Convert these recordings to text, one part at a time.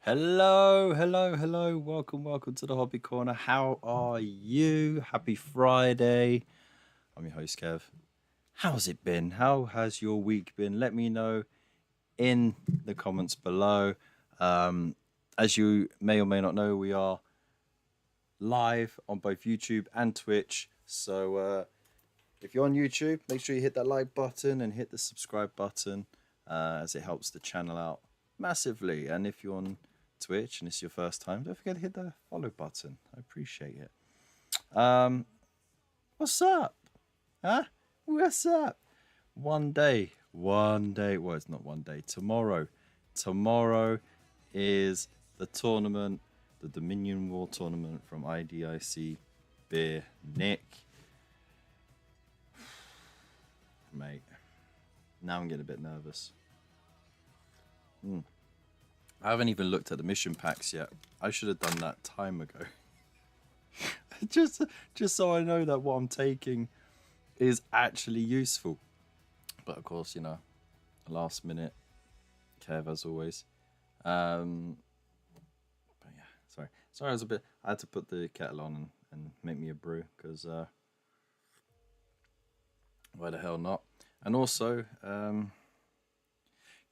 Hello, hello, hello. Welcome to the Hobby Corner. How are you? Happy Friday. I'm your host, Kev. How's it been? How has your week been? Let me know in the comments below. Um, as you may or may not know, we are live on both YouTube and Twitch. So if you're on YouTube, make sure you hit that like button and hit the subscribe button as it helps the channel out massively. And if you're on Twitch and it's your first time, don't forget to hit the follow button. I appreciate it. What's up? Huh? What's up? One day. Well, it's not one day. Tomorrow is the tournament, the Dominion War tournament from IDIC Beer Nick. Mate, now I'm getting a bit nervous. I haven't even looked at the mission packs yet. I should have done that time ago. just so I know that what I'm taking is actually useful. But of course, you know, last minute, Kev as always. But yeah, sorry, I had to put the kettle on and make me a brew because why the hell not? And also,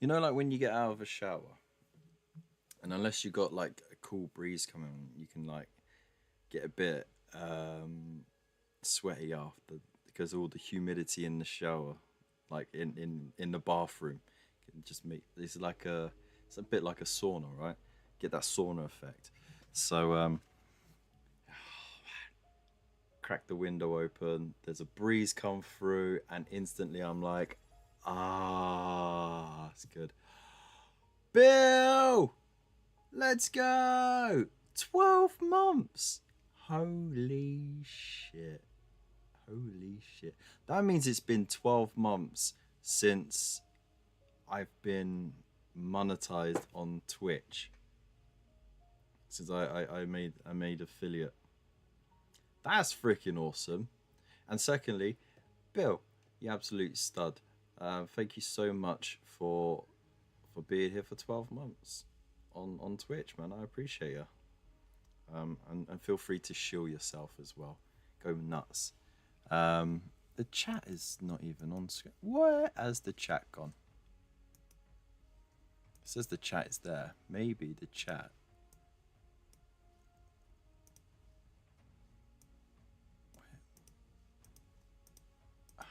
you know, like when you get out of a shower, and unless you got like a cool breeze coming, you can like get a bit sweaty after because all the humidity in the shower, like in the bathroom, can just make it's a bit like a sauna, right? Get that sauna effect. So crack the window open, there's a breeze come through, and instantly I'm like, it's good. Bill, let's go. 12 months. Holy shit. That means it's been 12 months since I've been monetized on Twitch. Since I made affiliate. That's freaking awesome. And secondly, Bill, you absolute stud. Thank you so much for being here for 12 months on Twitch, man. I appreciate you. And feel free to shill yourself as well. Go nuts. The chat is not even on screen. Where has the chat gone? It says the chat is there. Maybe the chat.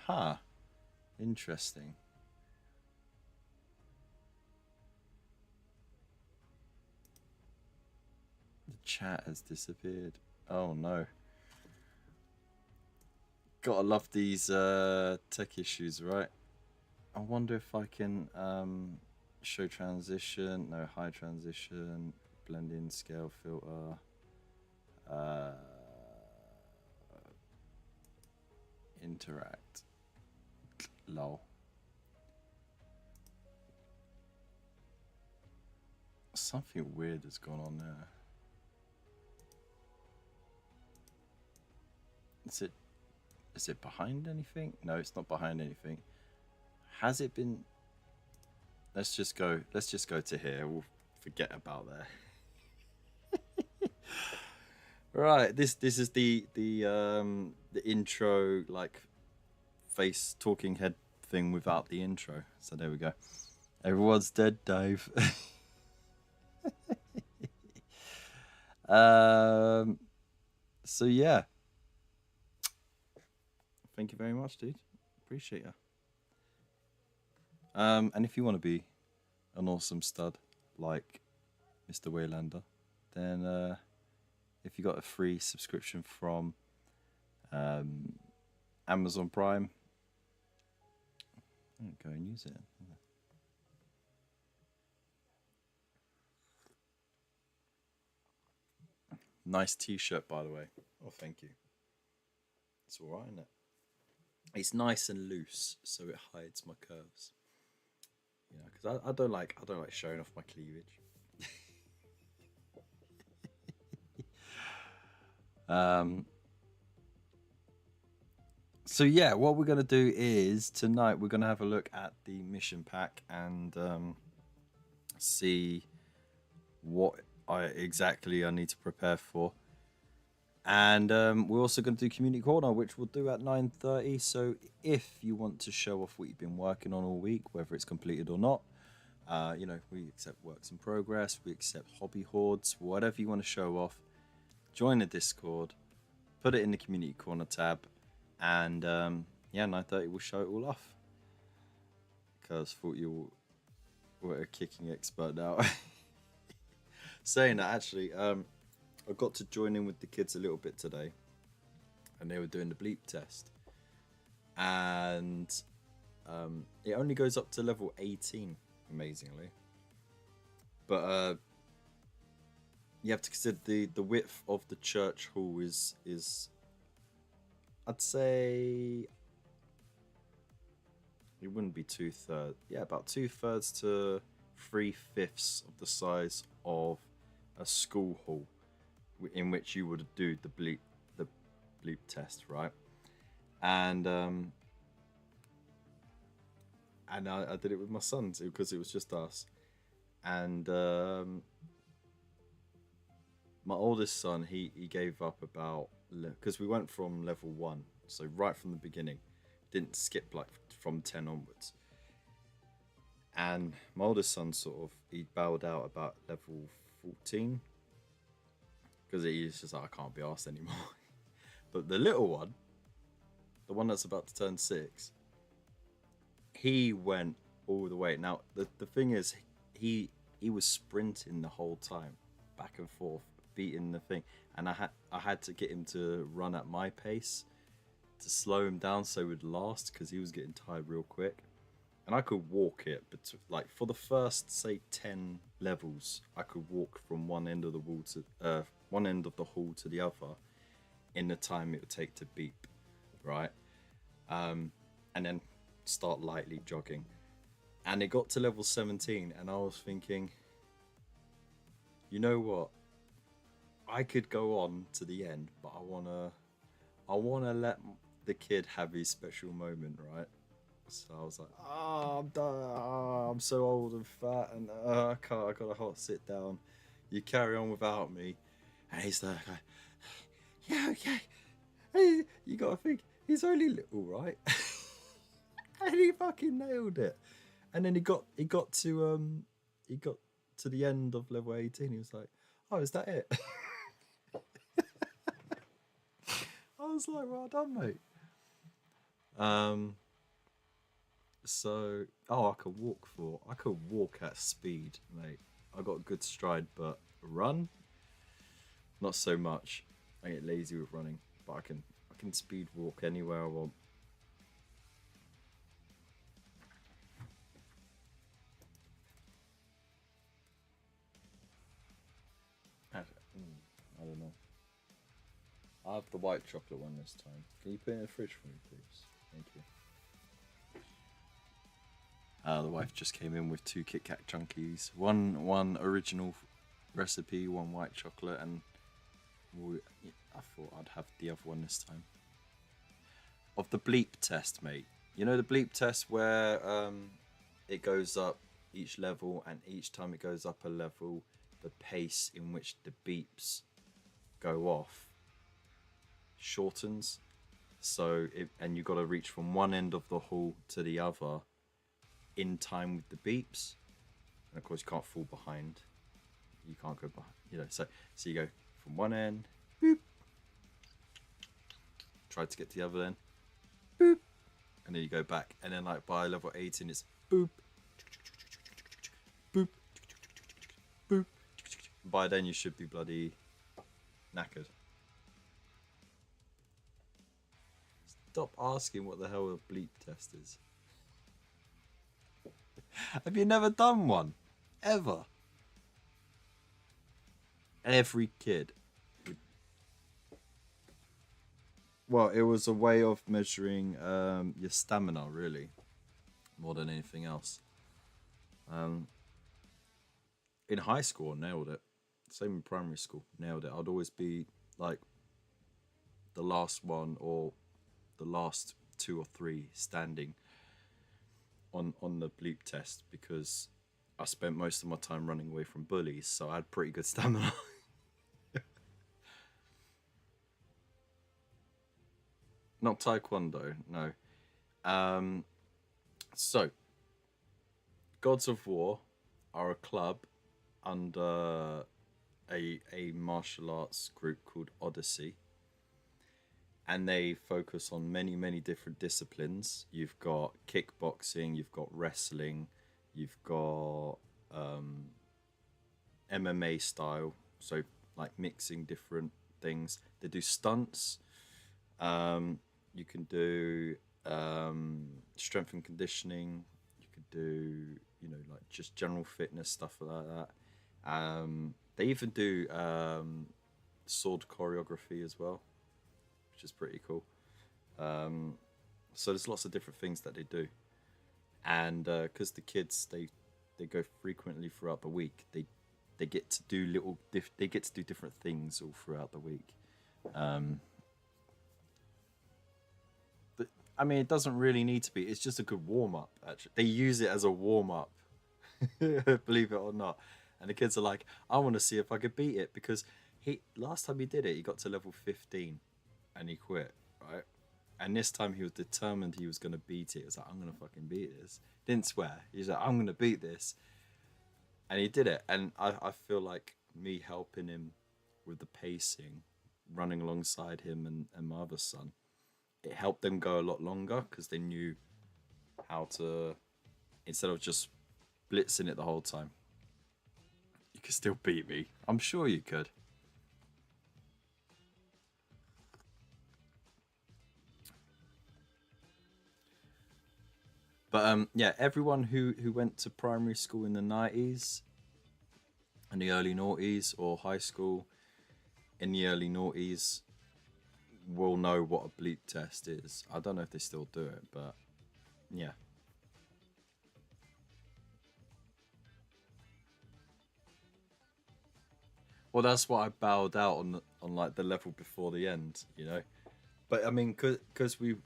Huh. Interesting. The chat has disappeared. Oh no. Gotta love these tech issues, right? I wonder if I can show transition, no, high transition, blend in, scale filter, interact, lol. Something weird has gone on there. Is it behind anything? No, it's not behind anything. Has it been? Let's just go to here. We'll forget about there. Right, this is the intro, like face talking head thing without the intro. So there we go. Everyone's dead, Dave. So yeah. Thank you very much, dude. Appreciate you. And if you want to be an awesome stud like Mr. Waylander, then if you got a free subscription from Amazon Prime, go and use it. Nice t-shirt, by the way. Oh, thank you. It's all right, isn't it? It's nice and loose, so it hides my curves. You know, because I don't like showing off my cleavage. So yeah, what we're gonna do is tonight we're gonna have a look at the mission pack and see what I need to prepare for. And we're also going to do community corner, which we'll do at 9:30. So if you want to show off what you've been working on all week, whether it's completed or not, we accept works in progress, we accept hobby hoards, whatever you want to show off. Join the Discord, put it in the community corner tab, and 9:30 we'll show it all off. Because thought you were a kicking expert now. Saying that, actually, I got to join in with the kids a little bit today, and they were doing the bleep test, and it only goes up to level 18, amazingly. But you have to consider the width of the church hall is I'd say it wouldn't be 2/3. Yeah, about 2/3 to 3/5 of the size of a school hall in which you would do the bleep test, right? And I did it with my sons because it was just us. And my oldest son, he gave up about, because we went from level 1, so right from the beginning, didn't skip like from 10 onwards. And my oldest son he bowed out about level 14 because he's just like, I can't be arsed anymore. But the little one, the one that's about to turn 6, he went all the way. Now the thing is, he was sprinting the whole time, back and forth, beating the thing, and I had to get him to run at my pace to slow him down so it would last, because he was getting tired real quick. And I could walk it, but like for the first, say, 10 levels, I could walk from one end of the hall to the other in the time it would take to beep, right? And then start lightly jogging. And it got to level 17, and I was thinking, you know what? I could go on to the end, but I wanna let the kid have his special moment, right? So I was like, I'm done. I'm so old and fat, and I can't. I gotta sit down. You carry on without me. And he's like, yeah, okay. Hey, you gotta think he's only little, right? And he fucking nailed it. And then he got to the end of level 18. He was like, oh, is that it? I was like, well done, mate. So, I could walk at speed, mate. I got a good stride, but run, not so much. I get lazy with running, but I can speed walk anywhere I want. I don't know. I have the white chocolate one this time. Can you put it in the fridge for me, please? Thank you. The wife just came in with 2 Kit Kat Chunkies. One original recipe, one white chocolate, and I thought I'd have the other one this time. Of the bleep test, mate. You know the bleep test where it goes up each level, and each time it goes up a level, the pace in which the beeps go off shortens. So and you got to reach from one end of the hall to the other in time with the beeps, and of course you can't fall behind. You can't go behind, so you go from one end, boop, try to get to the other end, boop, and then you go back, and then like by level 18 it's boop, boop, boop. By then you should be bloody knackered. Stop asking what the hell a bleep test is. Have you never done one? Ever? Every kid. Well, it was a way of measuring your stamina, really, more than anything else. In high school, I nailed it. Same in primary school, nailed it. I'd always be like the last one or the last 2 or 3 standing on the bleep test, because I spent most of my time running away from bullies, so I had pretty good stamina. Not taekwondo, no. Um, so Gods of War are a club under a martial arts group called Odyssey, and they focus on many different disciplines. You've got kickboxing, you've got wrestling, you've got um, MMA style, so like mixing different things. They do stunts. You can do strength and conditioning. You could do, like just general fitness stuff like that. They even do sword choreography as well, which is pretty cool. Um, so there's lots of different things that they do, and because the kids they go frequently throughout the week, they get to do they get to do different things all throughout the week. Um, but I mean, it doesn't really need to be. It's just a good warm up. Actually, they use it as a warm up, believe it or not. And the kids are like, I want to see if I could beat it because he last time he did it, he got to level 15, and he quit. Right. And this time he was determined he was going to beat it. He was like, I'm going to fucking beat this. Didn't swear. He's like, I'm going to beat this. And he did it. And I feel like me helping him with the pacing, running alongside him and my other son, it helped them go a lot longer because they knew how to, instead of just blitzing it the whole time, you could still beat me. I'm sure you could. But yeah, everyone who went to primary school in the 90s and the early noughties, or high school in the early noughties, will know what a bleep test is. I don't know if they still do it, but yeah. Well, that's what I bowed out on like the level before the end, you know. But I mean, because we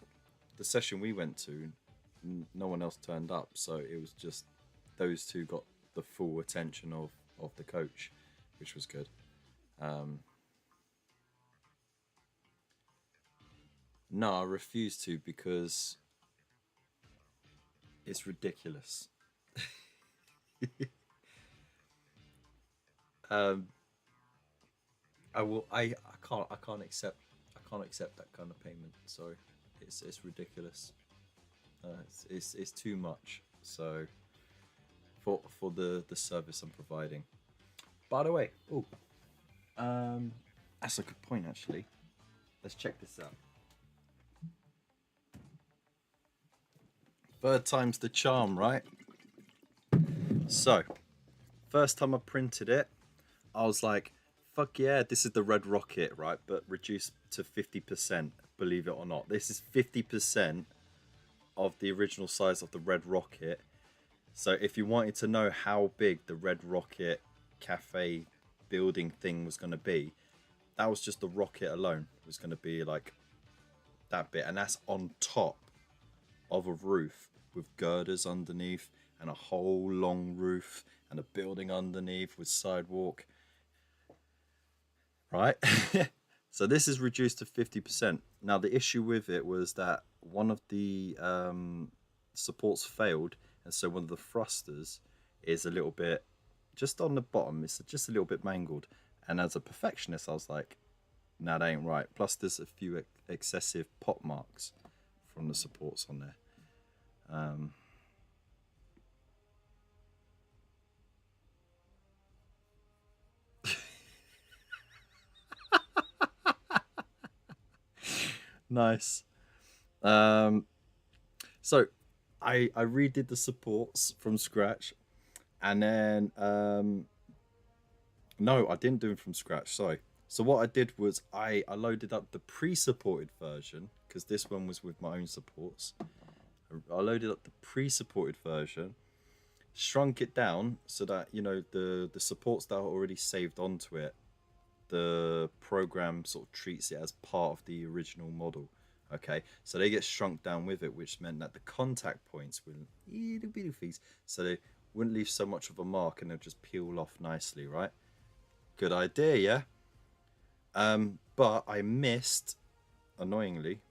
the session we went to, no one else turned up, so it was just those two got the full attention of the coach, which was good. Um, no, I refuse to because it's ridiculous. um, I will. I can't accept. I can't accept that kind of payment. Sorry, it's ridiculous. It's too much. So for the service I'm providing. By the way, oh, that's a good point actually. Let's check this out. Third time's the charm, right? So, first time I printed it, I was like, fuck yeah, this is the red rocket, right? But reduced to 50%, believe it or not. This is 50% of the original size of the red rocket. So if you wanted to know how big the red rocket cafe building thing was going to be, that was just the rocket alone. It was going to be like that bit. And that's on top of a roof with girders underneath and a whole long roof and a building underneath with sidewalk, right? So this is reduced to 50%. Now the issue with it was that one of the supports failed, and so one of the thrusters is a little bit just on the bottom. It's just a little bit mangled, and as a perfectionist, I was like, "No, that ain't right." Plus, there's a few excessive pot marks from the supports on there. Um, nice. Um, so I redid the supports from scratch, and then no, I didn't do them from scratch. Sorry. So what I did was I loaded up the pre-supported version because this one was with my own supports. I loaded up the pre-supported version, shrunk it down so that the supports that are already saved onto it, the program sort of treats it as part of the original model. Okay, so they get shrunk down with it, which meant that the contact points were little bitty things. So wouldn't leave so much of a mark and it'll just peel off nicely, right? Good idea, yeah? But I missed, annoyingly,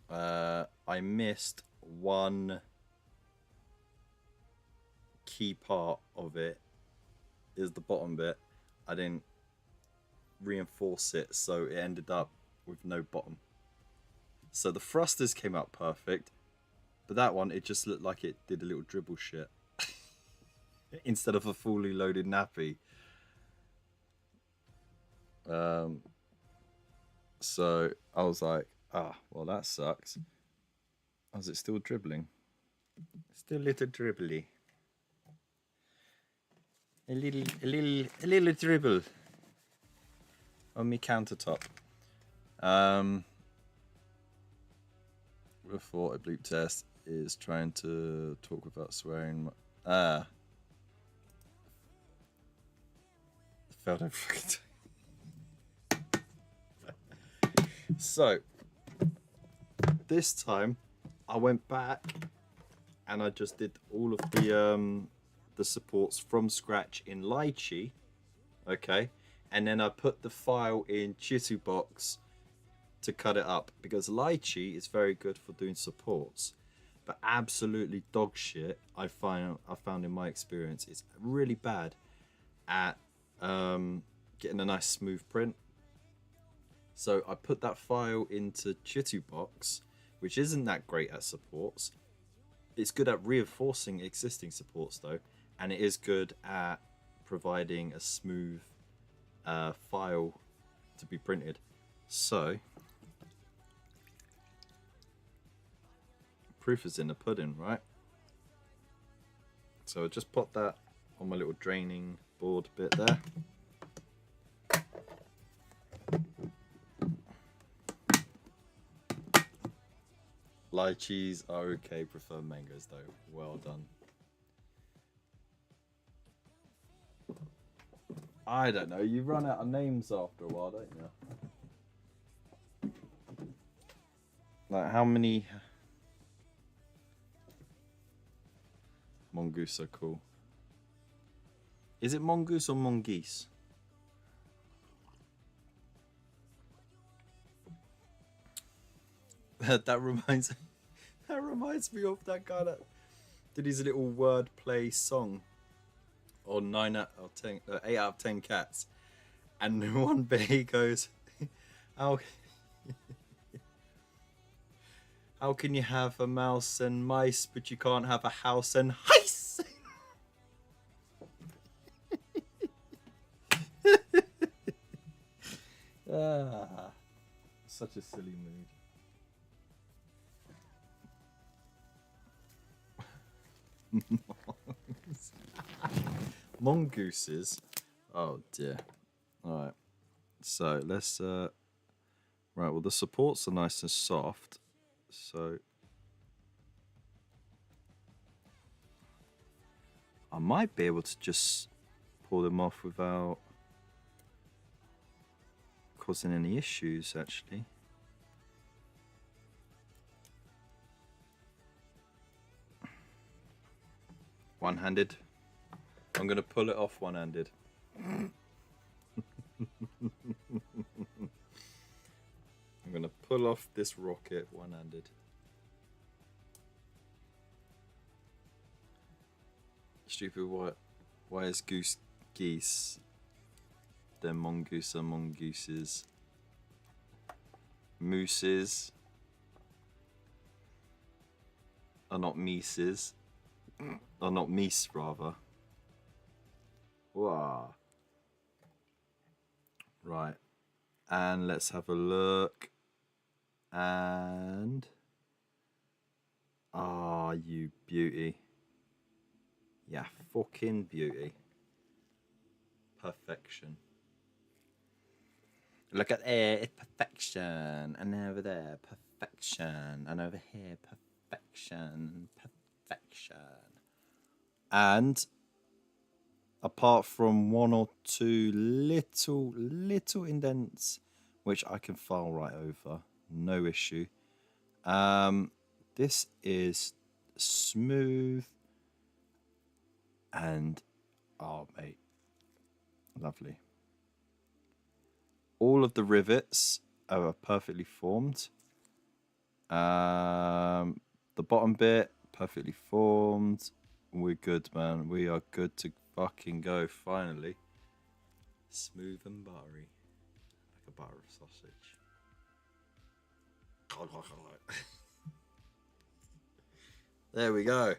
I missed one key part of it, is the bottom bit. I didn't reinforce it, so it ended up with no bottom. So the thrusters came out perfect, but that one, it just looked like it did a little dribble shit instead of a fully loaded nappy. So I was like, well, that sucks. Oh, is it still dribbling? Still a little dribbly. A little dribble on my countertop. Before a bleep test is trying to talk without swearing. Failed every fucking time. So this time I went back and I just did all of the supports from scratch in Lychee, okay, and then I put the file in Chitubox to cut it up, because Lychee is very good for doing supports, but absolutely dog shit. I found in my experience, it's really bad at getting a nice smooth print. So I put that file into Chitubox, which isn't that great at supports. It's good at reinforcing existing supports though, and it is good at providing a smooth file to be printed. So proof is in the pudding, right? So I just put that on my little draining board bit there. Lychees are okay, prefer mangoes though. Well done. I don't know, you run out of names after a while, don't you? Like, how many... Mongoose are cool. Is it mongoose or mongoose? that reminds me of that guy that did his little wordplay song on 8 out of 10 cats, and one bit he goes, how can you have a mouse and mice but you can't have a house and heist? Such a silly mood. Mongooses. Oh dear. Alright. So let's right, well, the supports are nice and soft. So I might be able to just pull them off without causing any issues, actually. One-handed. I'm going to pull it off one-handed. I'm going to pull off this rocket one-handed. Stupid, why is goose geese? Then mongoose are mongooses. Mooses are not meeses. Or not meese, rather. Wow. Right. And let's have a look. And... ah, you beauty. Yeah, fucking beauty. Perfection. Look at there, it's perfection. And over there, perfection. And over here, perfection. Perfection. And apart from one or two little indents, which I can file right over, no issue. This is smooth And oh, mate, lovely. All of the rivets are perfectly formed. The bottom bit perfectly formed. We're good, man. We are good to fucking go. Finally, smooth and buttery, like a butter sausage. There we go.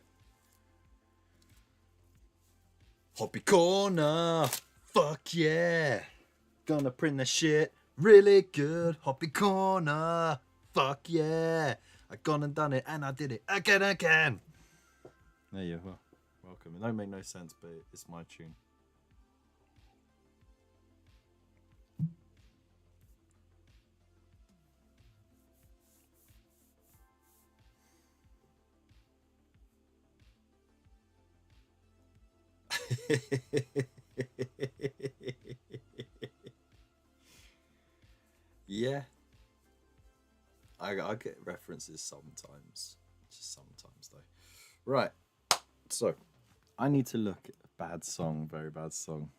Hobby corner. Fuck yeah. Gonna print the shit really good. Hobby corner. Fuck yeah. I gone and done it and I did it again. There you are. Welcome. It don't make no sense, but it's my tune. Yeah. I get references sometimes. Just sometimes, though. Right. So, I need to look at a bad song, very bad song.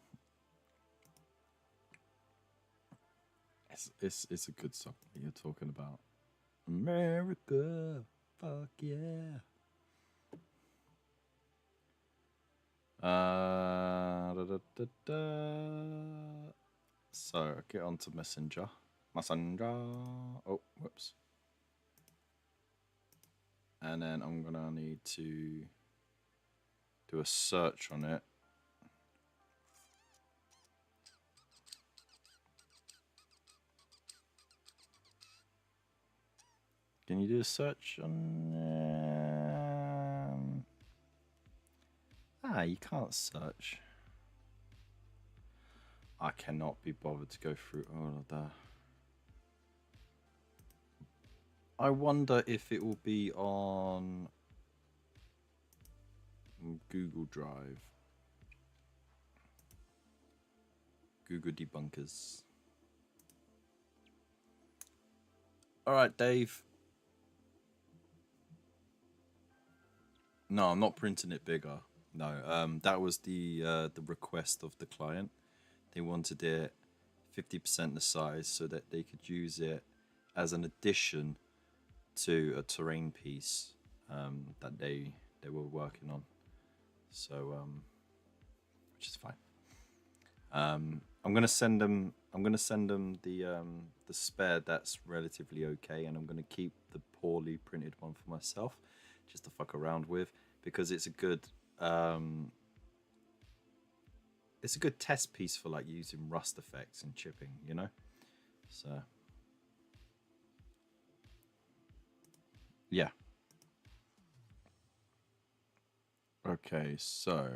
It's a good song that you're talking about. America, fuck yeah. So get on to Messenger. Oh, whoops. And then I'm gonna need to do a search on it. Can you do a search on? You can't search. I cannot be bothered to go through all of that. I wonder if it will be on Google Drive. Google debunkers. All right, Dave. No, I'm not printing it bigger. No, that was the request of the client. They wanted it 50% the size so that they could use it as an addition to a terrain piece that they were working on. So which is fine. I'm gonna send them the spare that's relatively okay, and I'm gonna keep the poorly printed one for myself, just to fuck around with, because it's a good test piece for like using rust effects and chipping, you know. So yeah. Okay, so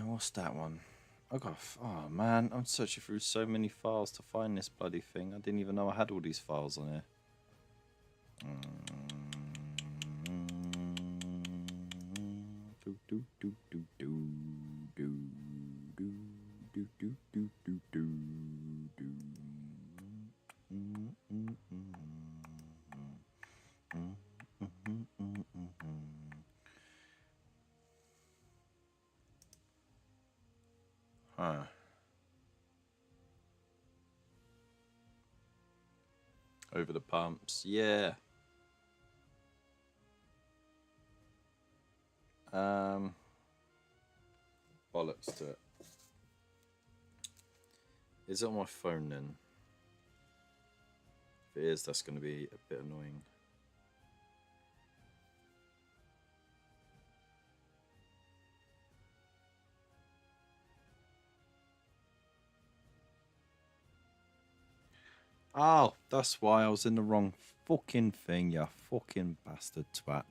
what's that one? Oh man, I'm searching through so many files to find this bloody thing. I didn't even know I had all these files on here. Huh. Over the pumps, yeah. Bollocks to it. Is it on my phone then? If it is, that's going to be a bit annoying. Oh, that's why I was in the wrong fucking thing, you fucking bastard twat.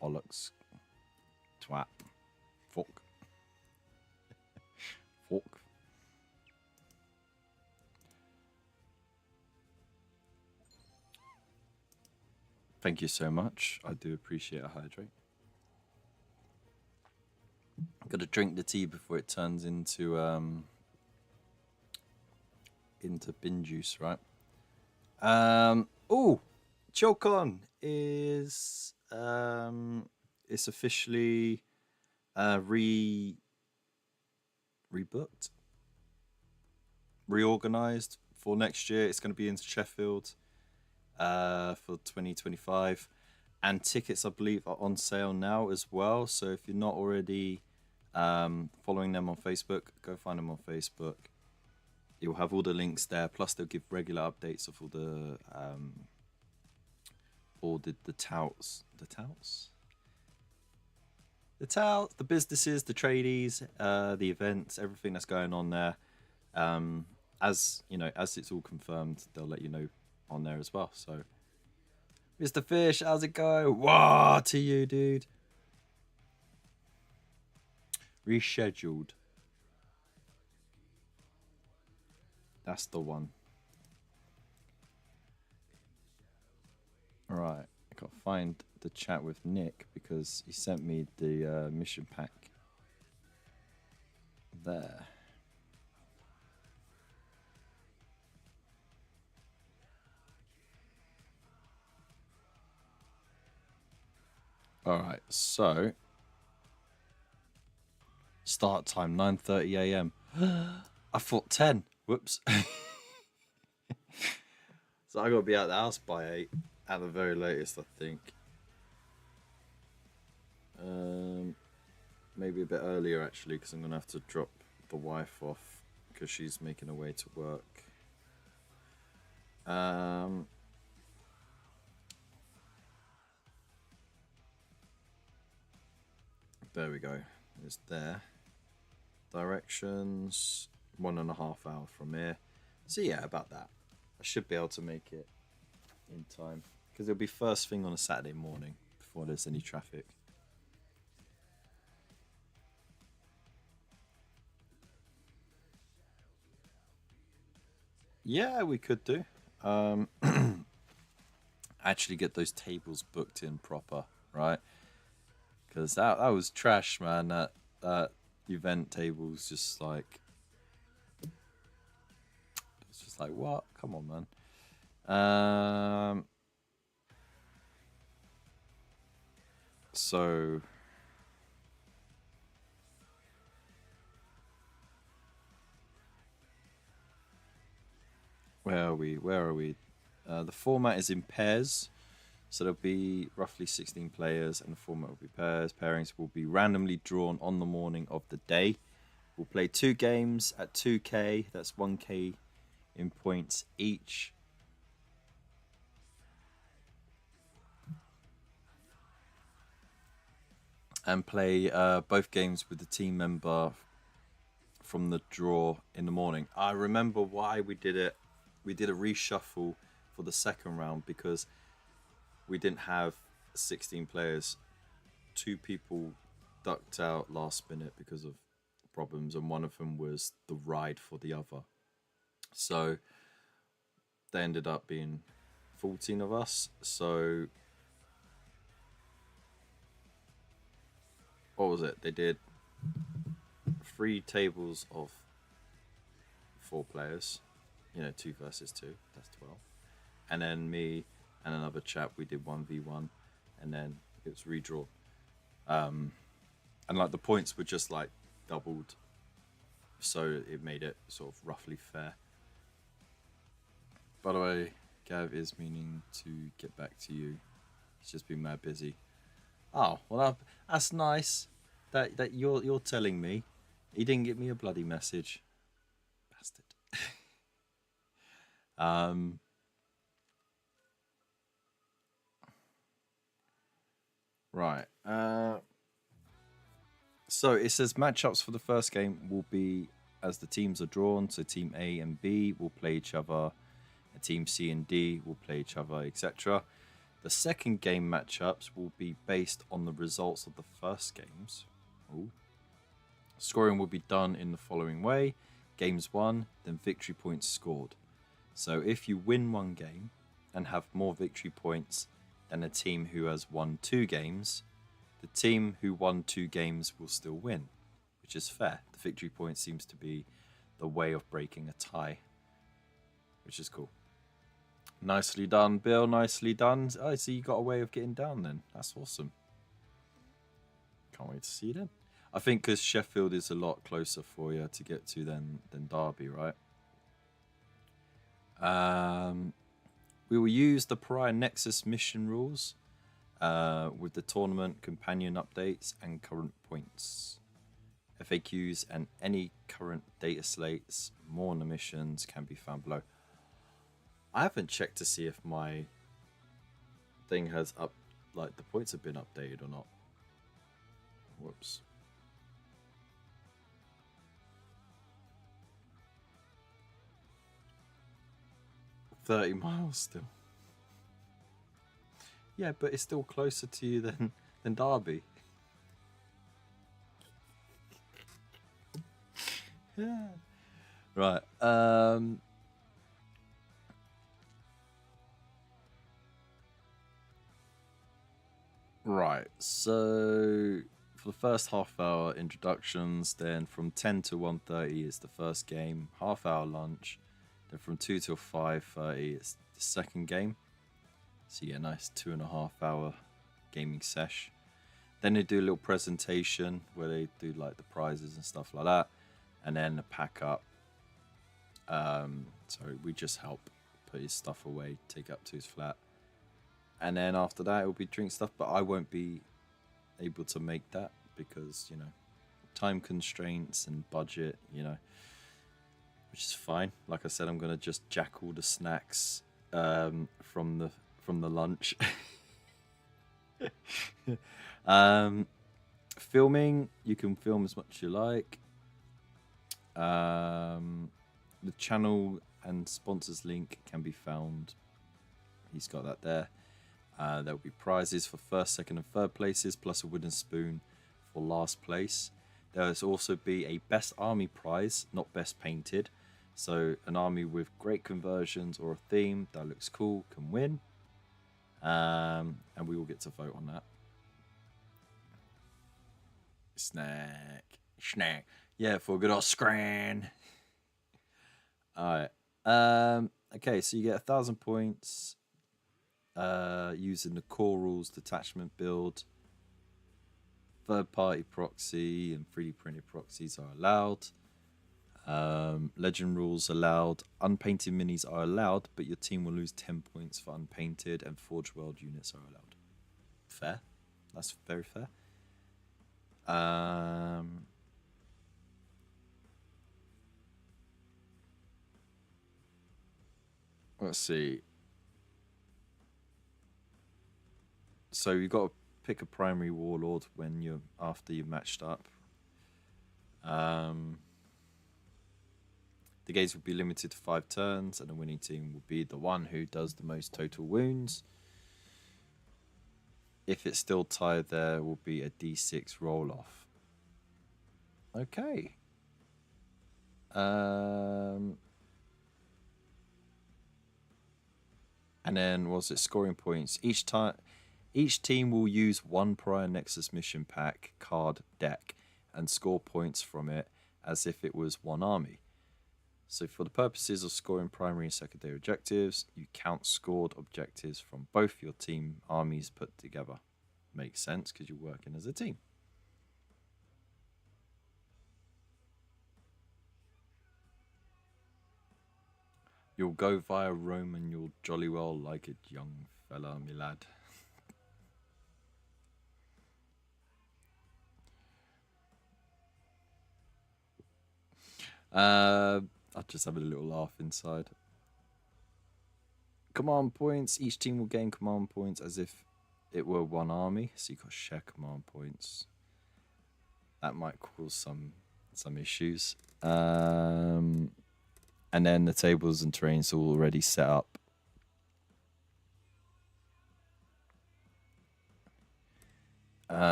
Bollocks. Twat. Fuck. Fuck. Thank you so much. I do appreciate a hydrate. Got to drink the tea before it turns into bin juice, right? Oh, Chilcon is it's officially rebooked, reorganized for next year. It's going to be in Sheffield for 2025, and tickets I believe are on sale now as well. So if you're not already following them on Facebook, go find them on Facebook. You'll have all the links there. Plus, they'll give regular updates of all the touts, the businesses, the tradies, the events, everything that's going on there. As you know, as it's all confirmed, they'll let you know on there as well. So, Mr. Fish, how's it go? Wow, to you, dude. Rescheduled. That's the one. All right, I gotta find the chat with Nick because he sent me the mission pack. There. All right, so start time 9:30 a.m. I thought 10. Whoops. So I gotta be out the house by 8 at the very latest, I think. Maybe a bit earlier actually, because I'm gonna have to drop the wife off because she's making her way to work. There we go. It's there. Directions, 1.5 hours from here. So yeah, about that. I should be able to make it in time because it'll be first thing on a Saturday morning before there's any traffic. Yeah, we could do. Actually get those tables booked in proper, right? Because that was trash, man. That event table's just like, it's just like, what? Come on, man. So where are we? The format is in pairs. So there'll be roughly 16 players, and the format will be pairs. Pairings will be randomly drawn on the morning of the day. We'll play 2 games at 2k. That's 1k in points each. And play both games with the team member from the draw in the morning. I remember why we did it. We did a reshuffle for the second round because we didn't have 16 players. 2 people ducked out last minute because of problems, and one of them was the ride for the other. So they ended up being 14 of us. So what was it? They did 3 tables of 4 players. 2 versus 2. That's 12. And then me and another chap, we did 1v1, and then it was redrawn. And like the points were just like doubled, so it made it sort of roughly fair. By the way, Gav is meaning to get back to you. He's just been mad busy. Oh, well, that's nice that you're telling me. He didn't get me a bloody message. Bastard. Right. So it says matchups for the first game will be as the teams are drawn. So team A and B will play each other. And team C and D will play each other, etc. The second game matchups will be based on the results of the first games. Ooh. Scoring will be done in the following way. Games won, then victory points scored. So if you win one game and have more victory points than a team who has won 2 games, the team who won 2 games will still win, which is fair. The victory point seems to be the way of breaking a tie, which is cool. Nicely done, Bill. Nicely done. Oh, so you got a way of getting down then. That's awesome. Can't wait to see that. I think because Sheffield is a lot closer for you to get to than Derby, right? We will use the Pariah Nexus mission rules with the tournament companion updates and current points. FAQs and any current data slates, more on the missions can be found below. I haven't checked to see if my thing has like the points have been updated or not. Whoops. $30 miles still. Yeah, but it's still closer to you than Derby. Yeah. Right. Right. So for the first half hour introductions, then from 10 to 1:30 is the first game, half hour lunch. Then from 2 till 5:30 it's the second game. So yeah, nice 2.5 hour gaming sesh. Then they do a little presentation where they do like the prizes and stuff like that, and then the pack up. So we just help put his stuff away, take it up to his flat, and then after that it will be drink stuff. But I won't be able to make that because, you know, time constraints and budget, you know, which is fine. Like I said, I'm gonna just jack all the snacks from the lunch. Filming, you can film as much as you like. The channel and sponsors link can be found. He's got that there. There will be prizes for first, second, and third places, plus a wooden spoon for last place. There will also be a best army prize, not best painted. So an army with great conversions or a theme that looks cool can win. And we will get to vote on that. Snack. Yeah, for a good old scran. Alright. Okay, so you get 1,000 points using the core rules detachment build. Third-party proxy and 3D printed proxies are allowed. Legend rules allowed. Unpainted minis are allowed, but your team will lose 10 points for unpainted, and Forge World units are allowed. Fair. That's very fair. Let's see. So you've got to pick a primary warlord when you're after you've matched up. The games will be limited to 5 turns, and the winning team will be the one who does the most total wounds. If it's still tied, there will be a D6 roll off. Okay. And then was it scoring points? Each team will use one Pariah Nexus mission pack card deck and score points from it as if it was one army. So for the purposes of scoring primary and secondary objectives, you count scored objectives from both your team armies put together. Makes sense because you're working as a team. You'll go via Rome and you'll jolly well like it, young fella, me lad. I'll just have a little laugh inside. Command points. Each team will gain command points as if it were one army. So you've got to share command points. That might cause some issues. And then the tables and terrains are already set up.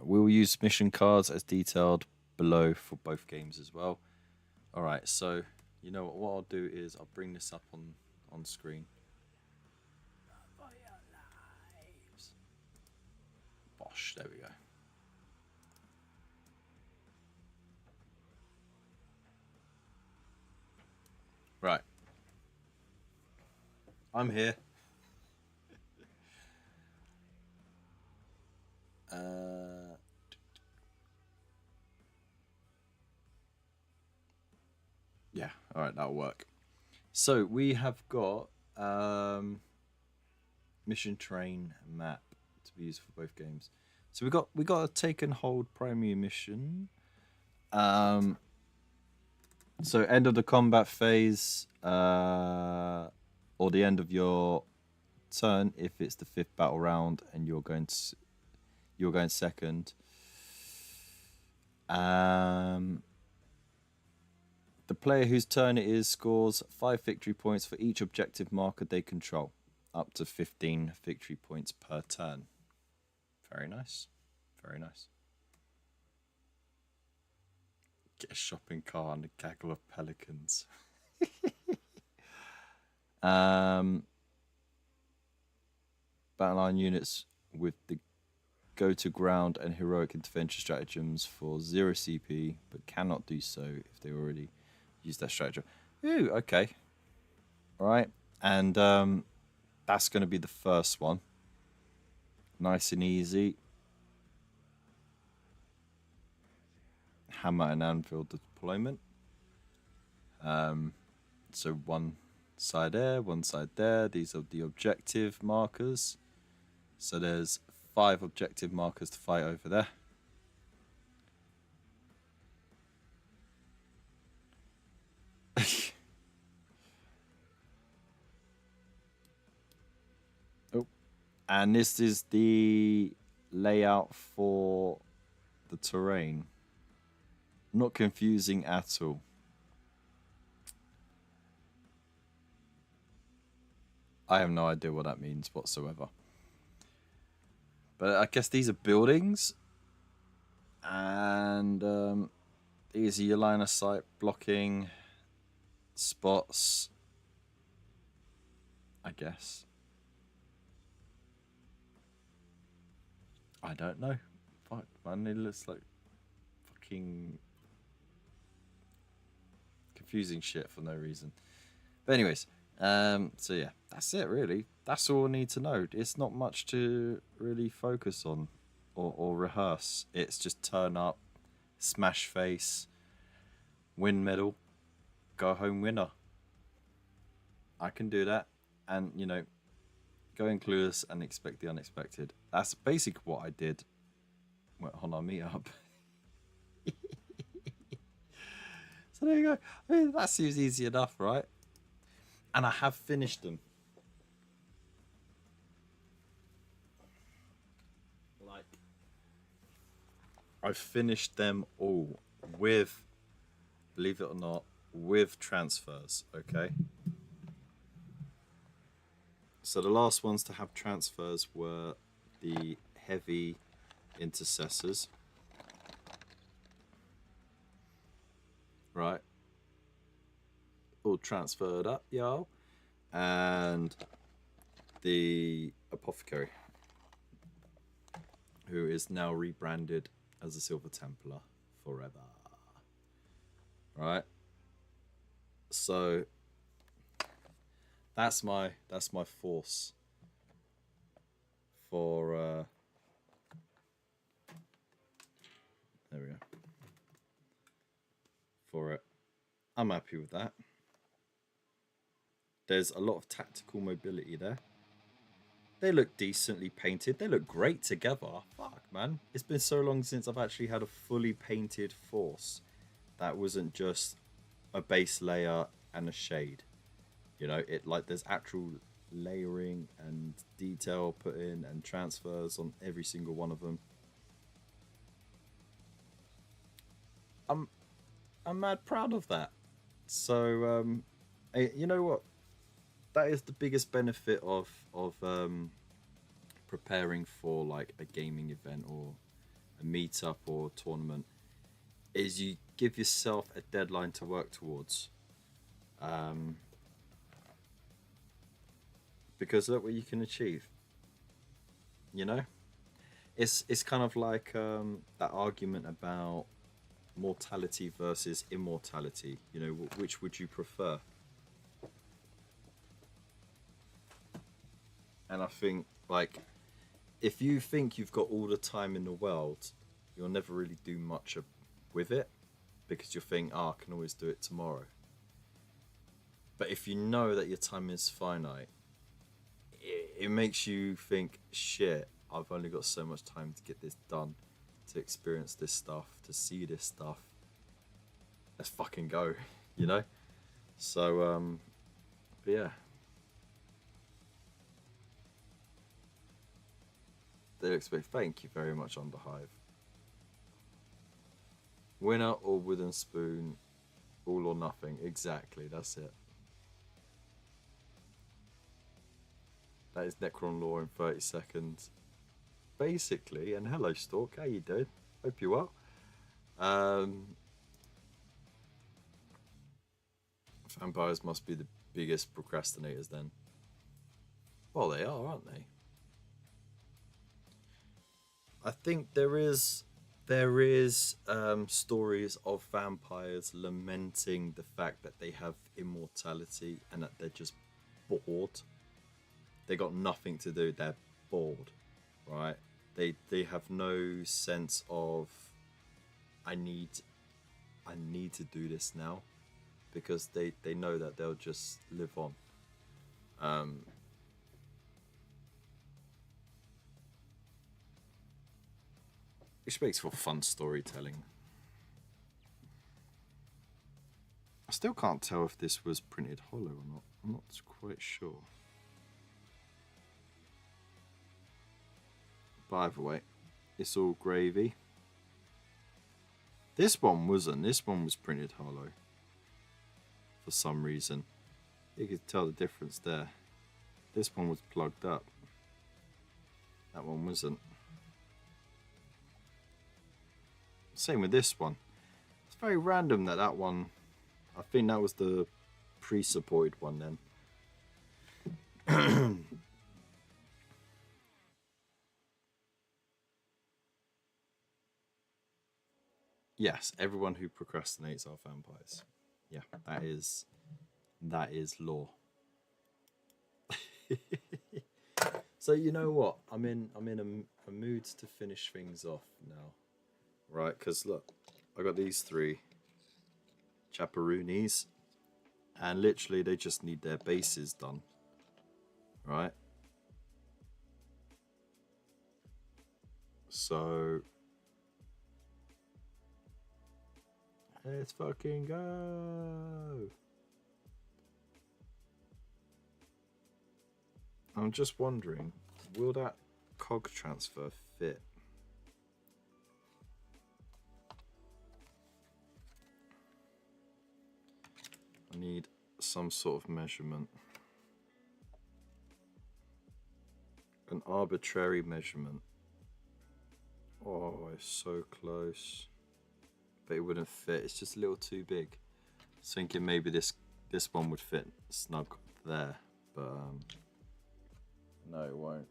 We'll use mission cards as detailed below for both games as well. All right, so you know what I'll do is I'll bring this up on screen. Josh. There we go. Right. I'm here. Yeah, all right, that'll work. So we have got mission train map to be used for both games. So we got a take and hold primary mission. So end of the combat phase, or the end of your turn if it's the 5th battle round and you're going second. The player whose turn it is scores 5 victory points for each objective marker they control, up to 15 victory points per turn. Very nice. Very nice. Get a shopping cart and a gaggle of pelicans. Battle line units with the go-to ground and heroic intervention stratagems for 0 CP, but cannot do so if they already use that stratagem. Ooh, okay. All right. And that's going to be the first one. Nice and easy. Hammer and anvil deployment. So one side there, one side there. These are the objective markers. So there's 5 objective markers to fight over there. Oh, and this is the layout for the terrain. Not confusing at all. I have no idea what that means whatsoever. But I guess these are buildings. And these are your line of sight blocking spots, I guess. I don't know. Fuck, man, it looks like fucking confusing shit for no reason. But anyways, so yeah, that's it really. That's all I need to know. It's not much to really focus on or rehearse. It's just turn up, smash face, win medal, go home winner. I can do that. And, you know, go in clueless and expect the unexpected. That's basically what I did on our meetup. So there you go. I mean, that seems easy enough, right? And I have finished them. Like, I've finished them all with, believe it or not, with transfers, okay? So the last ones to have transfers were the heavy intercessors. Right. All transferred up, y'all. And the apothecary, who is now rebranded as a Silver Templar forever. Right. So that's my force for there we go. For it. I'm happy with that. There's a lot of tactical mobility there. They look decently painted. They look great together. Fuck, man. It's been so long since I've actually had a fully painted force that wasn't just a base layer and a shade. You know, it like there's actual layering and detail put in and transfers on every single one of them. I'm mad proud of that. So you know what? That is the biggest benefit of preparing for like a gaming event or a meetup or tournament, is you give yourself a deadline to work towards. Because look what you can achieve. You know, It's kind of like that argument about mortality versus immortality. You know, which would you prefer? And I think, like, if you think you've got all the time in the world, you'll never really do much with it because you'll think, oh, I can always do it tomorrow. But if you know that your time is finite, it makes you think, shit, I've only got so much time to get this done, to experience this stuff, to see this stuff. Let's fucking go, you know? So, but yeah. They expect, thank you very much, Underhive. Winner or wooden spoon, all or nothing. Exactly, that's it. That is Necron Law in 30 seconds. Basically, and hello Stork, how you doing? Hope you're well. Vampires must be the biggest procrastinators then. Well, they are, aren't they? I think there is stories of vampires lamenting the fact that they have immortality and that they're just bored. They got nothing to do. They're bored, right? They have no sense of I need to do this now, because they know that they'll just live on. Which makes for fun storytelling. I still can't tell if this was printed hollow or not. I'm not quite sure. But either way, it's all gravy. This one wasn't. This one was printed hollow. For some reason. You could tell the difference there. This one was plugged up. That one wasn't. Same with this one. It's very random that one... I think that was the pre-supported one then. Yes, everyone who procrastinates are vampires. Yeah, that is law. So you know what? I'm in a mood to finish things off now, right? Because look, I got these 3 chaperoonies, and literally they just need their bases done, right? So let's fucking go. I'm just wondering, will that cog transfer fit? I need some sort of measurement. An arbitrary measurement. Oh, it's so close. But it wouldn't fit. It's just a little too big. I was thinking maybe this one would fit snug there, but no, it won't.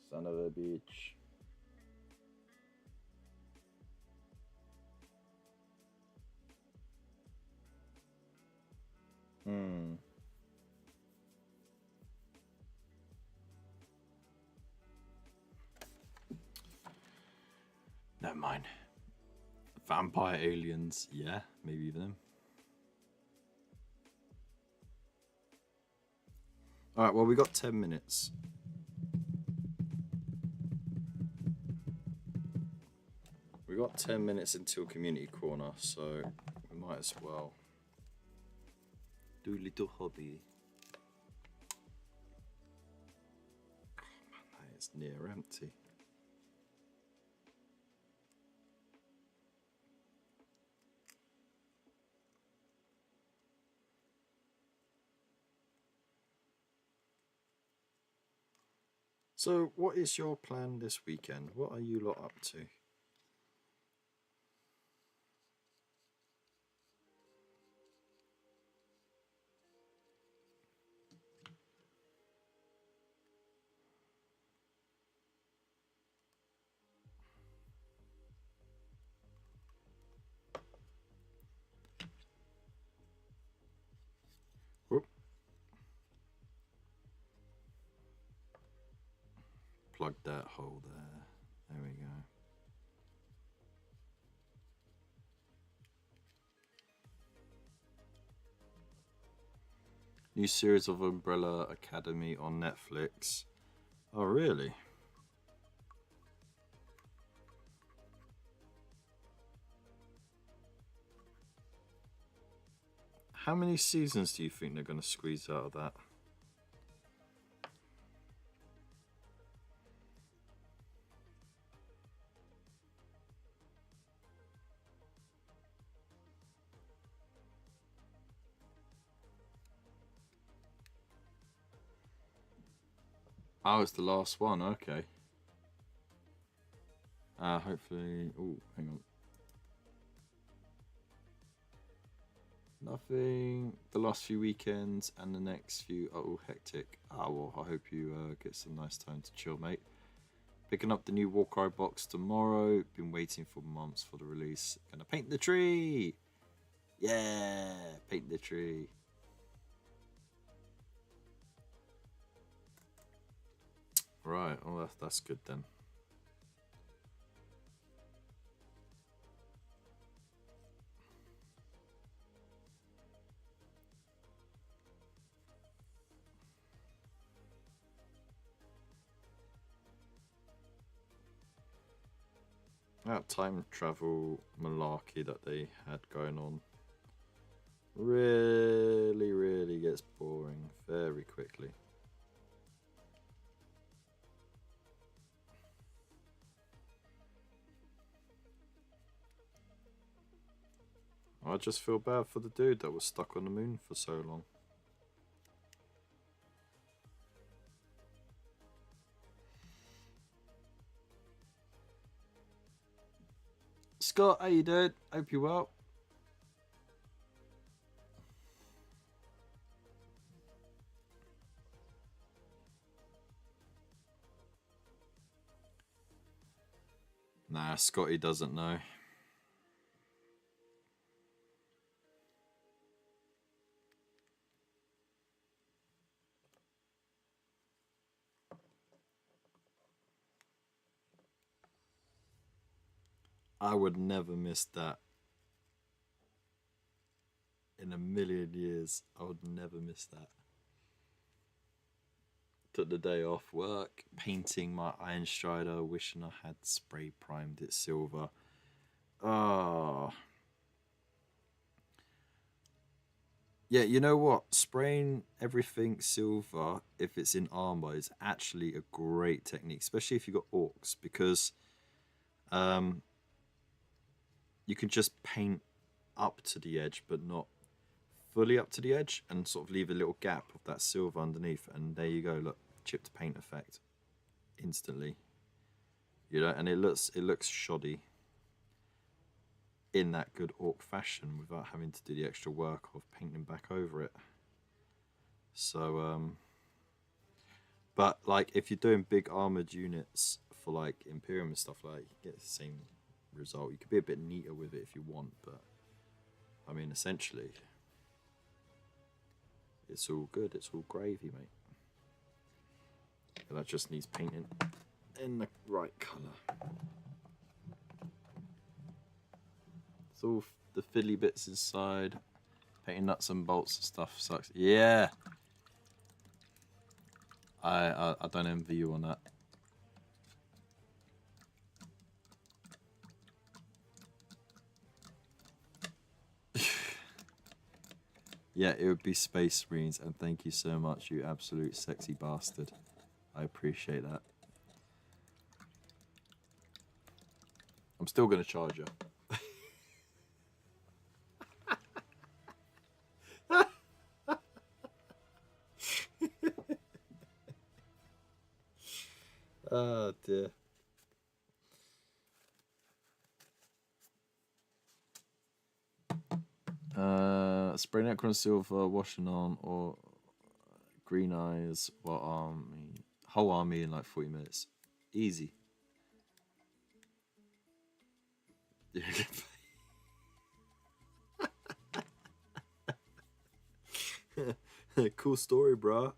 Son of a bitch. Never mind. Vampire aliens, yeah, maybe them. Alright, well, we got 10 minutes. We got 10 minutes until community corner, so we might as well do a little hobby. Oh man, that is near empty. So, what is your plan this weekend? What are you lot up to? that hole there. There we go. New series of Umbrella Academy on Netflix. Oh, really? How many seasons do you think they're going to squeeze out of that? Oh, it's the last one. Okay. Hopefully. Oh, hang on. Nothing. The last few weekends and the next few are all hectic. Well, I hope you get some nice time to chill, mate. Picking up the new Warcry box tomorrow. Been waiting for months for the release. Gonna paint the tree. Yeah, paint the tree. Right. Well, that's good then. That time travel malarkey that they had going on really gets boring very quickly. I just feel bad for the dude that was stuck on the moon for so long. Scott, how you doing? Hope you're well. Nah, Scotty doesn't know. I would never miss that. In a million years, I would never miss that. Took the day off work, painting my Iron Strider, wishing I had spray primed it silver. Ah. Yeah, you know what? Spraying everything silver, if it's in armor, is actually a great technique, especially if you've got orcs, because you can just paint up to the edge, but not fully up to the edge, and sort of leave a little gap of that silver underneath. And there you go. Look, chipped paint effect instantly. You know, and it looks shoddy in that good orc fashion without having to do the extra work of painting back over it. So, but like if you're doing big armored units for like Imperium and stuff like that, you get the same result. You could be a bit neater with it if you want, but I mean, essentially, it's all good. It's all gravy, mate. And that just needs painting in the right colour. It's all the fiddly bits inside. Painting nuts and bolts and stuff sucks. Yeah. I don't envy you on that. Yeah, it would be Space Marines, and thank you so much, you absolute sexy bastard. I appreciate that. I'm still going to charge you. Oh dear. Spray Necron Silver, washing on, or Green Eyes, whole army in like 40 minutes. Easy. Cool story, bro.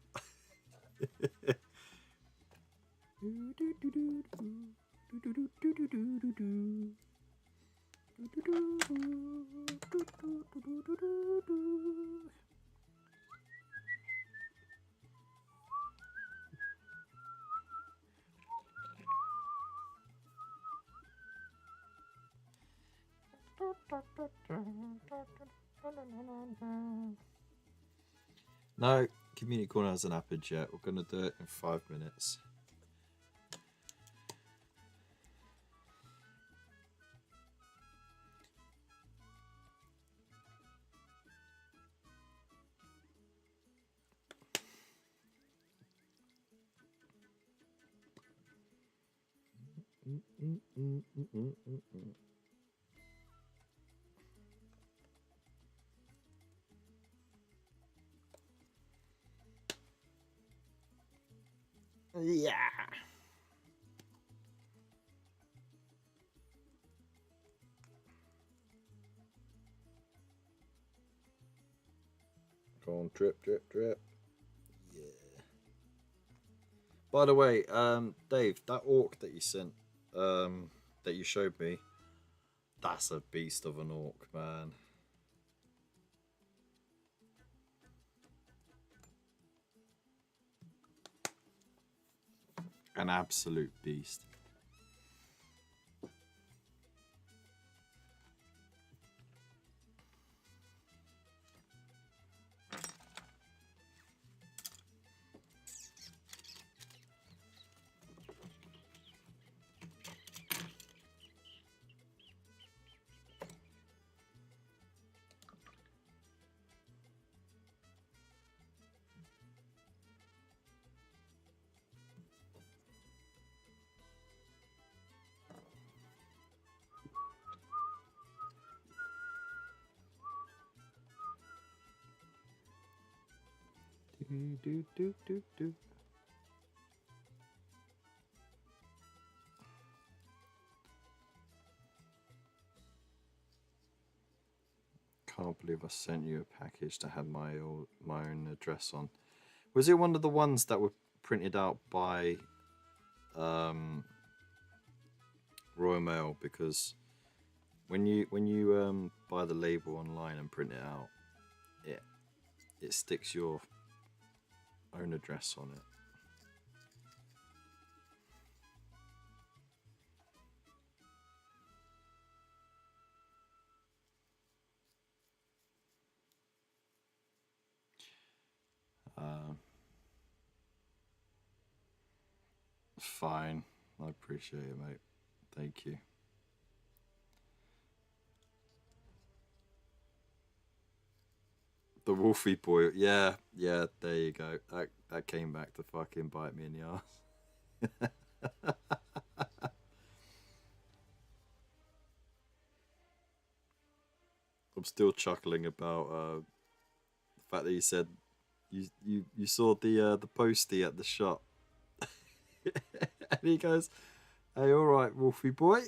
No, Community Corner hasn't happened yet. We're going to do it in 5 minutes. Yeah. Go on, drip, drip, drip. Yeah. By the way, Dave, that orc that you sent, that you showed me, that's a beast of an orc, man. An absolute beast. Do. Can't believe I sent you a package that had my own address on. Was it one of the ones that were printed out by Royal Mail? Because when you buy the label online and print it out, it sticks your own address on it. Fine, I appreciate it, mate. Thank you. The Wolfie boy, yeah, there you go. That came back to fucking bite me in the ass. I'm still chuckling about the fact that you said you saw the postie at the shop, and he goes, "Hey, all right, Wolfie boy."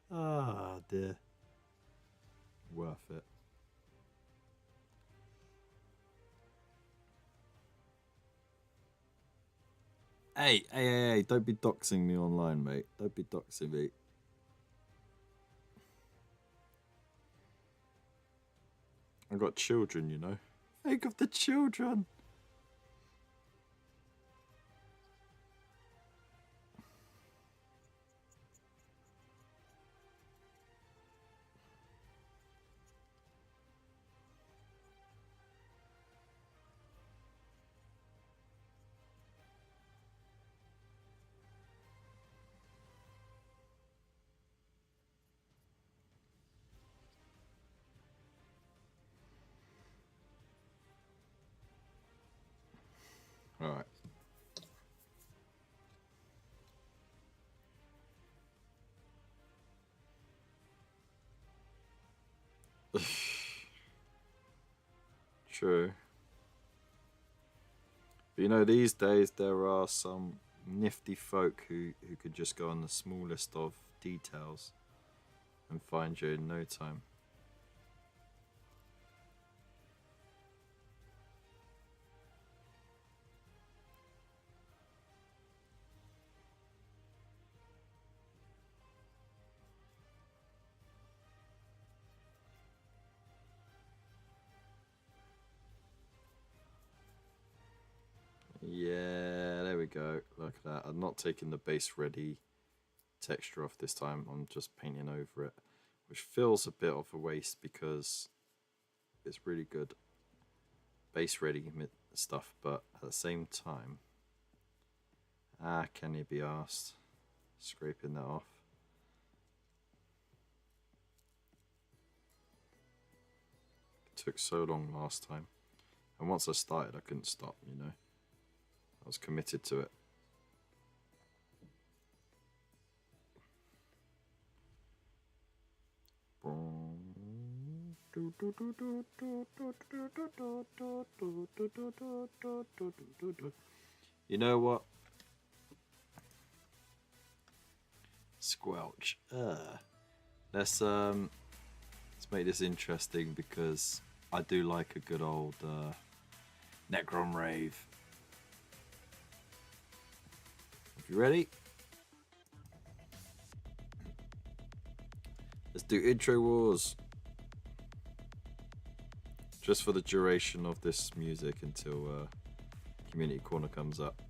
Ah, dear. Worth it. Hey, don't be doxing me online, mate. Don't be doxing me. I've got children, you know. Think of the children. All right. True. But you know, these days there are some nifty folk who could just go on the smallest of details and find you in no time. go. Look at that. I'm not taking the base ready texture off this time. I'm just painting over it, which feels a bit of a waste because it's really good base ready stuff, but at the same time, can you be asked scraping that off? It took so long last time, and once I started I couldn't stop, you know. I was committed to it. You know what? Squelch. Let's make this interesting because I do like a good old Necron Rave. You ready? Let's do intro wars. Just for the duration of this music until Community Corner comes up.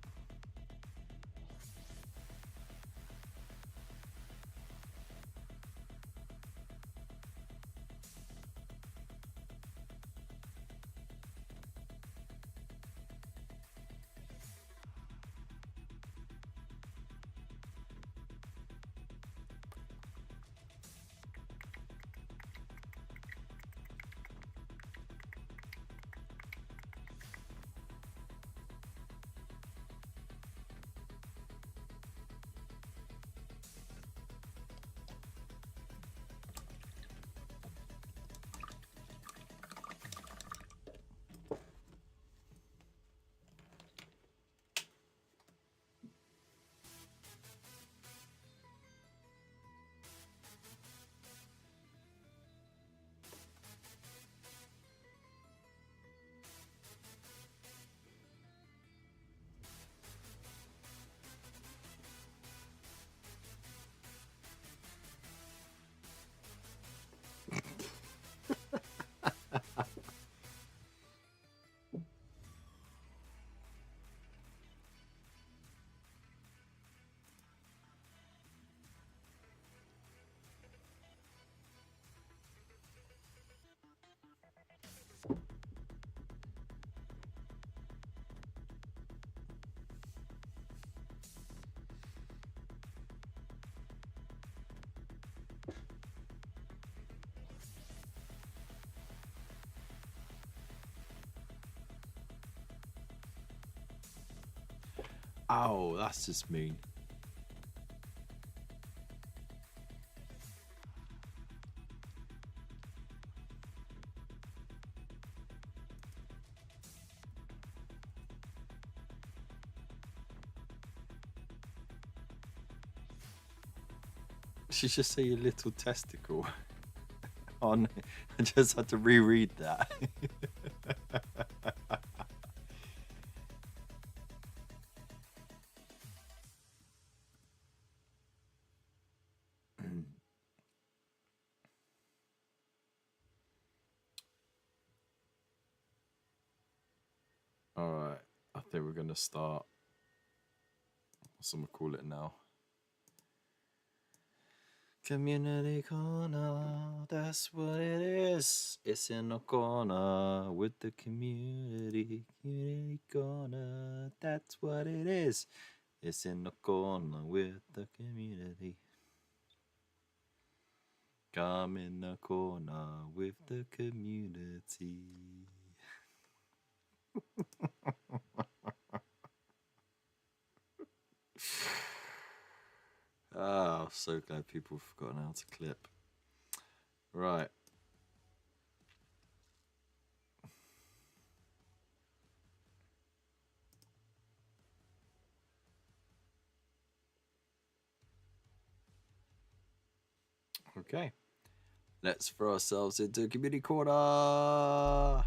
Oh, that's just mean. She just say a little testicle on. I just had to reread that. All right, I think we're gonna start. What's I'm gonna call it now? Community corner, that's what it is. It's in the corner with the community. Community corner, that's what it is. It's in the corner with the community. Come in the corner with the community. Oh, I'm so glad people have forgotten how to clip. Right. Okay. Let's throw ourselves into community corner.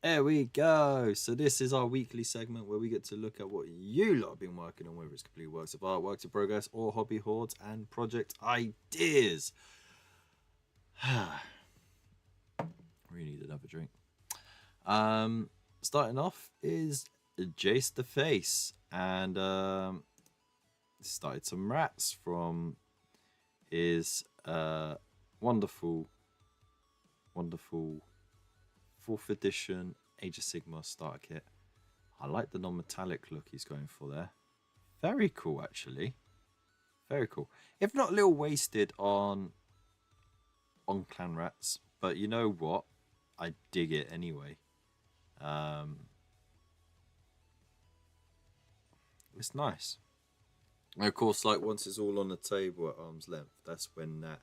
There we go. So this is our weekly segment where we get to look at what you lot have been working on, whether it's complete works of art, works in progress, or hobby hoards and project ideas. We need another drink. Starting off is Jace the Face, and started some rats from his wonderful, wonderful 4th edition Age of Sigmar starter kit. I like the non-metallic look he's going for there. Very cool, actually. Very cool. If not a little wasted on Clan Rats, but you know what? I dig it anyway. It's nice. And of course, like once it's all on the table at arm's length, that's when that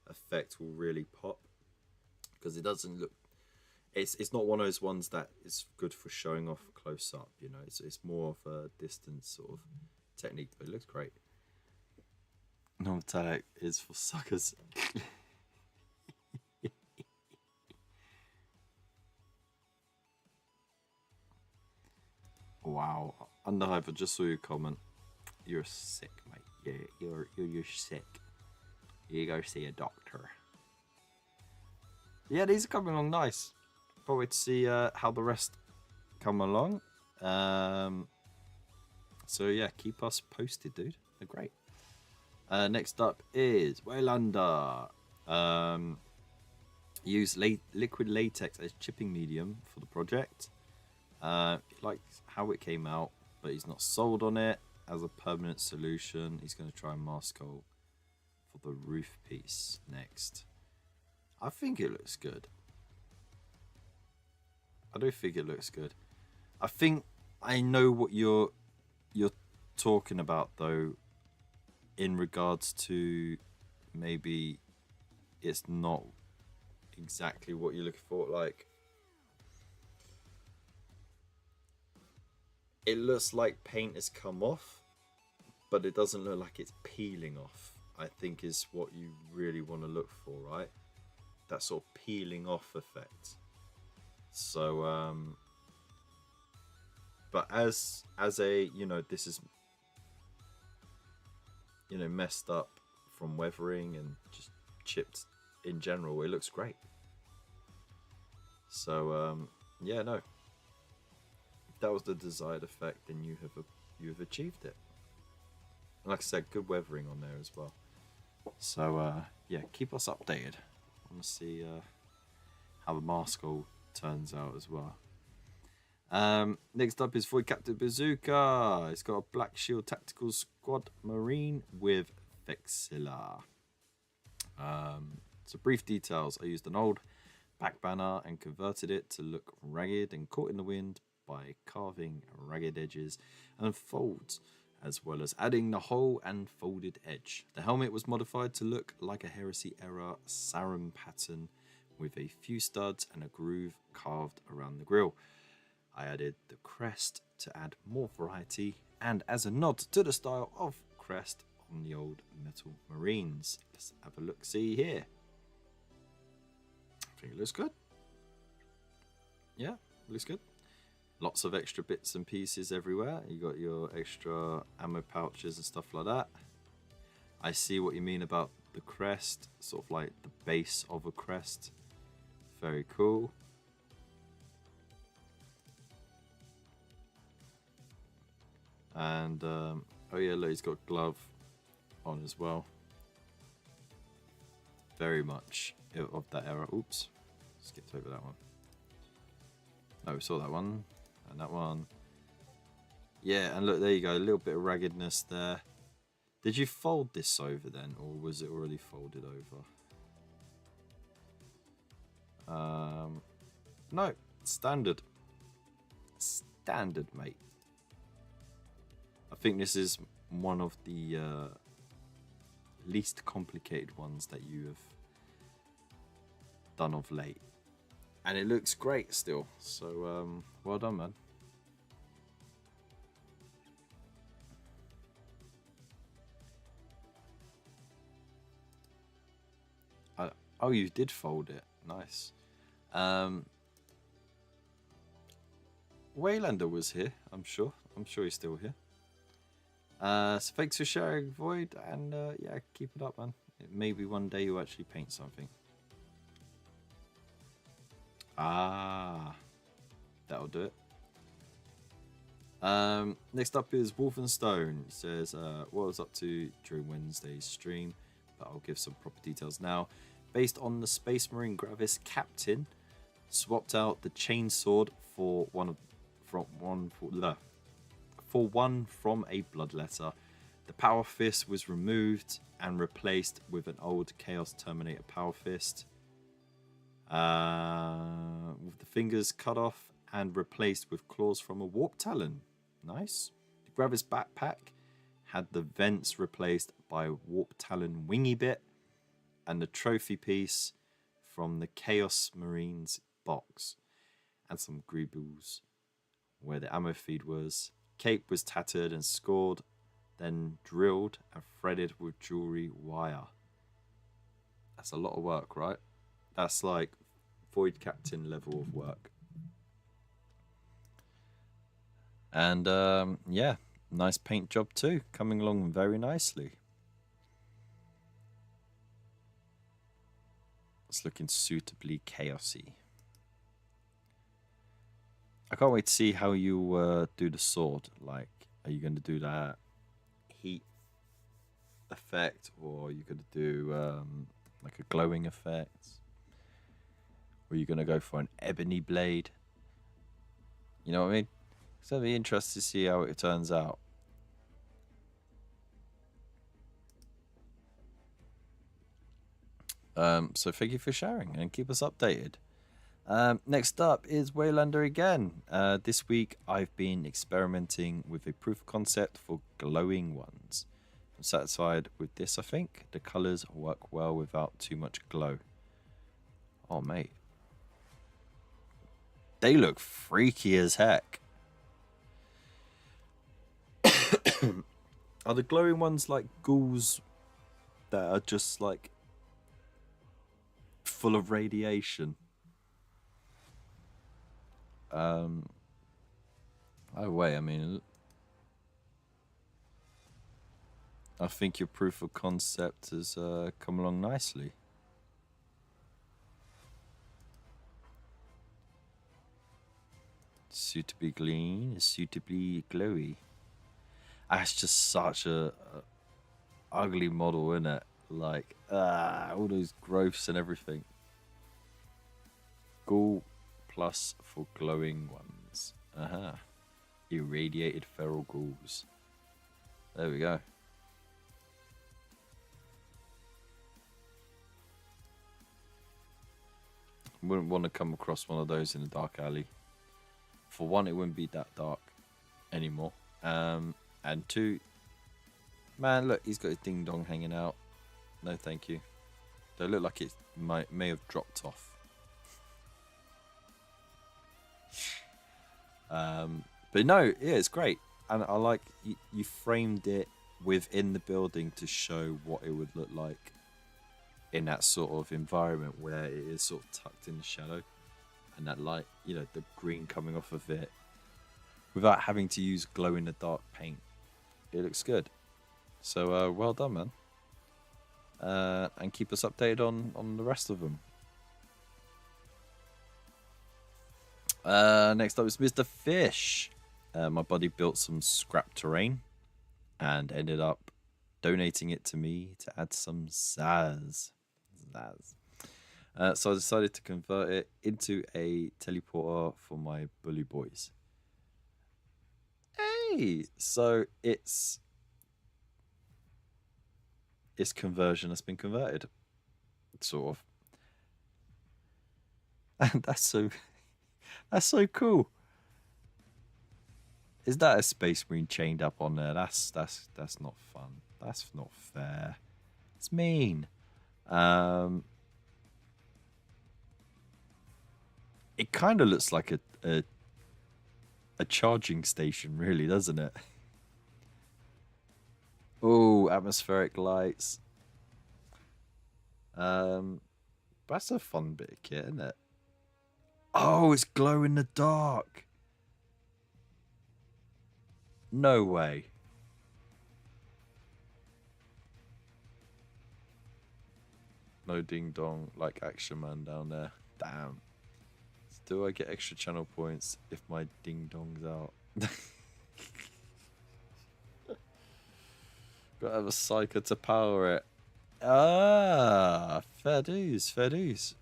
effect will really pop, because it doesn't look. It's not one of those ones that is good for showing off close up. You know, it's more of a distance sort of technique, but it looks great. Non-metallic is for suckers. Wow, Underhyper, just saw your comment. You're sick, mate. Yeah, you're sick. You go see a doctor. Yeah, these are coming along nice. Can't wait to see how the rest come along. So yeah, keep us posted, dude. They're great. Next up is Waylander. Use liquid latex as chipping medium for the project. He likes how it came out, but he's not sold on it as a permanent solution. He's going to try and mask hole for the roof piece next. I think it looks good. I do think it looks good. I think I know what you're talking about, though, in regards to maybe it's not exactly what you're looking for. Like, it looks like paint has come off, but it doesn't look like it's peeling off, I think is what you really want to look for, right? That sort of peeling off effect. So, but as a, you know, this is, you know, messed up from weathering and just chipped in general, it looks great. So, yeah, no. If that was the desired effect, then you have achieved it. And like I said, good weathering on there as well. So, yeah, keep us updated. I want to see how the mask all turns out as well. Next up is Void Captain Bazooka. It's got a Black Shield Tactical Squad Marine with Vexilla. So brief details. I used an old back banner and converted it to look ragged and caught in the wind by carving ragged edges and folds, as well as adding the hole and folded edge. The helmet was modified to look like a Heresy era Sarum pattern with a few studs and a groove carved around the grille. I added the crest to add more variety and as a nod to the style of crest on the old Metal Marines. Let's have a look see here. I think it looks good. Yeah, looks good. Lots of extra bits and pieces everywhere. You got your extra ammo pouches and stuff like that. I see what you mean about the crest, sort of like the base of a crest. Very cool. And oh yeah, look, he's got glove on as well. Very much of that era. Oops, skipped over that one. No, we saw that one and that one. Yeah, and look, there you go, a little bit of raggedness there. Did you fold this over then, or was it already folded over? No, standard. Standard, mate. I think this is one of the least complicated ones that you have done of late. And it looks great still. So, well done, man. Oh, you did fold it. Nice. Waylander was here, I'm sure. I'm sure he's still here. So thanks for sharing, Void, and yeah, keep it up, man. Maybe one day you actually paint something. Ah, do it. Next up is Wolfenstone. It says what I was up to during Wednesday's stream, but I'll give some proper details now. Based on the Space Marine Gravis Captain, swapped out the chainsword for one from a Bloodletter. The Power Fist was removed and replaced with an old Chaos Terminator Power Fist. With the fingers cut off and replaced with claws from a Warp Talon. Nice. The Gravis backpack had the vents replaced by a Warp Talon wingy bit, and the trophy piece from the Chaos Marines box, and some greebles where the ammo feed was. Cape was tattered and scored, then drilled and threaded with jewelry wire. That's a lot of work, right? That's like Void Captain level of work. And yeah, nice paint job too, coming along very nicely. It's looking suitably chaosy. I can't wait to see how you do the sword. Like, are you going to do that heat effect, or are you going to do like a glowing effect? Or are you going to go for an ebony blade? You know what I mean? So it'll be interesting to see how it turns out. So thank you for sharing and keep us updated. Next up is Waylander again. This week I've been experimenting with a proof of concept for glowing ones. I'm satisfied with this, I think. The colours work well without too much glow. Oh, mate. They look freaky as heck. Are the glowing ones like ghouls that are just like full of radiation? Oh wait, I mean, I think your proof of concept has come along nicely. Suitably clean, suitably glowy. That's just such a ugly model, isn't it? Like, all those growths and everything. Ghoul plus for glowing ones. Irradiated feral ghouls. There we go. Wouldn't want to come across one of those in a dark alley. For one, it wouldn't be that dark anymore. And two, man, look, he's got his ding dong hanging out. No, thank you. They look like it may have dropped off. But no, yeah, it's great, and I like you framed it within the building to show what it would look like in that sort of environment where it is sort of tucked in the shadow, and that light, you know, the green coming off of it, without having to use glow in the dark paint. It looks good. So well done, man. And keep us updated on the rest of them. Next up is Mr. Fish. My buddy built some scrap terrain and ended up donating it to me to add some zazz. So I decided to convert it into a teleporter for my bully boys. Hey! So its conversion has been converted. Sort of. And that's so cool. Is that a Space Marine chained up on there? That's not fun. That's not fair. It's mean. It kind of looks like a charging station, really, doesn't it? Oh, atmospheric lights. That's a fun bit of kit, isn't it? Oh, it's glow in the dark. No way. No ding dong like Action Man down there. Damn. Do I get extra channel points if my ding dong's out? Gotta have a psyker to power it. Ah, fair dues, fair dues.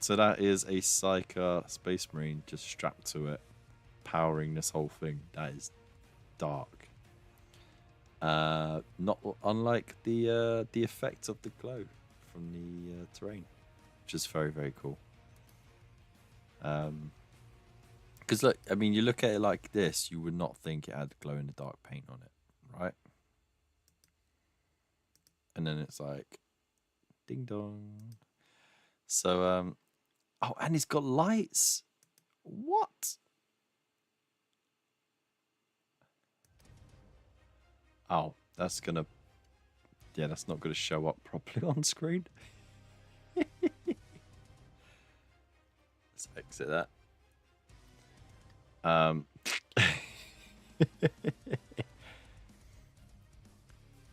So that is a psyker Space Marine just strapped to it, powering this whole thing. That is dark. Not unlike the effect of the glow from the terrain, which is very, very cool. Because look, I mean, you look at it like this, you would not think it had glow in the dark paint on it, right? And then it's like, ding dong. So, oh, and it's got lights. What? Oh, that's gonna, yeah, that's not gonna show up properly on screen. Let's exit that.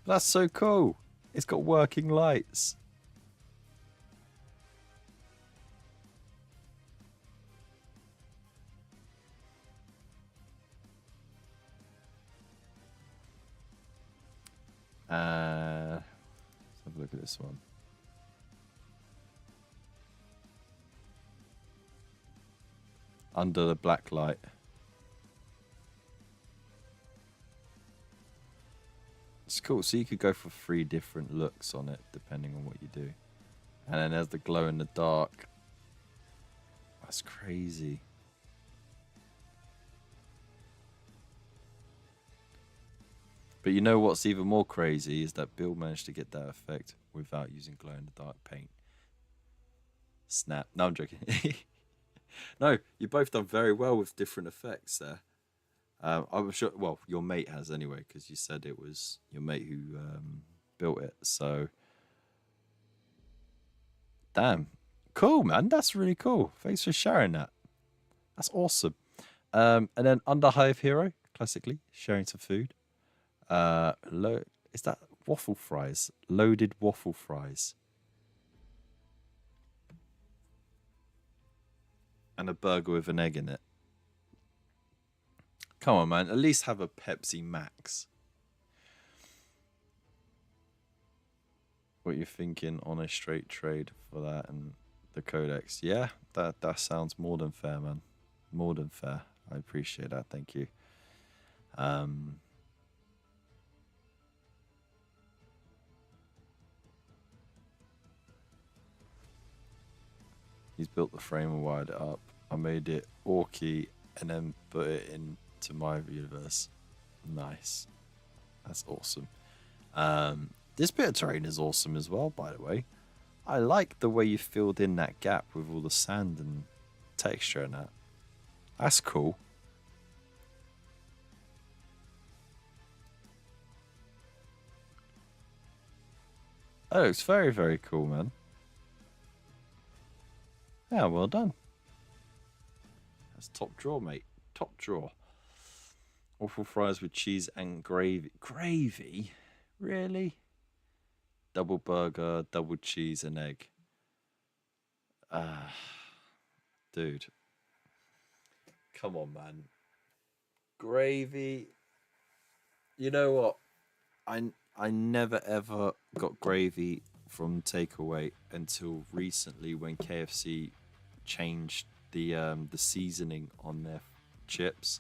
That's so cool. It's got working lights. Let's have a look at this one. Under the black light. It's cool. So you could go for 3 different looks on it, depending on what you do. And then there's the glow in the dark. That's crazy. But you know what's even more crazy is that Bill managed to get that effect without using glow in the dark paint. Snap. No, I'm joking. No, you both done very well with different effects there. I'm sure, well, your mate has anyway, because you said it was your mate who built it. So, damn. Cool, man. That's really cool. Thanks for sharing that. That's awesome. And then under Hive Hero, classically, sharing some food. Is that waffle fries? Loaded waffle fries. And a burger with an egg in it. Come on, man. At least have a Pepsi Max. What you're thinking on a straight trade for that and the Codex? Yeah, that sounds more than fair, man. More than fair. I appreciate that. Thank you. He's built the frame and wired it up. I made it orky and then put it into my universe. Nice. That's awesome. This bit of terrain is awesome as well, by the way. I like the way you filled in that gap with all the sand and texture and that. That's cool. That looks very, very cool, man. Yeah, well done. That's top drawer, mate. Top drawer. Waffle fries with cheese and gravy. Gravy? Really? Double burger, double cheese and egg. Dude. Come on, man. Gravy. You know what? I never ever got gravy from takeaway until recently when KFC changed the seasoning on their chips,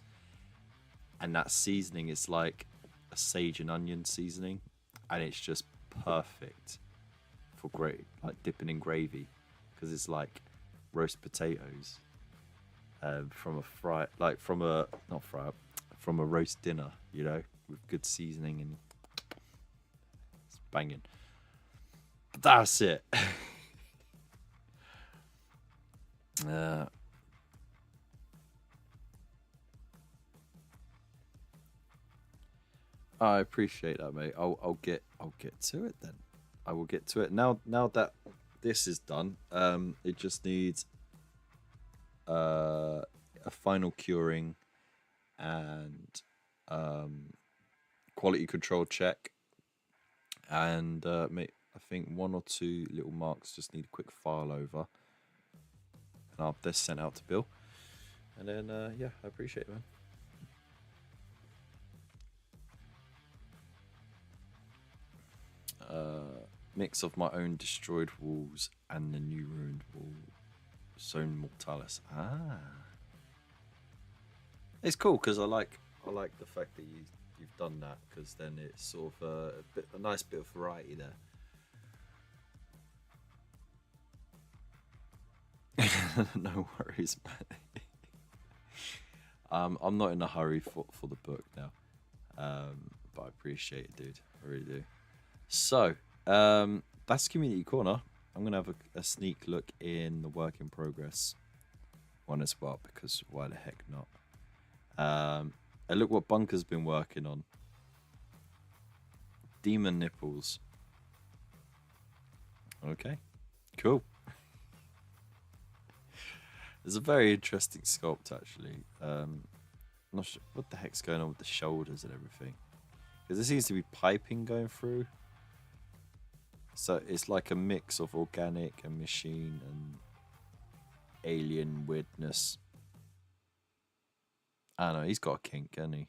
and that seasoning is like a sage and onion seasoning, and it's just perfect for like dipping in gravy, because it's like roast potatoes from a roast dinner, you know, with good seasoning, and it's banging. But that's it. I appreciate that, mate. I'll get to it then. I will get to it now. Now that this is done, it just needs a final curing and quality control check, and mate, I think 1 or 2 little marks just need a quick file over, and I'll have this sent out to Bill. And then, yeah, I appreciate it, man. Mix of my own destroyed walls and the new ruined wall. Zone Mortalis. Ah. It's cool because I like the fact that you've done that, because then it's sort of a nice bit of variety there. No worries, man. I'm not in a hurry for the book now, but I appreciate it, dude. I really do. So, that's Community Corner. I'm gonna have a sneak look in the work in progress one as well, because why the heck not? And look what Bunker's been working on. Demon nipples. Okay, cool. It's a very interesting sculpt, actually. Not sure what the heck's going on with the shoulders and everything, because there seems to be piping going through. So it's like a mix of organic and machine and alien weirdness. I don't know, he's got a kink, hasn't he?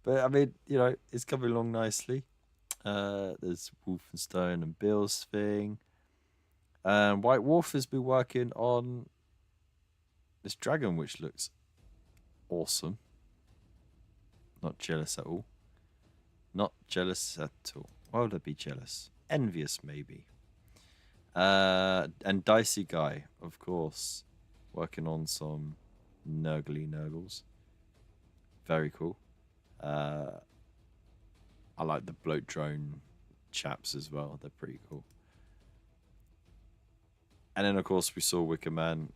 But I mean, you know, it's coming along nicely. There's Wolfenstein and Bill's thing. White Wolf has been working on this dragon, which looks awesome. Not jealous at all. Not jealous at all. Why would I be jealous? Envious, maybe. And Dicey Guy, of course, working on some Nurgles. Very cool. I like the bloat drone chaps as well. They're pretty cool. And then, of course, we saw Wicker Man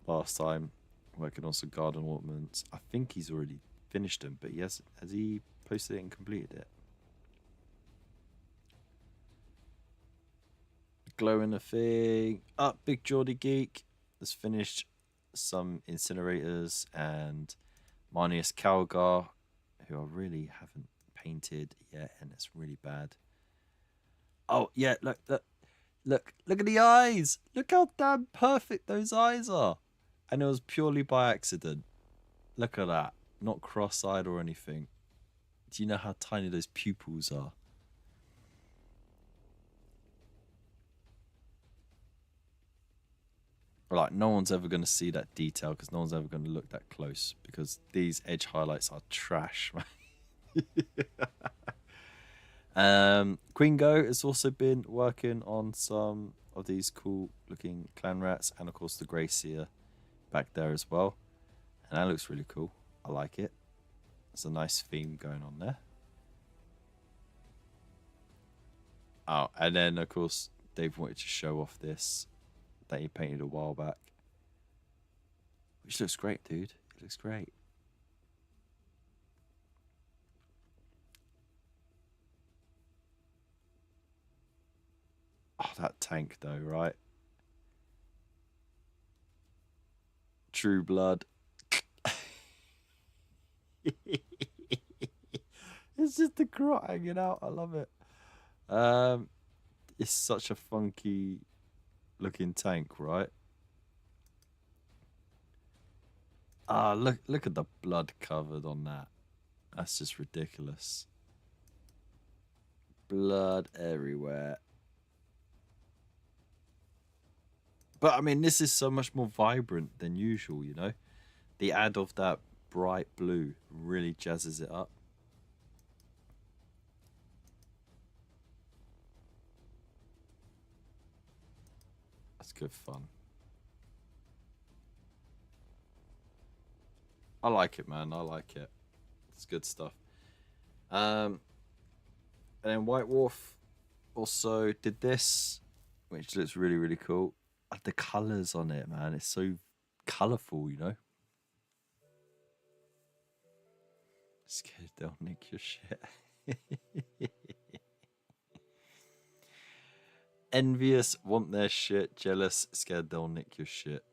last time working on some garden ornaments. I think he's already finished them, but has he posted it and completed it? Glowing the thing. Up, Big Geordie Geek has finished some incinerators, and Marnius Calgar, who I really haven't painted yet, and it's really bad. Oh yeah, look at the eyes. Look how damn perfect those eyes are. And it was purely by accident. Look at that. Not cross-eyed or anything. Do you know how tiny those pupils are? Like, no one's ever going to see that detail, because no one's ever going to look that close, because these edge highlights are trash. Queen Go has also been working on some of these cool looking clan rats, and of course the Grey Seer back there as well, and that looks really cool. I like it. There's a nice theme going on there. Oh, and then of course Dave wanted to show off this that he painted a while back, which looks great, dude. It looks great. Oh, that tank though, right? True Blood. It's just the crot hanging out. I love it. It's such a funky looking tank, right? Ah, look at the blood covered on that. That's just ridiculous. Blood everywhere. But I mean, this is so much more vibrant than usual, you know? The add of that bright blue really jazzes it up. That's good fun. I like it, man. I like it. It's good stuff. And then White Wolf also did this, which looks really, really cool. The colours on it, man. It's so colourful, you know? Scared they'll nick your shit. Envious, want their shit. Jealous, scared they'll nick your shit.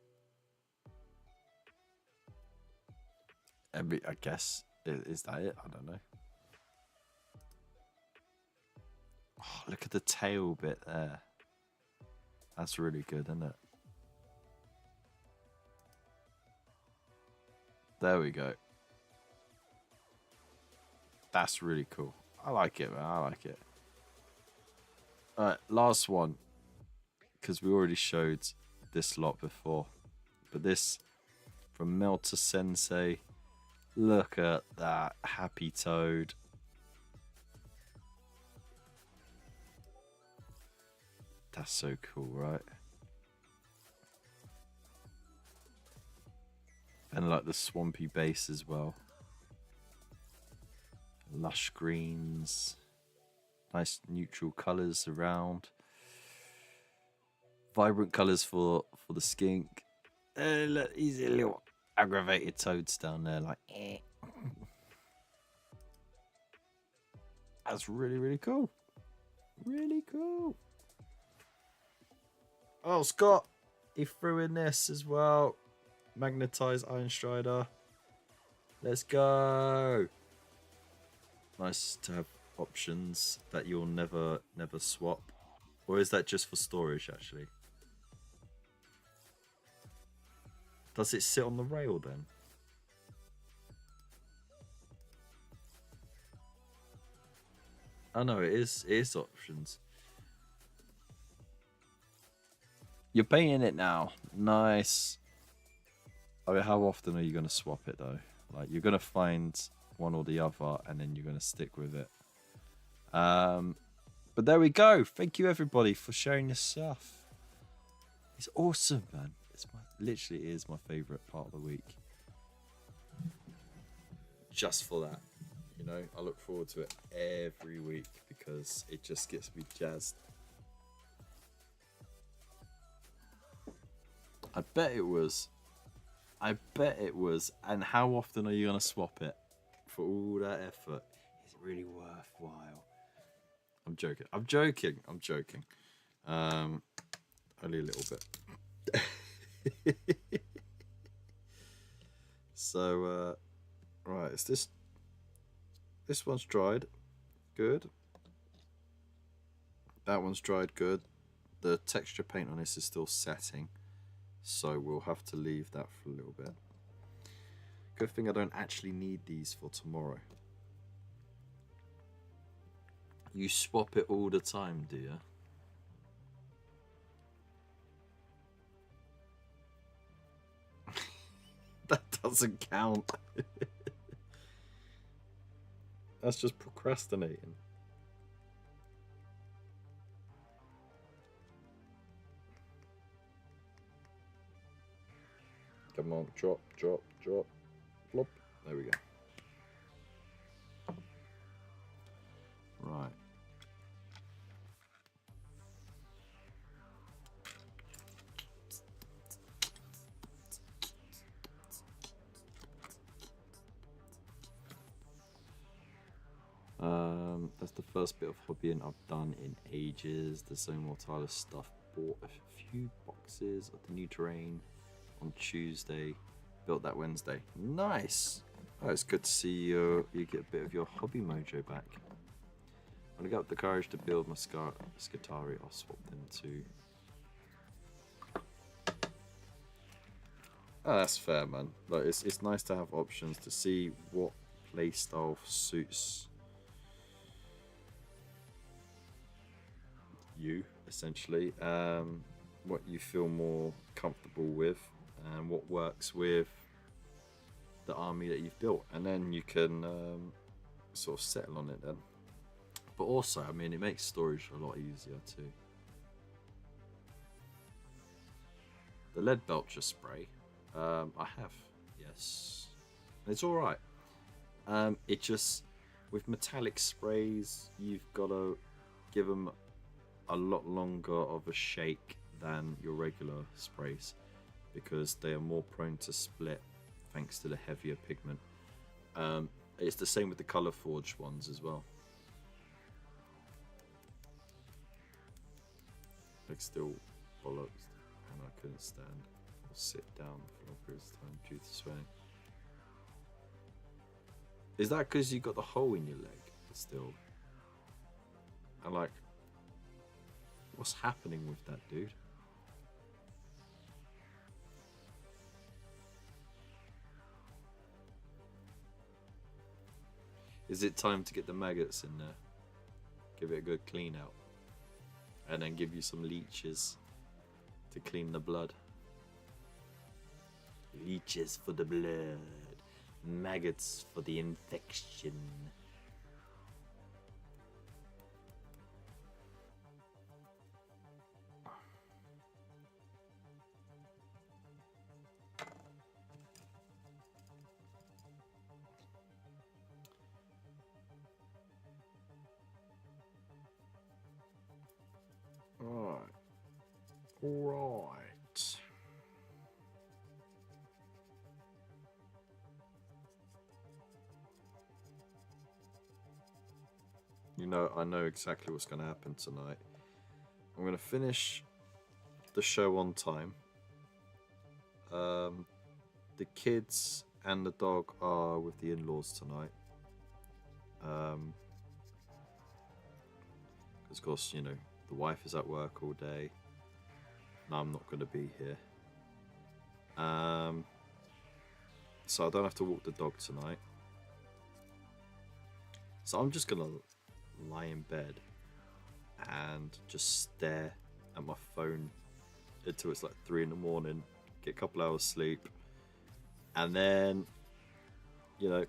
I guess. Is that it? I don't know. Oh, look at the tail bit there. That's really good, isn't it? There we go. That's really cool. I like it, man. I like it. All right, last one. Because we already showed this lot before. But this from Melter Sensei. Look at that happy toad. That's so cool, right? And like the swampy base as well. Lush greens. Nice neutral colours around. Vibrant colours for the skink. Look, he's a little aggravated toads down there, like eh. That's really, really cool. Really cool. Oh, Scott, he threw in this as well. Magnetized Iron Strider. Let's go. Nice to have options that you'll never swap. Or is that just for storage, actually? Does it sit on the rail then? Oh no, it is options. You're painting it now. Nice. I mean, how often are you going to swap it though? Like, you're going to find one or the other and then you're going to stick with it. But there we go. Thank you everybody for sharing your stuff. It's awesome, man. It's literally is my favorite part of the week. Just for that, you know, I look forward to it every week because it just gets me jazzed. I bet it was. And how often are you going to swap it for all that effort? Is it really worthwhile? I'm joking. Only a little bit. So, right, it's this one's dried. Good. That one's dried good. The texture paint on this is still setting. So we'll have to leave that for a little bit. Good thing I don't actually need these for tomorrow. You swap it all the time, do you? That doesn't count. That's just procrastinating. Come on, drop. Flop. There we go. Right. That's the first bit of hobbying I've done in ages. The Zone Mortalis stuff. Bought a few boxes of the new terrain on Tuesday. Built that Wednesday. Nice. Oh, it's good to see you get a bit of your hobby mojo back. When I got the courage to build my Skitarii, I'll swap them too. Oh, that's fair, man. Like, it's nice to have options to see what playstyle suits you, essentially. What you feel more comfortable with and what works with the army that you've built, and then you can sort of settle on it then. But also, I mean, it makes storage a lot easier too. The lead belcher spray, I have, yes. It's all right. It just, with metallic sprays, you've got to give them a lot longer of a shake than your regular sprays because they are more prone to split thanks to the heavier pigment. It's the same with the color forged ones as well. Like, still bollocks, and I couldn't stand or sit down for long periods of time due to sweating. Is that because you got the hole in your leg still? And like, what's happening with that, dude? Is it time to get the maggots in there? Give it a good clean out. And then give you some leeches to clean the blood. Leeches for the blood. Maggots for the infection. Right. You know, I know exactly what's going to happen tonight. I'm going to finish the show on time. The kids and the dog are with the in-laws tonight. Because, of course, you know, the wife is at work all day. And I'm not going to be here. So I don't have to walk the dog tonight. So I'm just going to lie in bed and just stare at my phone until it's like 3 in the morning, get a couple hours sleep, and then, you know,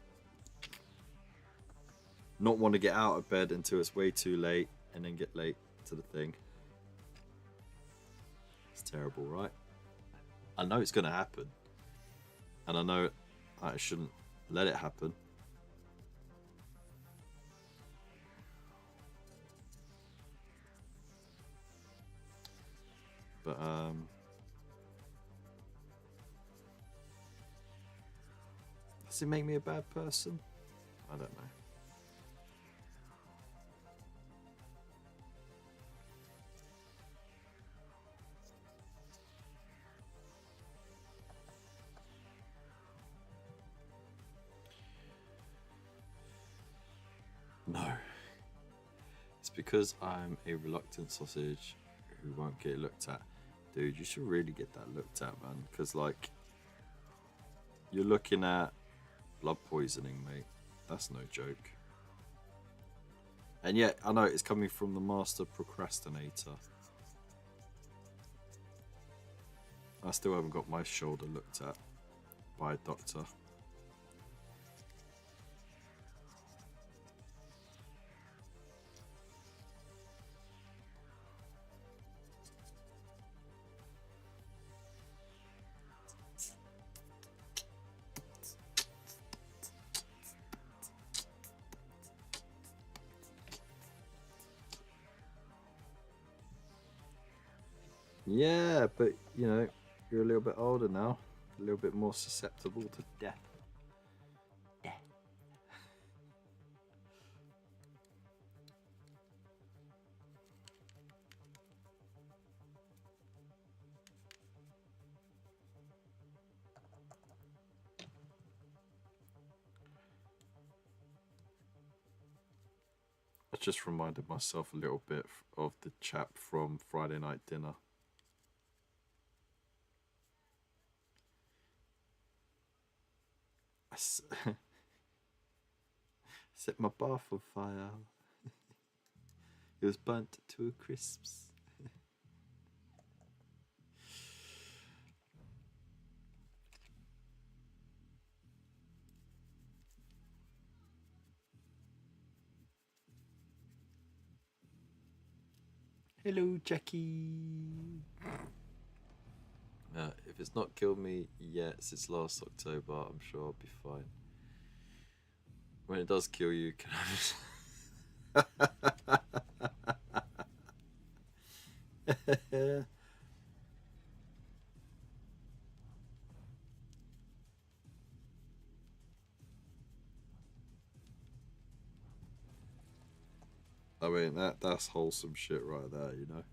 not want to get out of bed until it's way too late, and then get late to the thing. It's terrible, right? I know it's going to happen, and I know I shouldn't let it happen. But does it make me a bad person? I don't know. No. It's because I'm a reluctant sausage who won't get looked at. Dude, you should really get that looked at, man. Because, like, you're looking at blood poisoning, mate. That's no joke. And yet, I know it's coming from the master procrastinator. I still haven't got my shoulder looked at by a doctor. Yeah, but, you know, you're a little bit older now. A little bit more susceptible to death. I just reminded myself a little bit of the chap from Friday Night Dinner. I set my bath on fire. It was burnt to a crisps. Hello, Jackie. If it's not killed me yet since last October, I'm sure I'll be fine. When it does kill you, can I just... I mean, that's wholesome shit right there, you know.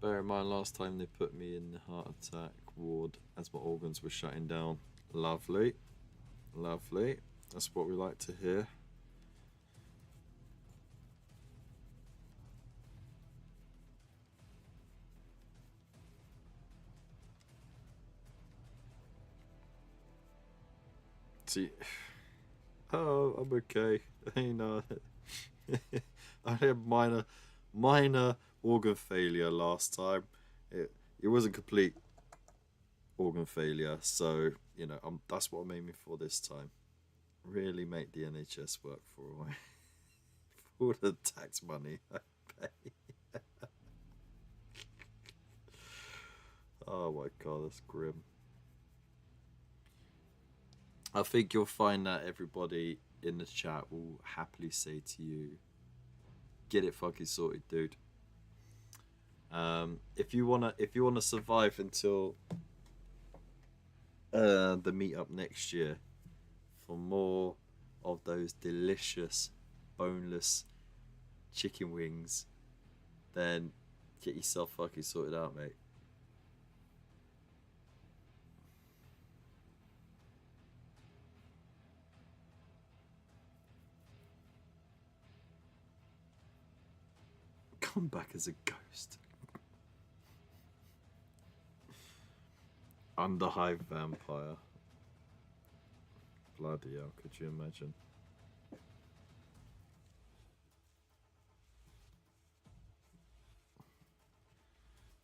Bear in mind, last time they put me in the heart attack ward as my organs were shutting down. Lovely. Lovely. That's what we like to hear. See, Oh, I'm okay. You know, I had minor organ failure last time. It wasn't complete organ failure, so you know, that's what I'm aiming for this time. Really make the NHS work for all the tax money I pay. Oh my god, that's grim. I think you'll find that everybody in the chat will happily say to you, "Get it fucking sorted, dude." If you wanna survive until the meetup next year for more of those delicious, boneless chicken wings, then get yourself fucking sorted out, mate. Come back as a ghost. Underhive vampire. Bloody hell, could you imagine?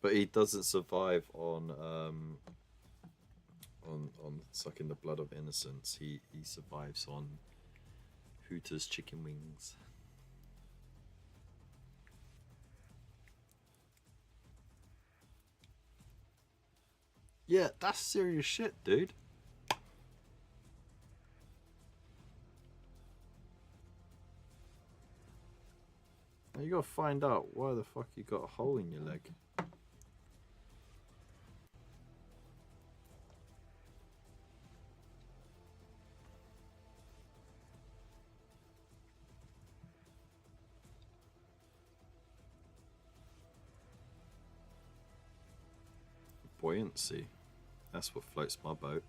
But he doesn't survive on sucking the blood of innocents. He survives on Hooters chicken wings. Yeah, that's serious shit, dude. Now you gotta find out why the fuck you got a hole in your leg. Buoyancy. That's what floats my boat.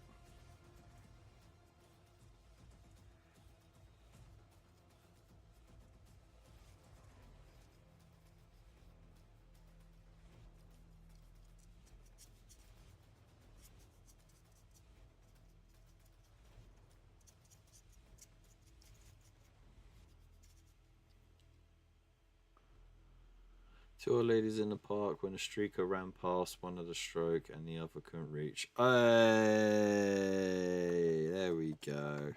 Two old ladies in the park when a streaker ran past, one had a stroke and the other couldn't reach. Hey, there we go.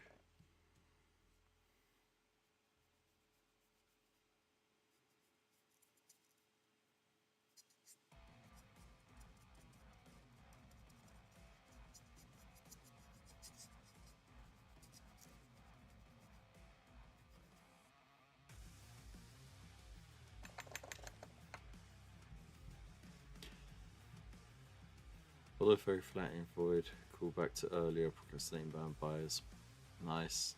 Although very flattening void. Call back to earlier procrastinating vampires. Nice.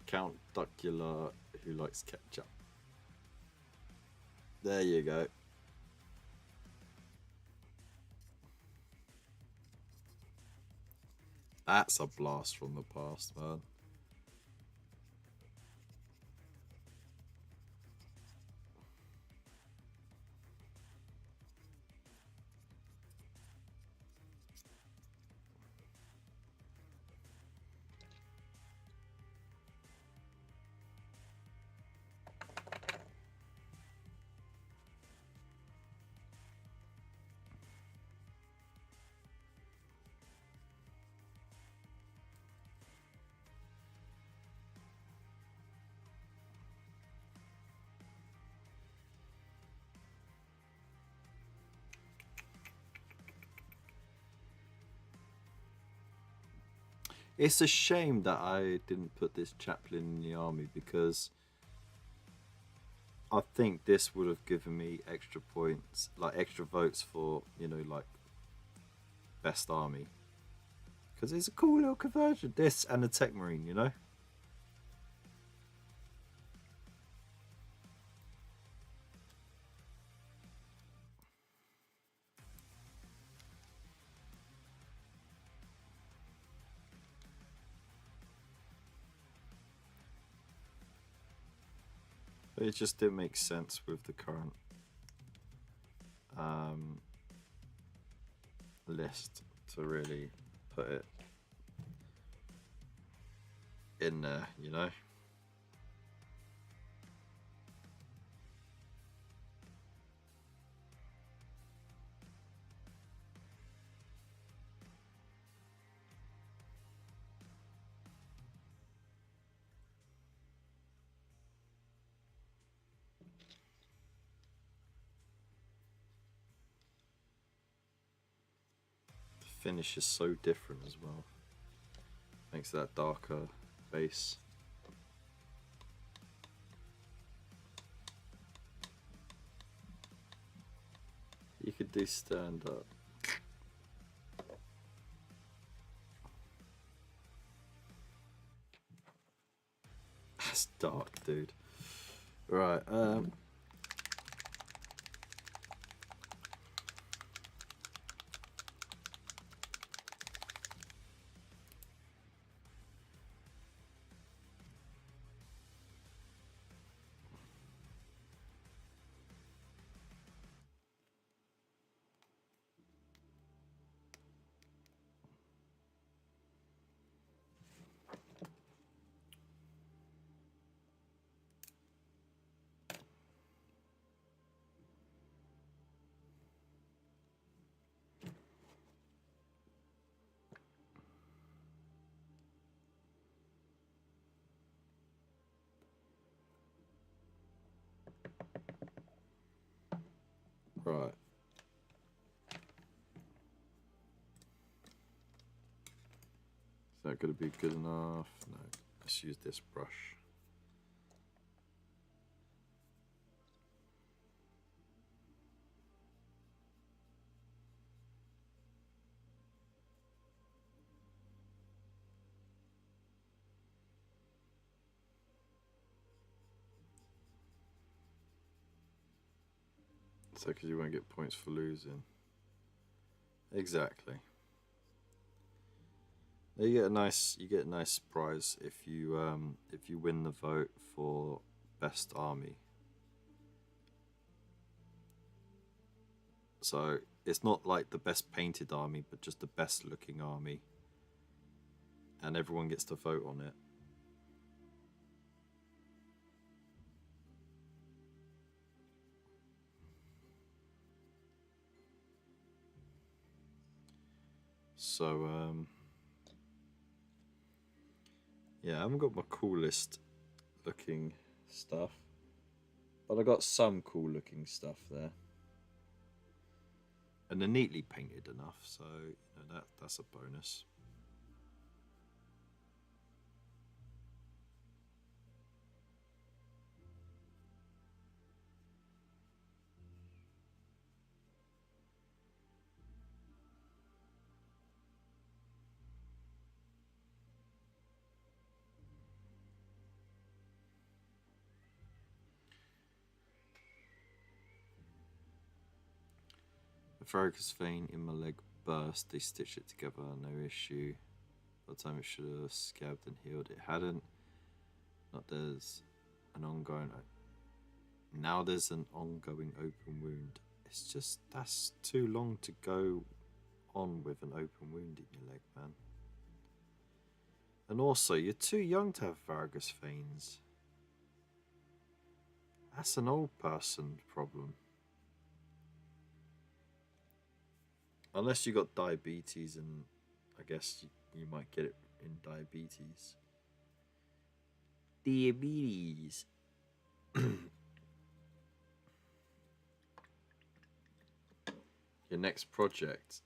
Count Duckula who likes ketchup. There you go. That's a blast from the past, man. It's a shame that I didn't put this chaplain in the army because I think this would have given me extra points, like extra votes for, you know, like best army. Because it's a cool little conversion. This and the Tech Marine, you know? But it just didn't make sense with the current list to really put it. in there, you know. The finish is so different as well. Makes that darker base. You could do stand up. That's dark, dude. Right, right. Is that going to be good enough? No. Let's use this brush. So, because you won't get points for losing. Exactly. You get a nice prize if you win the vote for best army. So it's not like the best painted army, but just the best looking army, and everyone gets to vote on it. So yeah, I haven't got my coolest looking stuff, but I got some cool looking stuff there, and they're neatly painted enough, so you know, that's a bonus. The varicose vein in my leg burst. They stitched it together, no issue. By the time it should have scabbed and healed, it hadn't. Not there's an ongoing. Now there's an ongoing open wound. It's just that's too long to go on with an open wound in your leg, man. And also, you're too young to have varicose veins. That's an old person problem. Unless you got diabetes, and I guess you might get it in diabetes. Diabetes. Your next project.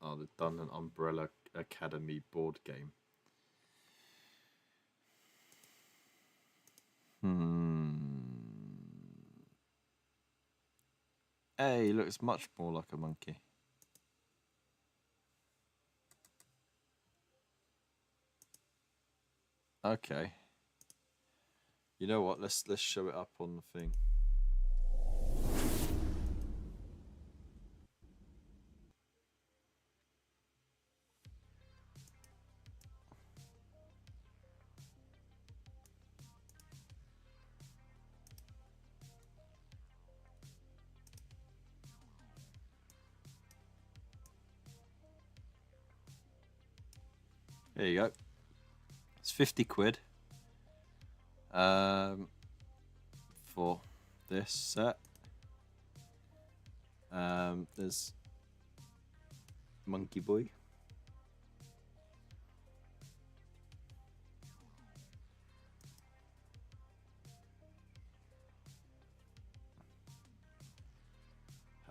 Oh, they've done an Umbrella Academy board game. Hey, looks much more like a monkey. Okay. You know what? Let's show it up on the thing. There you go. It's 50 quid for this set. There's Monkey Boy.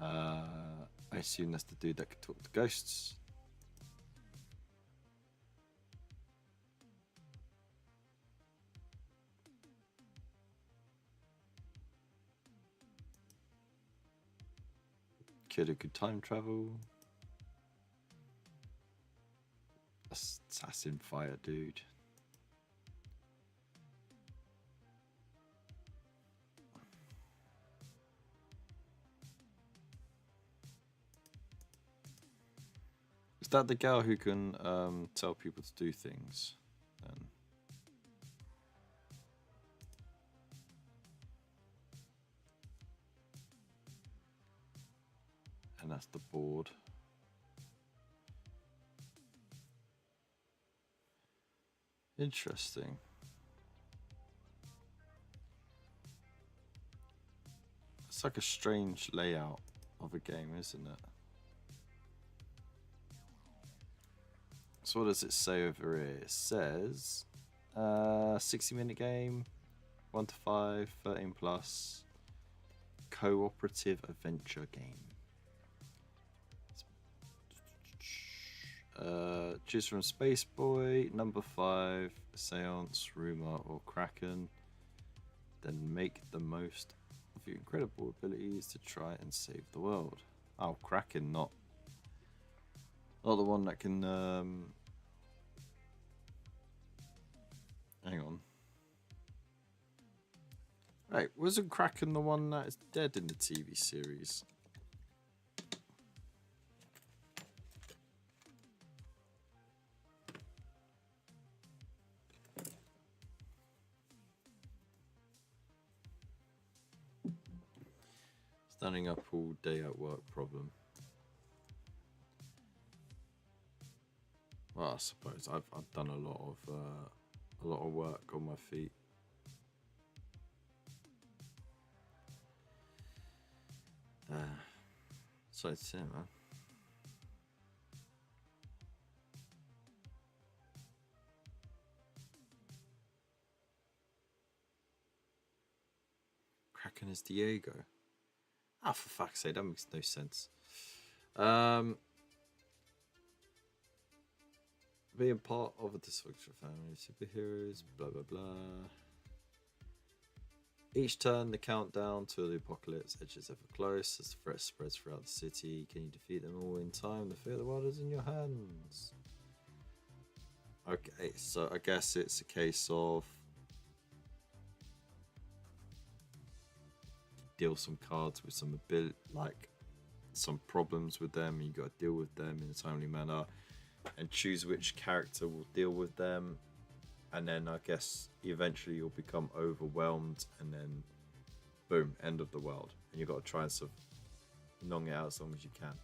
I assume that's the dude that could talk to ghosts. Kid who could time travel. Assassin fire dude. Is that the gal who can tell people to do things? And that's the board. Interesting. It's like a strange layout of a game, isn't it? So what does it say over here? It says 60-minute game, 1 to 5, 13 plus, cooperative adventure game. Choose from Space Boy, number 5, Seance, Rumor, or Kraken. Then make the most of your incredible abilities to try and save the world. Oh, Kraken, not the one that can. Hang on. Right, wasn't Kraken the one that is dead in the TV series? Standing up all day at work problem. Well, I suppose I've done a lot of work on my feet. So it's it, man. Kraken is Diego. Ah, for fuck's sake, that makes no sense. Being part of a dysfunctional family of superheroes, blah blah blah. Each turn, the countdown to the apocalypse edges ever close as the threat spreads throughout the city. Can you defeat them all in time? The fate of the world is in your hands. Okay, so I guess it's a case of deal some cards with some ability, like some problems with them, and you got to deal with them in a timely manner, and choose which character will deal with them. And then I guess eventually you'll become overwhelmed, and then boom, end of the world. And you've got to try and sort of long it out as long as you can.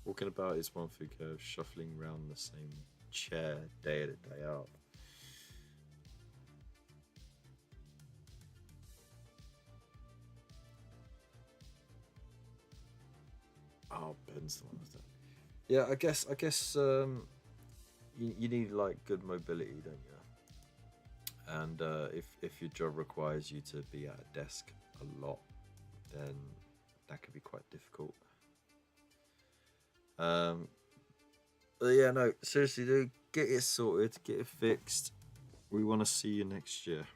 Walking about is one thing, shuffling around the same chair day in and day out. Oh, Ben's the one with that. Yeah, I guess you need like good mobility, don't you? And if your job requires you to be at a desk a lot, then that could be quite difficult. But yeah, no, seriously, dude, get it sorted, get it fixed. We want to see you next year.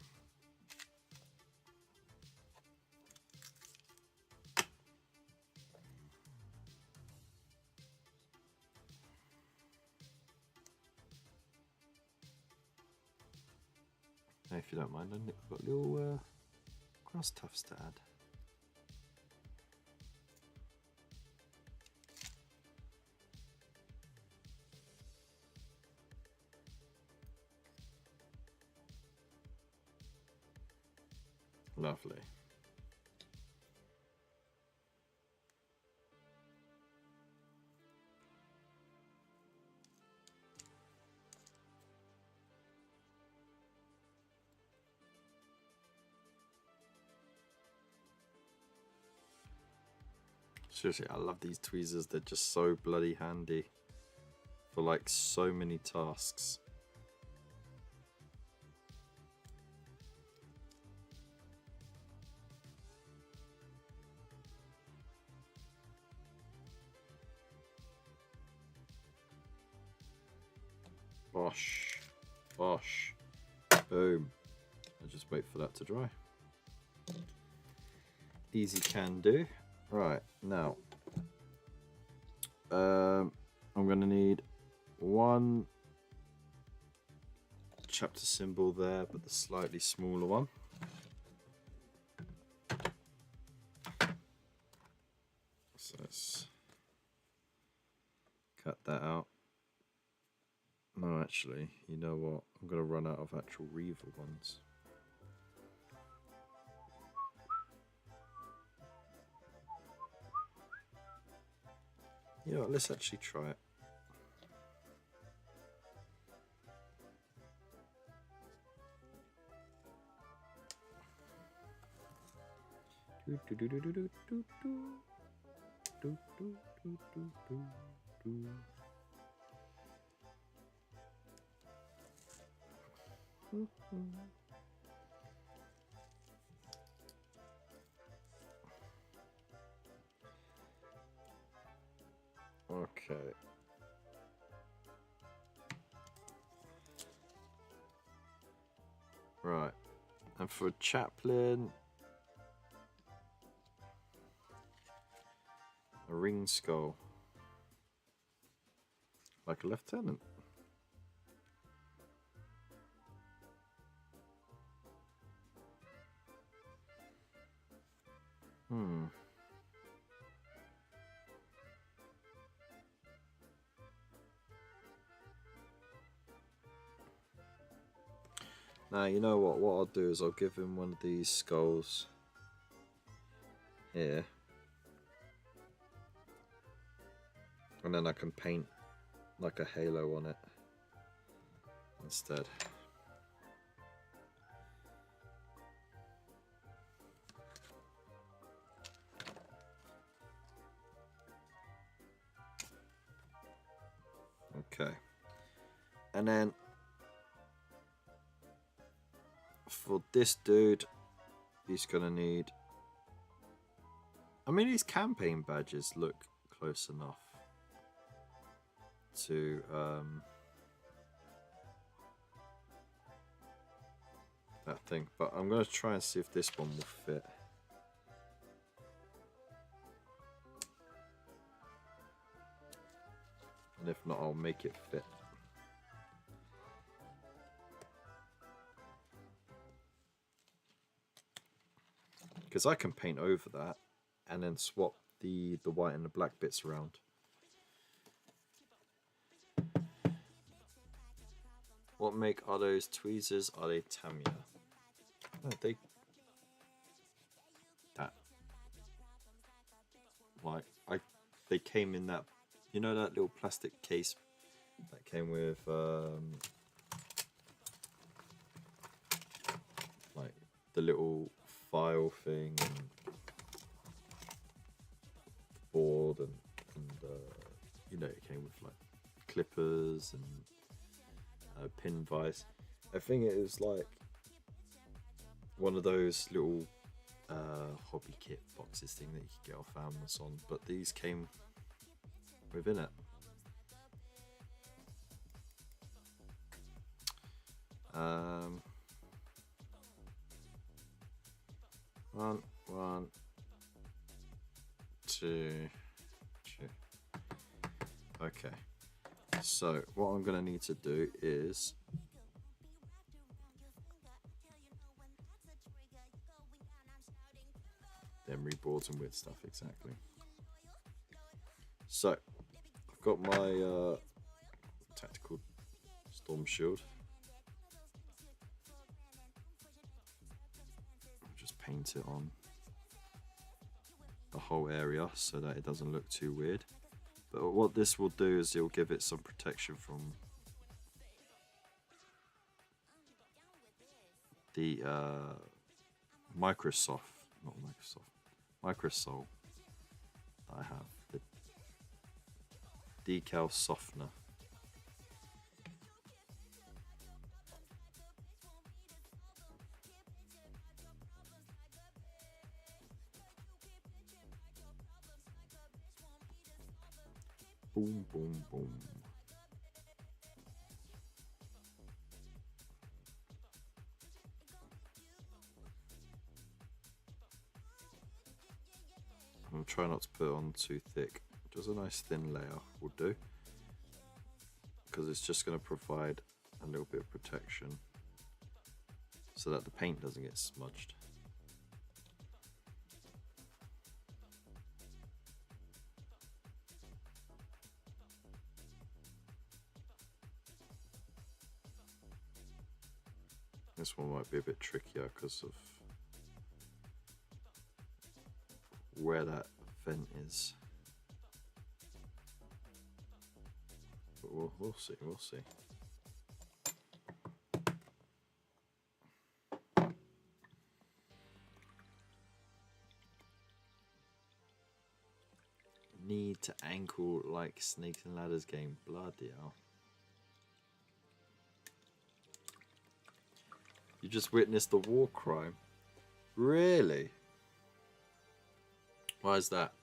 Now, if you don't mind, I've got little grass tufts to add. Lovely. Seriously, I love these tweezers. They're just so bloody handy for like so many tasks. Bosh. Bosh. Boom. I just wait for that to dry. Easy can do. Right, now I'm going to need one chapter symbol there, but the slightly smaller one. So let's cut that out. No, actually, you know what? I'm going to run out of actual Reaver ones. You know what? Let's actually try it. Okay. Right. And for a chaplain, a ring skull. Like a lieutenant. Now, you know what? What I'll do is I'll give him one of these skulls here. And then I can paint like a halo on it instead. Okay. And then for this dude, he's gonna need... I mean, these campaign badges look close enough to that thing, but I'm gonna try and see if this one will fit. And if not, I'll make it fit. Because I can paint over that and then swap the white and the black bits around. What make are those tweezers? Are they Tamiya? No, they came in that, you know, that little plastic case that came with like the little file thing and board and you know, it came with like clippers and pin vise. I think it was like one of those little hobby kit boxes thing that you could get off Amazon, but these came within it. One, two. Okay. So what I'm going to need to do is memory boards and weird stuff, exactly. So I've got my tactical storm shield. Just paint it on the whole area so that it doesn't look too weird. But what this will do is it will give it some protection from the Microsol that I have, the decal softener. Boom, boom, boom. I'm trying not to put it on too thick. Just a nice thin layer will do, because it's just going to provide a little bit of protection so that the paint doesn't get smudged. This one might be a bit trickier because of where that vent is. But we'll see, we'll see. Need to ankle like Snakes and Ladders game, bloody hell. You just witnessed a war crime. Really? Why is that?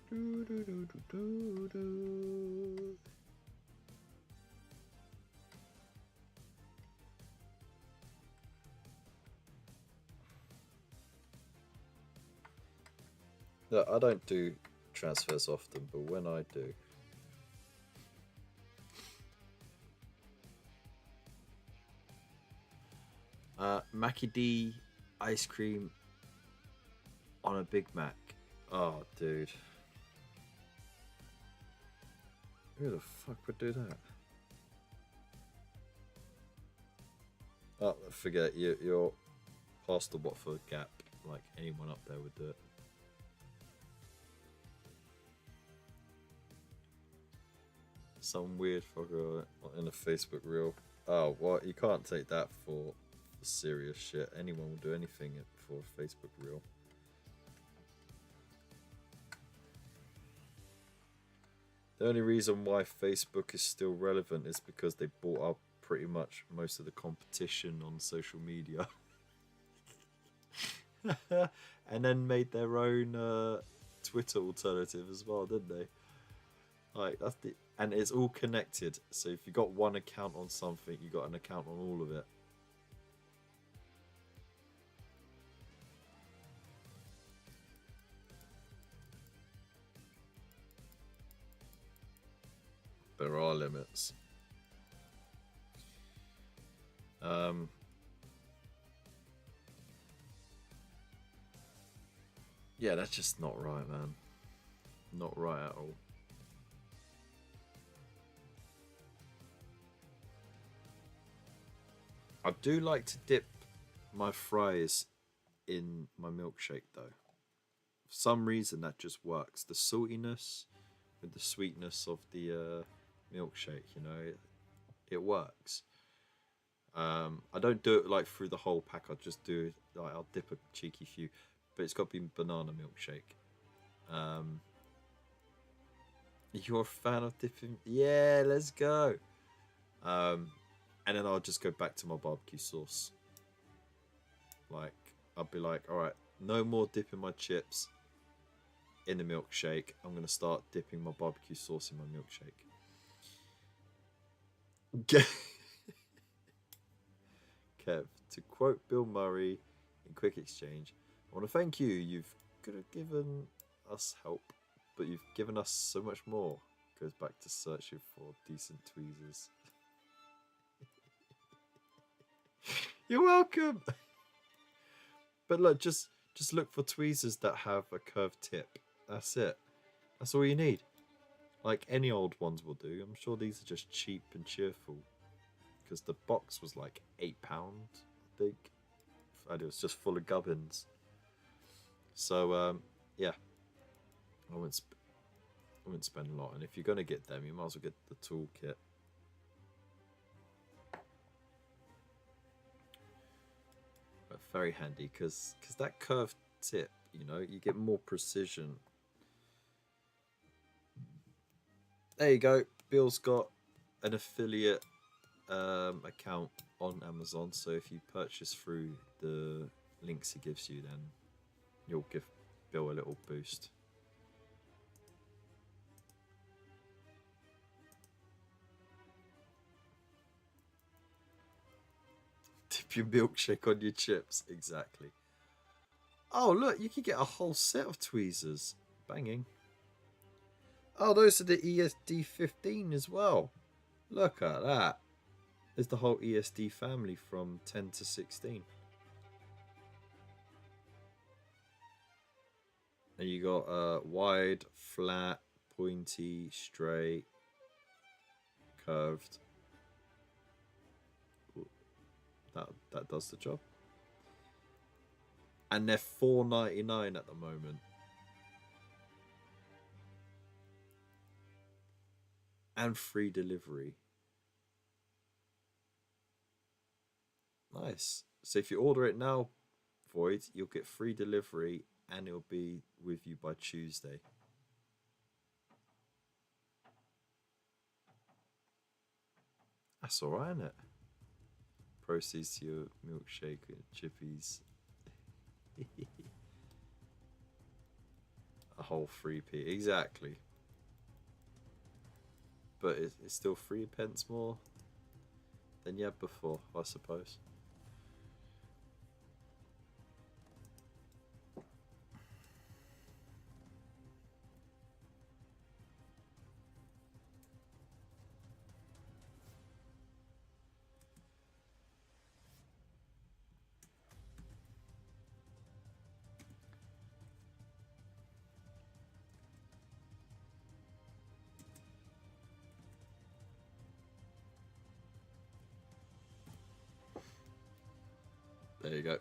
Do, do, do, do, do, do. Look, I don't do transfers often, but when I do, Mackie D ice cream on a Big Mac. Oh, dude. Who the fuck would do that? Oh, forget you're past the Watford gap. Like anyone up there would do it. Some weird fucker in a Facebook reel. Oh, what? You can't take that for serious shit. Anyone will do anything for a Facebook reel. The only reason why Facebook is still relevant is because they bought up pretty much most of the competition on social media. And then made their own Twitter alternative as well, didn't they? Like that's the, and it's all connected. So if you got one account on something, you got an account on all of it. There are limits. Yeah, that's just not right, man. Not right at all. I do like to dip my fries in my milkshake though. For some reason that just works. The saltiness with the sweetness of the milkshake, you know, it works. I don't do it like through the whole pack. I just do it like I'll dip a cheeky few, but it's got to be banana milkshake. You're a fan of dipping? Yeah, let's go. And then I'll just go back to my barbecue sauce. Like I'll be like, all right, no more dipping my chips. in a milkshake. I'm going to start dipping my barbecue sauce in my milkshake. Kev, to quote Bill Murray in Quick Exchange, I want to thank you. You've could have given us help, but you've given us so much more. Goes back to searching for decent tweezers. You're welcome. But look, just look for tweezers that have a curved tip. That's it. That's all you need. Like any old ones will do. I'm sure these are just cheap and cheerful. Because the box was like £8, I think. And it was just full of gubbins. So, yeah. I wouldn't spend a lot. And if you're going to get them, you might as well get the toolkit. But very handy because that curved tip, you know, you get more precision. There you go. Bill's got an affiliate account on Amazon, so if you purchase through the links he gives you, then you'll give Bill a little boost. Dip your milkshake on your chips. Exactly. Oh, look, you can get a whole set of tweezers. Banging. Oh, those are the ESD15 as well. Look at that. There's the whole ESD family from 10 to 16. And you got wide, flat, pointy, straight, curved. Ooh, that does the job. And they're $4.99 at the moment. And free delivery. Nice. So if you order it now, Void, you'll get free delivery and it'll be with you by Tuesday. That's alright, isn't it? Proceeds to your milkshake and chippies. A whole 3p. Exactly. But it's still 3p more than you had before, I suppose. There you go.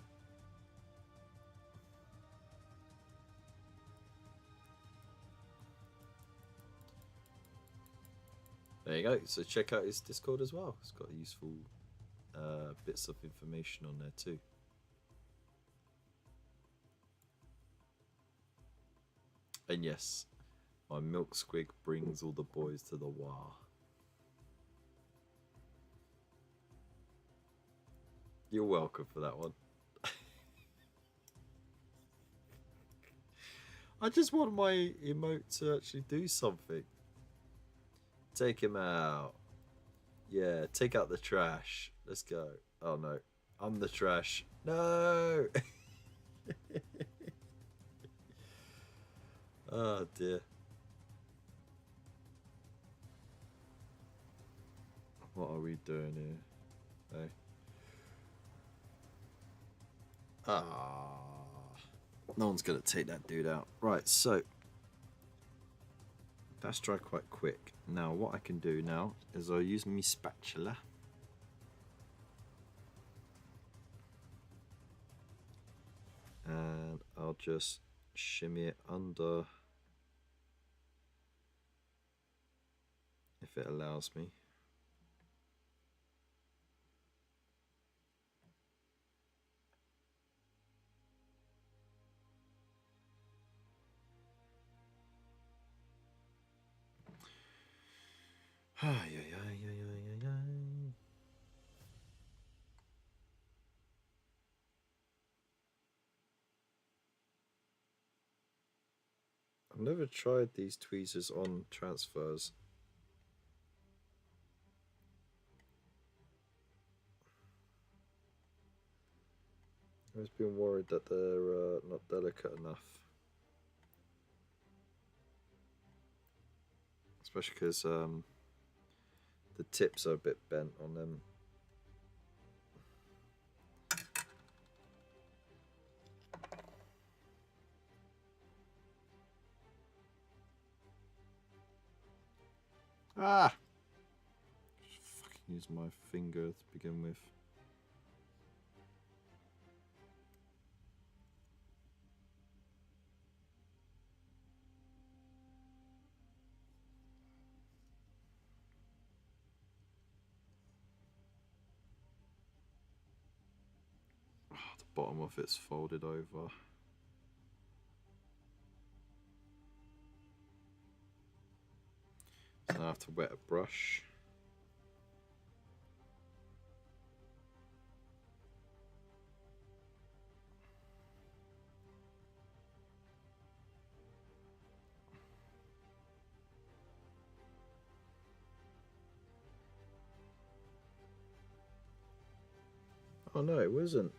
There you go. So check out his Discord as well. It's got useful bits of information on there too. And yes, my milk squig brings all the boys to the Wa. You're welcome for that one. I just want my emote to actually do something. Take him out. Yeah, take out the trash. Let's go. Oh no, I'm the trash. No. Oh dear. What are we doing here? Hey. Ah. No one's going to take that dude out. Right, so that's dry quite quick. Now, what I can do now is I'll use my spatula. And I'll just shimmy it under if it allows me. I've never tried these tweezers on transfers. I've been worried that they're not delicate enough. Especially because the tips are a bit bent on them. Ah! Just fucking use my finger to begin with. Oh, the bottom of it's folded over. So now I have to wet a brush. Oh no, it wasn't.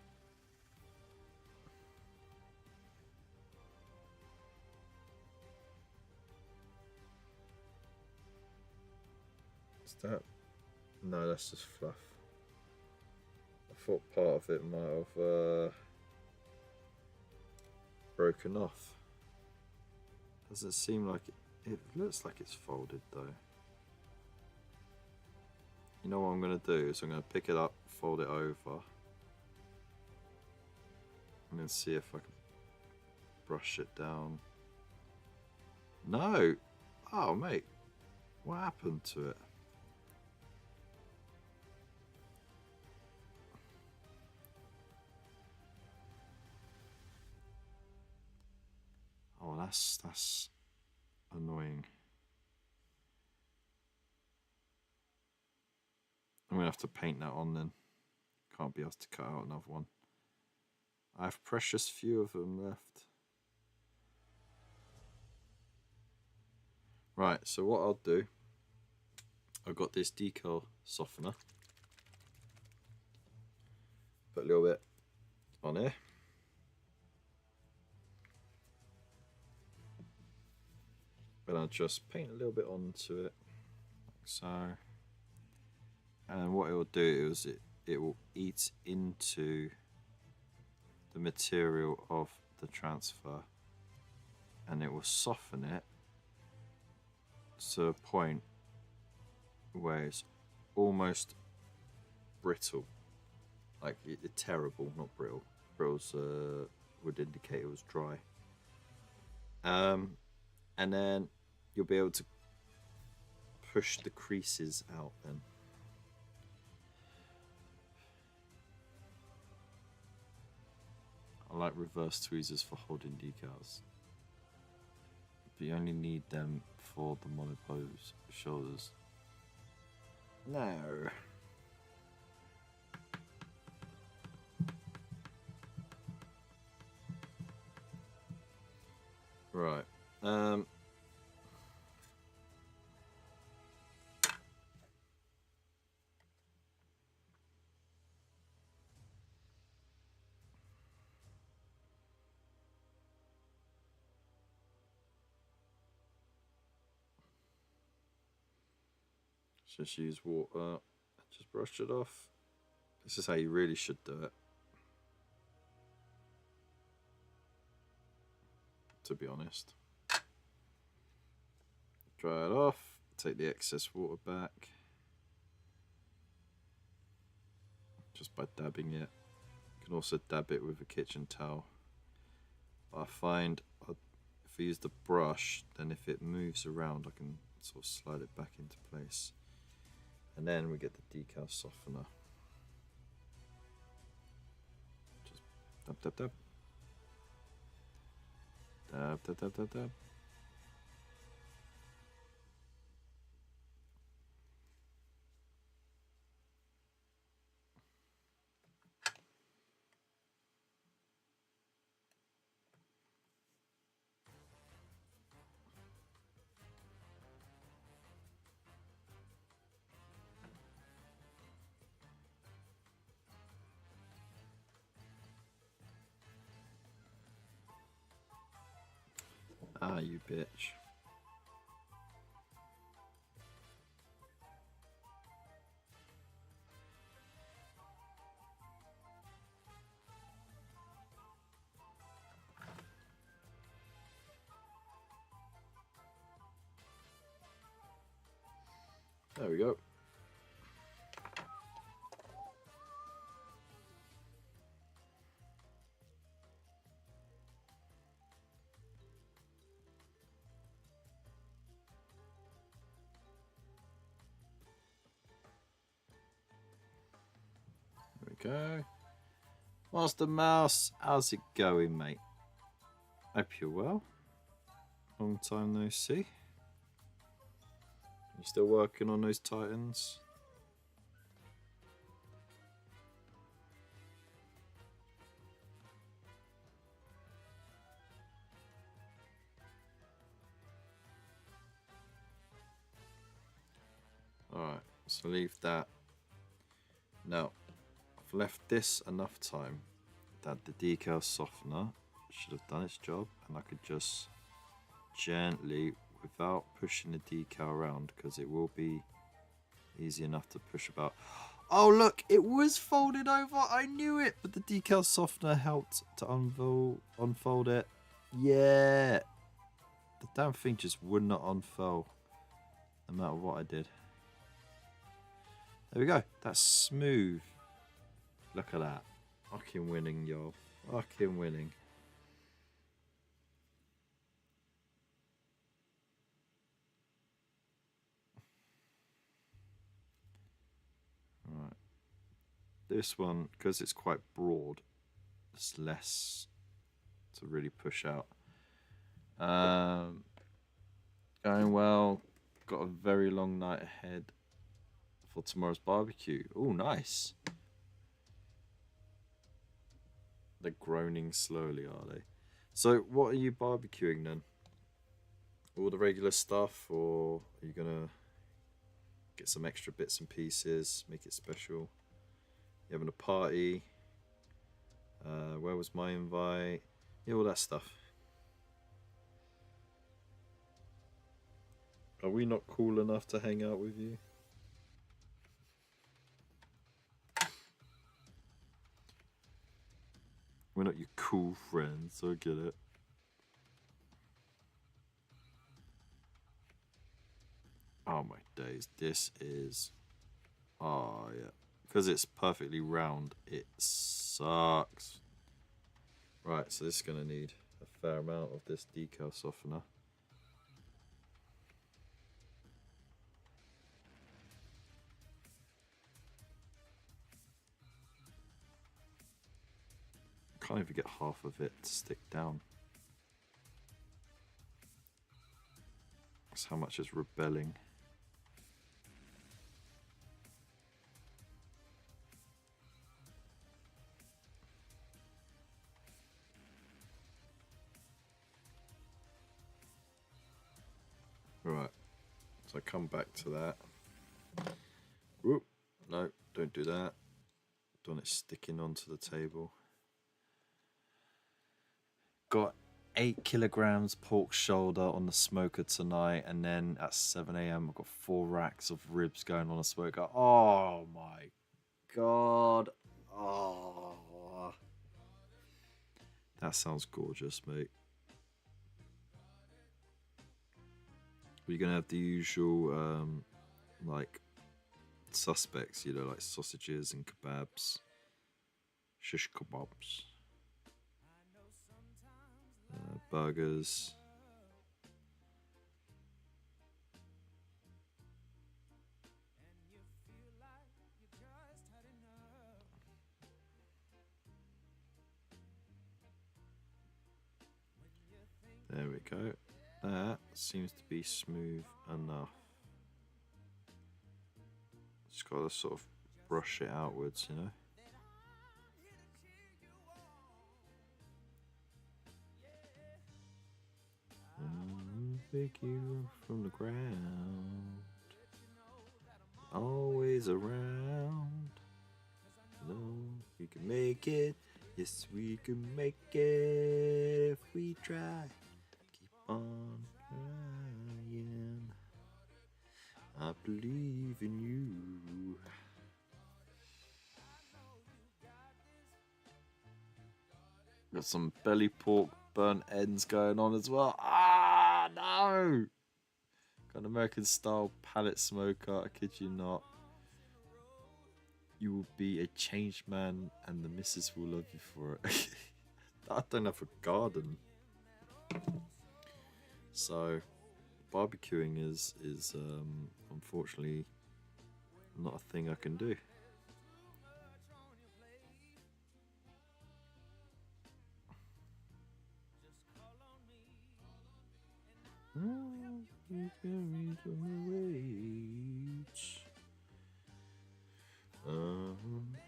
Is that? No, that's just fluff. I thought part of it might have broken off. Doesn't seem like it. It looks like it's folded though. You know what I'm going to do is I'm going to pick it up, fold it over, and then see if I can brush it down. No! Oh, mate. What happened to it? Oh, that's annoying. I'm going to have to paint that on then. Can't be asked to cut out another one. I have precious few of them left. Right, so what I'll do, I've got this decal softener. Put a little bit on here. And I'll just paint a little bit onto it, like so. And what it will do is it will eat into the material of the transfer, and it will soften it to a point where it's almost brittle. Like it's terrible, not brittle. Brittles would indicate it was dry. And then you'll be able to push the creases out then. I like reverse tweezers for holding decals, but you only need them for the monopose shoulders. No. Right. Just use water, just brush it off. This is how you really should do it, to be honest. Dry it off, take the excess water back, just by dabbing it. You can also dab it with a kitchen towel. But I find if I use the brush, then if it moves around, I can sort of slide it back into place. And then we get the decal softener. Just dab, dab, dab. Dab, dab, dab, dab, dab. you bitch. There we go. There we go. Master Mouse, how's it going, mate? Hope you're well. Long time no see. You still working on those Titans? Alright, so leave that. Now, I've left this enough time that the decal softener should have done its job, and I could just gently, without pushing the decal around, because it will be easy enough to push about. Oh look, it was folded over. I knew it, but the decal softener helped to unfold it. Yeah, the damn thing just would not unfold, no matter what I did. There we go. That's smooth. Look at that. Fucking winning, y'all. Fucking winning. Right. This one, because it's quite broad, it's less to really push out. Going well. Got a very long night ahead for tomorrow's barbecue. Oh, nice. They're groaning slowly, are they? So, what are you barbecuing then? All the regular stuff, or are you gonna get some extra bits and pieces, make it special? You having a party? Where was my invite? Yeah, all that stuff. Are we not cool enough to hang out with you? We're not your cool friends, I get it. Oh my days, this is... Oh yeah. Because it's perfectly round, it sucks. Right, so this is going to need a fair amount of this decal softener. Can't even get half of it to stick down. That's how much it's rebelling. Right, so I come back to that. Whoop, no, don't do that. Don't want it sticking onto the table. Got 8 kilograms pork shoulder on the smoker tonight, and then at 7 a.m. I've got 4 racks of ribs going on a smoker. Oh my god. Oh, that sounds gorgeous, mate. We're gonna have the usual like suspects, you know, like sausages and kebabs, shish kebabs, burgers. There we go. That seems to be smooth enough. Just got to sort of brush it outwards, you know. Pick you up from the ground, always around. No, we can make it. Yes, we can make it if we try. Keep on crying. I believe in you. Got some belly pork burnt ends going on as well. Ah, no! Got an American style pallet smoker, I kid you not. You will be a changed man and the missus will love you for it. I don't have a garden. So barbecuing is unfortunately not a thing I can do.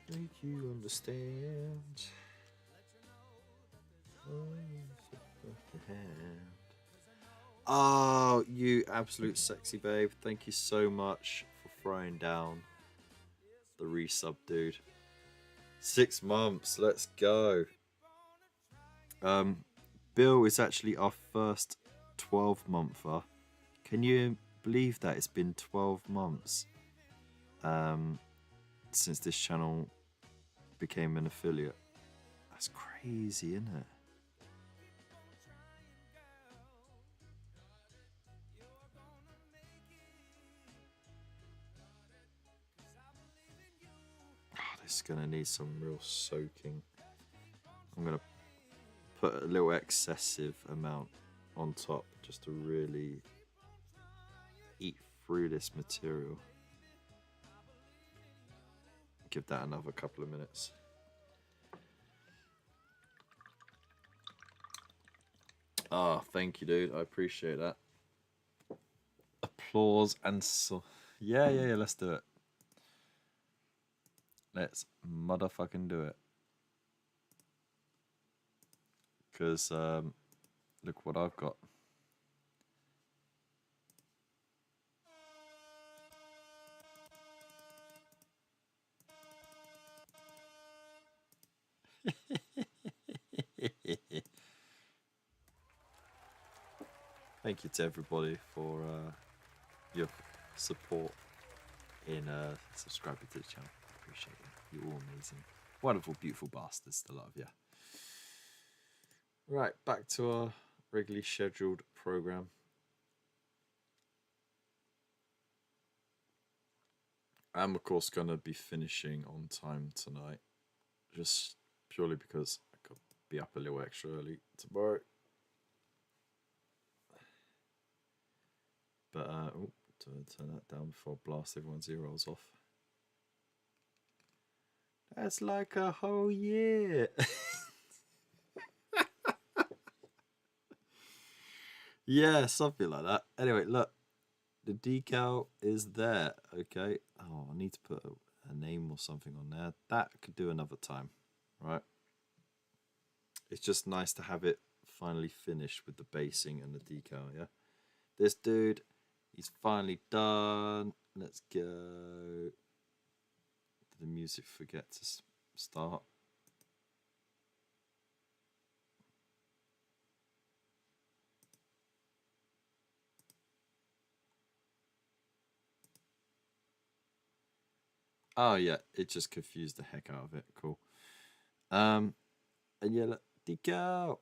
Make you understand. Oh, you absolute sexy babe. Thank you so much for throwing down the resub, dude. 6 months, let's go. Bill is actually our first 12-monther. Can you believe that it's been 12 months since this channel became an affiliate? That's crazy, isn't it? Oh, this is gonna need some real soaking. I'm gonna put a little excessive amount on top just to really eat through this material. Give that another couple of minutes. Ah, thank you, dude. I appreciate that. Applause and so. Yeah, let's do it. Let's motherfucking do it. Because look what I've got. Thank you to everybody for your support in subscribing to the channel. Appreciate it. You're all amazing. Wonderful, beautiful bastards. The lot of you. Right, back to our regularly scheduled program. I'm of course gonna be finishing on time tonight, just purely because I could be up a little extra early tomorrow. But turn that down before I blast everyone's ear rolls off. That's like a whole year. Yeah, something like that. Anyway, look, the decal is there. Okay. Oh, I need to put a name or something on there. That could do another time, right? It's just nice to have it finally finished with the basing and the decal. Yeah. This dude, he's finally done. Let's go. Did the music forget to start? Oh yeah, it just confused the heck out of it. Cool. And yeah, look, decal.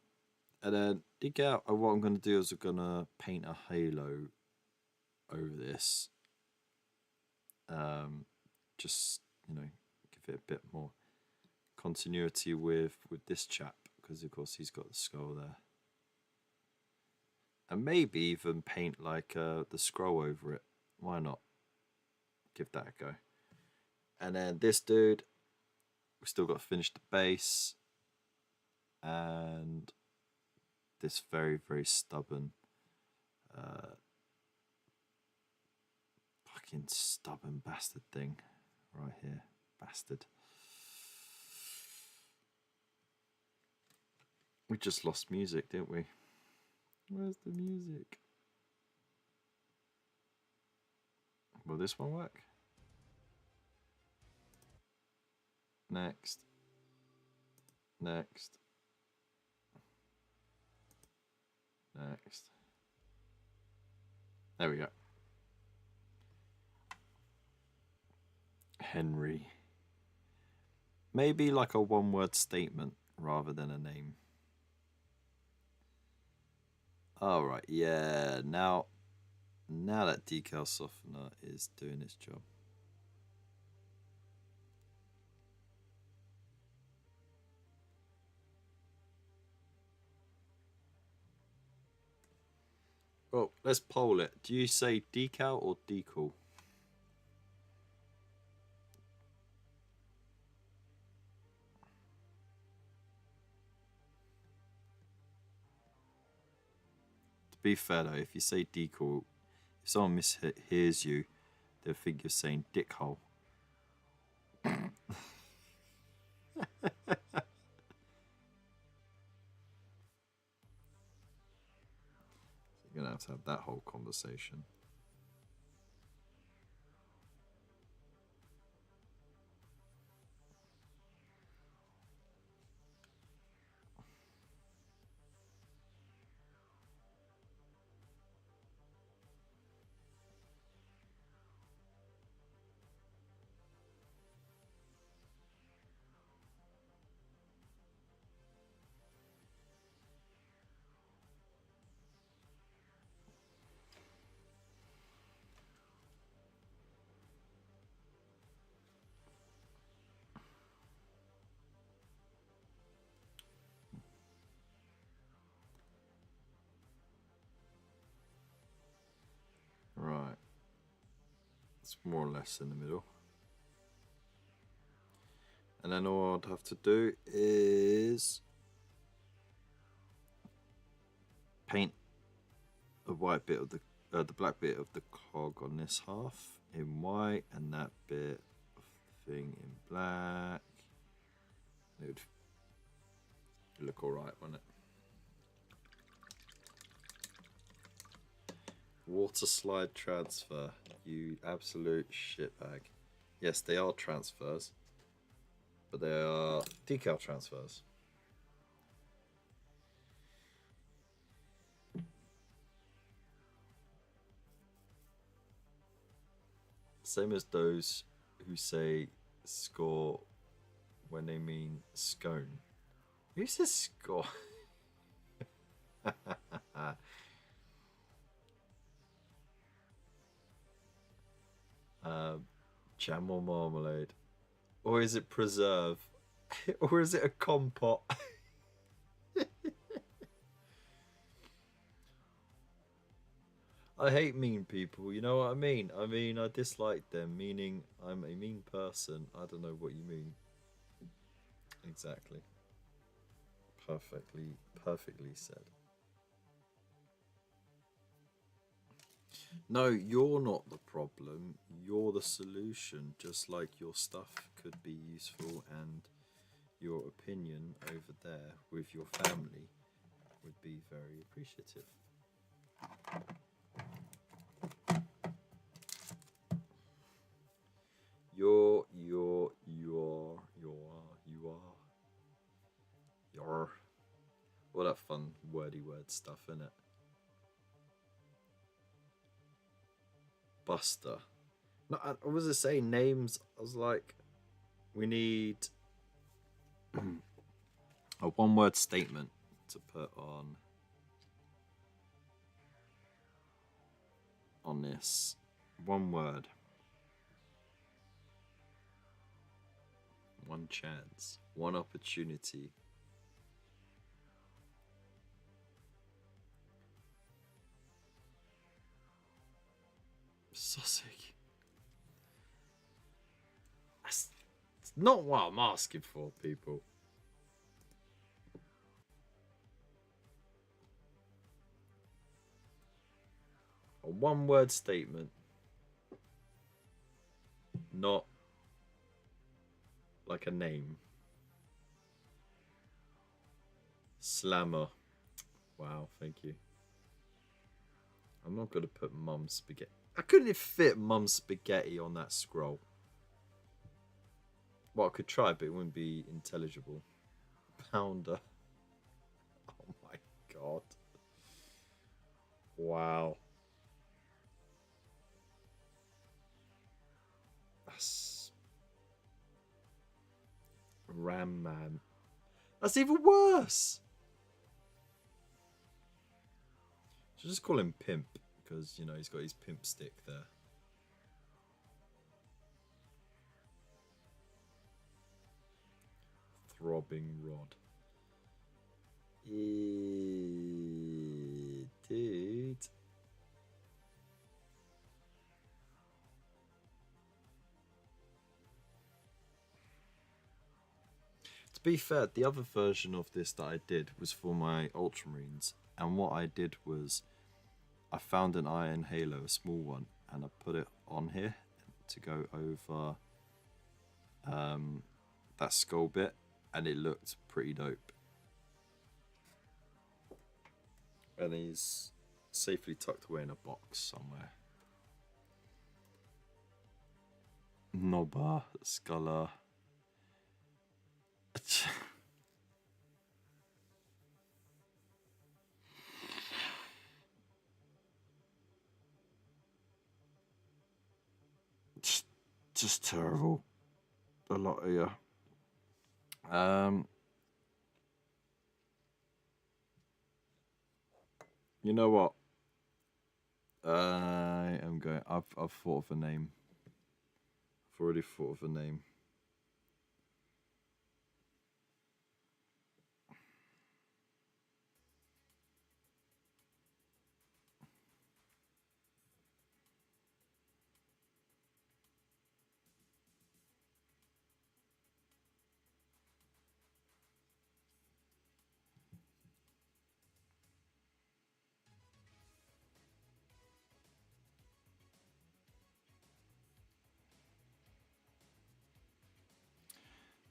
And then decal. What I'm gonna do is I'm gonna paint a halo over this. Just give it a bit more continuity with this chap, because of course he's got the skull there. And maybe even paint like the scroll over it. Why not? Give that a go. And then this dude, we've still got to finish the base. And this very, very stubborn, fucking stubborn bastard thing right here. Bastard. We just lost music, didn't we? Where's the music? Will this one work? Next. Next. Next. There we go. Henry. Maybe like a one-word statement rather than a name. All right, yeah. Now that decal softener is doing its job. Well, let's poll it. Do you say decal or decal? To be fair though, if you say decal, if someone mishears you, they'll think you're saying dickhole. You're gonna have to have that whole conversation. Right. It's more or less in the middle. And then all I'd have to do is paint the white bit of the black bit of the cog on this half in white, and that bit of the thing in black. It would look all right, wouldn't it? Water slide transfer, you absolute shitbag. Yes, they are transfers, but they are decal transfers. Same as those who say score when they mean scone. Who says score? Jam or marmalade? Or is it preserve? Or is it a compote? I hate mean people, you know what I mean? I mean, I dislike them, meaning I'm a mean person. I don't know what you mean. Exactly. Perfectly said. No, you're not the problem. You're the solution. Just like your stuff could be useful and your opinion over there with your family would be very appreciative. You're all that fun wordy word stuff, innit? Buster. No, I was just saying names. I was like, we need a one-word statement to put on this. One word. One chance. One opportunity. Sausage. That's not what I'm asking for, people. A one-word statement. Not like a name. Slammer. Wow, thank you. I'm not going to put mum spaghetti. I couldn't fit mum spaghetti on that scroll. Well, I could try, but it wouldn't be intelligible. Pounder. Oh my god. Wow. That's Ram Man. That's even worse. Should just call him Pimp because you know he's got his pimp stick there. Throbbing Rod. Dude. To be fair, the other version of this that I did was for my Ultramarines, and what I did was I found an Iron Halo, a small one, and I put it on here to go over that skull bit, and it looked pretty dope. And he's safely tucked away in a box somewhere. Nobba, Sculler. Just terrible. A lot of you. You know what? I am going. I've thought of a name. I've already thought of a name.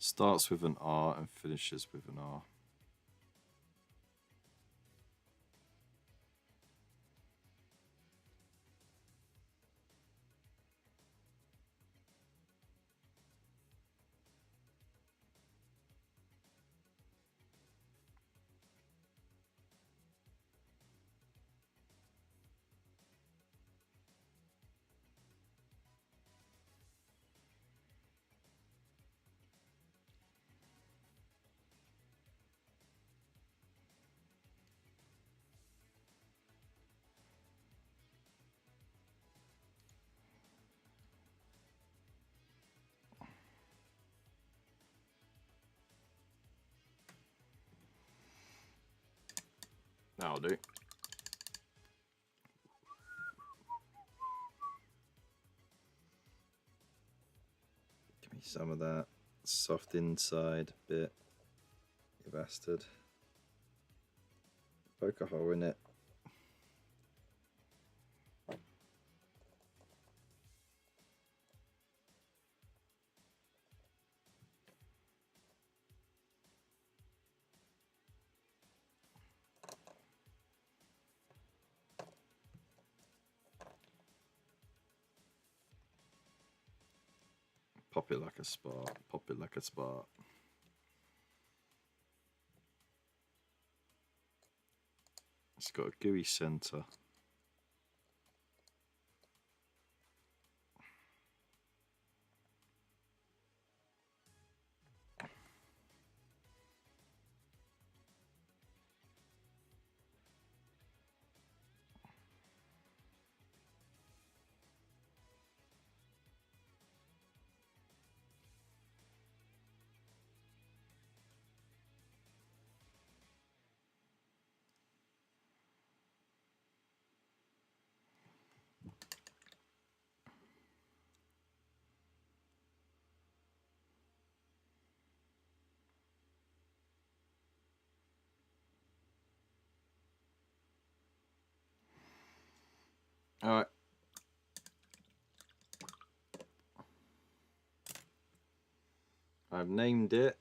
Starts with an R and finishes with an R. That'll do. Give me some of that soft inside bit, you bastard. Poke a hole in it. Pop it like a spark. Pop it like a spark. It's got a gooey center. All right. I've named it.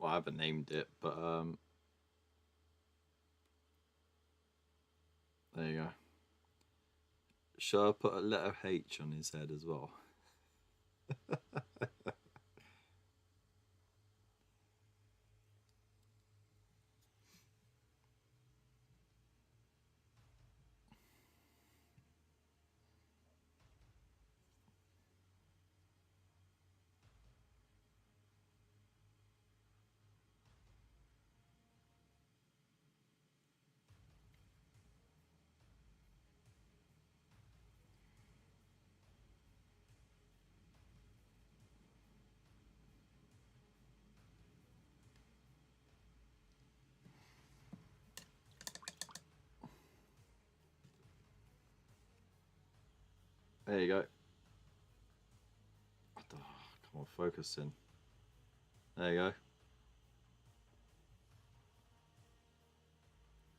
Well, I haven't named it, but there you go. Shall I put a letter H on his head as well? There you go. Oh, come on, focus in. There you go.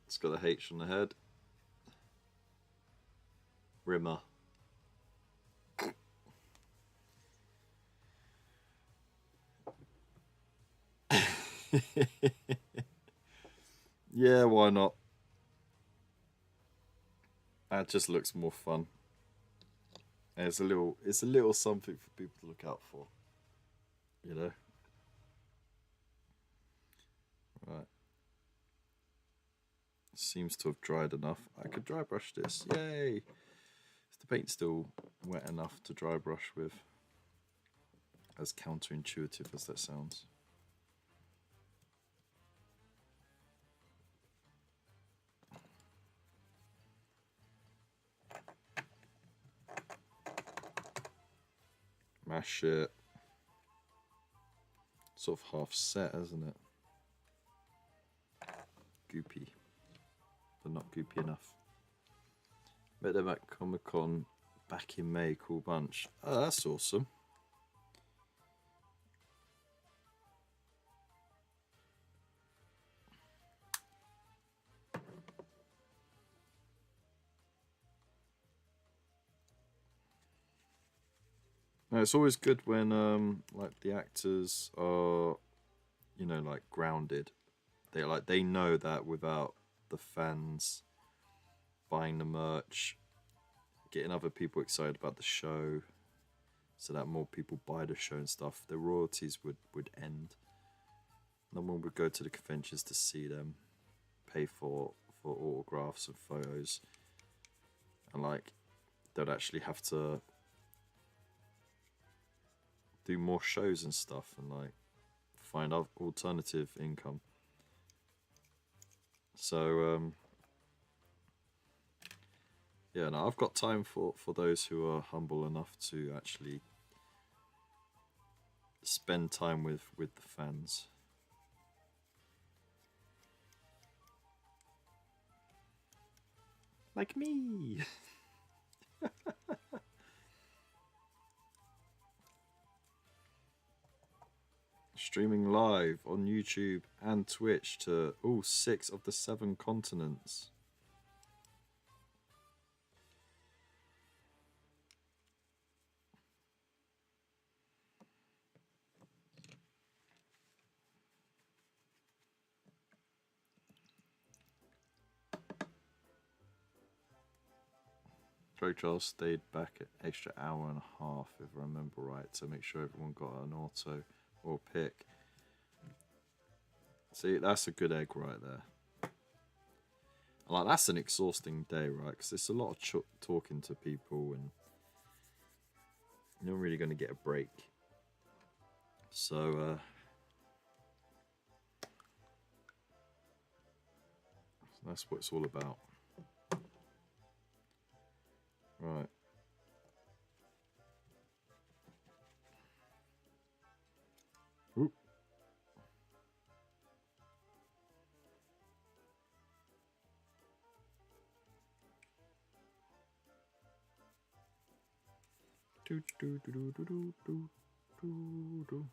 It's got a H on the head. Rimmer. Yeah, why not? That just looks more fun. And it's a little something for people to look out for. You know? Right. Seems to have dried enough. I could dry brush this. Yay! Is the paint still wet enough to dry brush with? As counterintuitive as that sounds. Mash it. Sort of half set, isn't it? Goopy. But not goopy enough. Met them at Comic Con back in May. Cool bunch. Oh, that's awesome. No, it's always good when like the actors are, you know, like grounded. They know that without the fans buying the merch, getting other people excited about the show, so that more people buy the show and stuff, their royalties would end. No one would go to the conventions to see them, pay for autographs and photos, and like they'd actually have to do more shows and stuff and like find alternative income. So yeah, no, I've got time for those who are humble enough to actually spend time with the fans. Like me. Streaming live on YouTube and Twitch to all 6 of the 7 continents. Greg Charles stayed back an extra hour and a half, if I remember right, to make sure everyone got an auto or pick. See, that's a good egg right there. Like, that's an exhausting day, right? Because it's a lot of talking to people and you're not really going to get a break. So, that's what it's all about. Right. Oop. Do, do, do, do, do, do, do, do.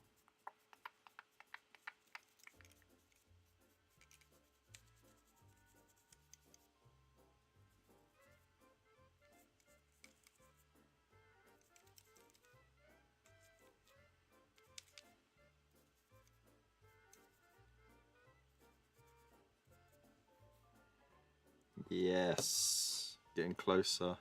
Yes. Getting closer.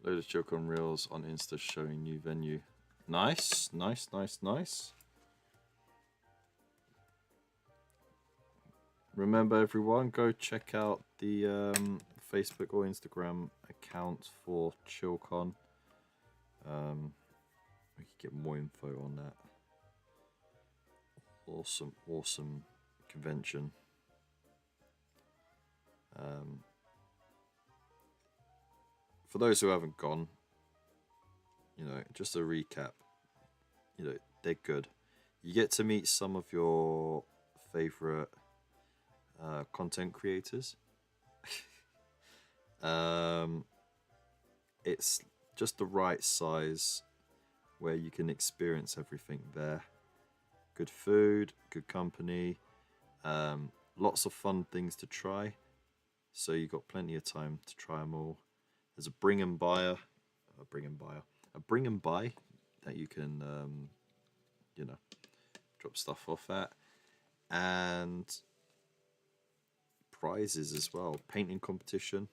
Load of joke on reels on Insta showing new venue. Nice, nice, nice, nice. Remember, everyone, go check out the Facebook or Instagram account for ChillCon. We can get more info on that. Awesome, awesome convention. For those who haven't gone, you know, just a recap. You know, they're good. You get to meet some of your favorite content creators. it's just the right size where you can experience everything there. Good food, good company, lots of fun things to try. So you got plenty of time to try them all. There's a bring and buyer, a bring and buy that you can, you know, drop stuff off at, and prizes as well. Painting competition.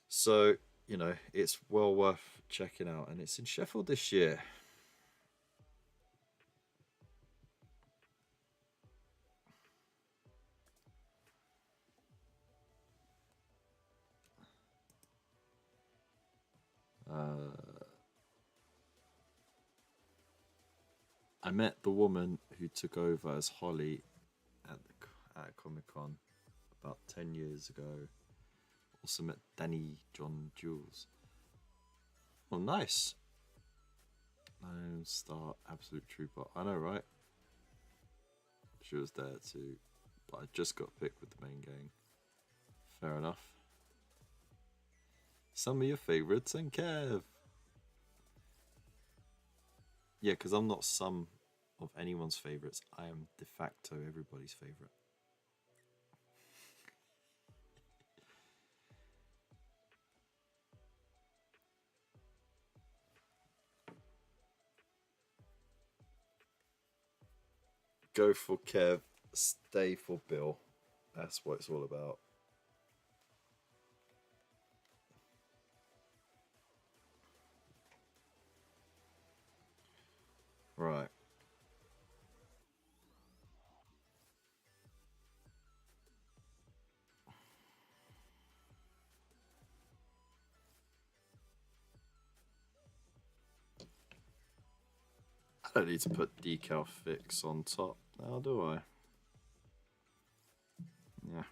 So you know it's well worth checking out, and it's in Sheffield this year. I met the woman who took over as Holly at Comic Con about 10 years ago. Also met Danny John Jules. Oh, nice. Lone Star Absolute Trooper. I know, right? She was there too, but I just got picked with the main gang. Fair enough. Some of your favourites and Kev. Yeah, because I'm not some of anyone's favourites. I am de facto everybody's favourite. Go for Kev, stay for Bill. That's what it's all about. Right. I don't need to put decal fix on top now, do I? Yeah.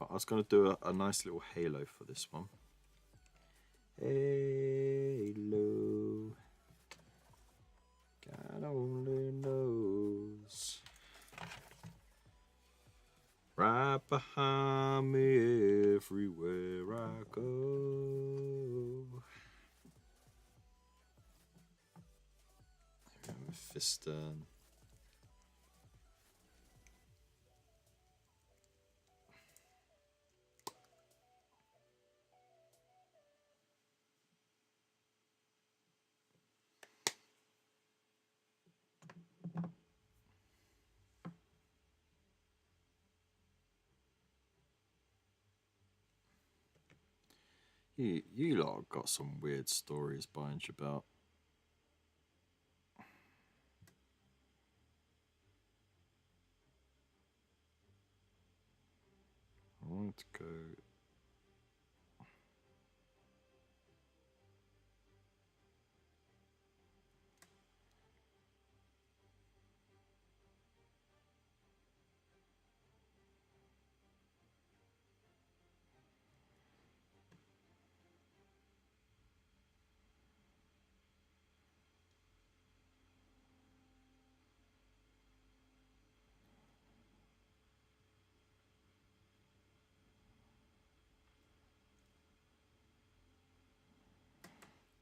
I was going to do a nice little halo for this one. Halo. God only knows. Right behind me everywhere I go. Mephiston. You lot got some weird stories behind your belt. I want to go.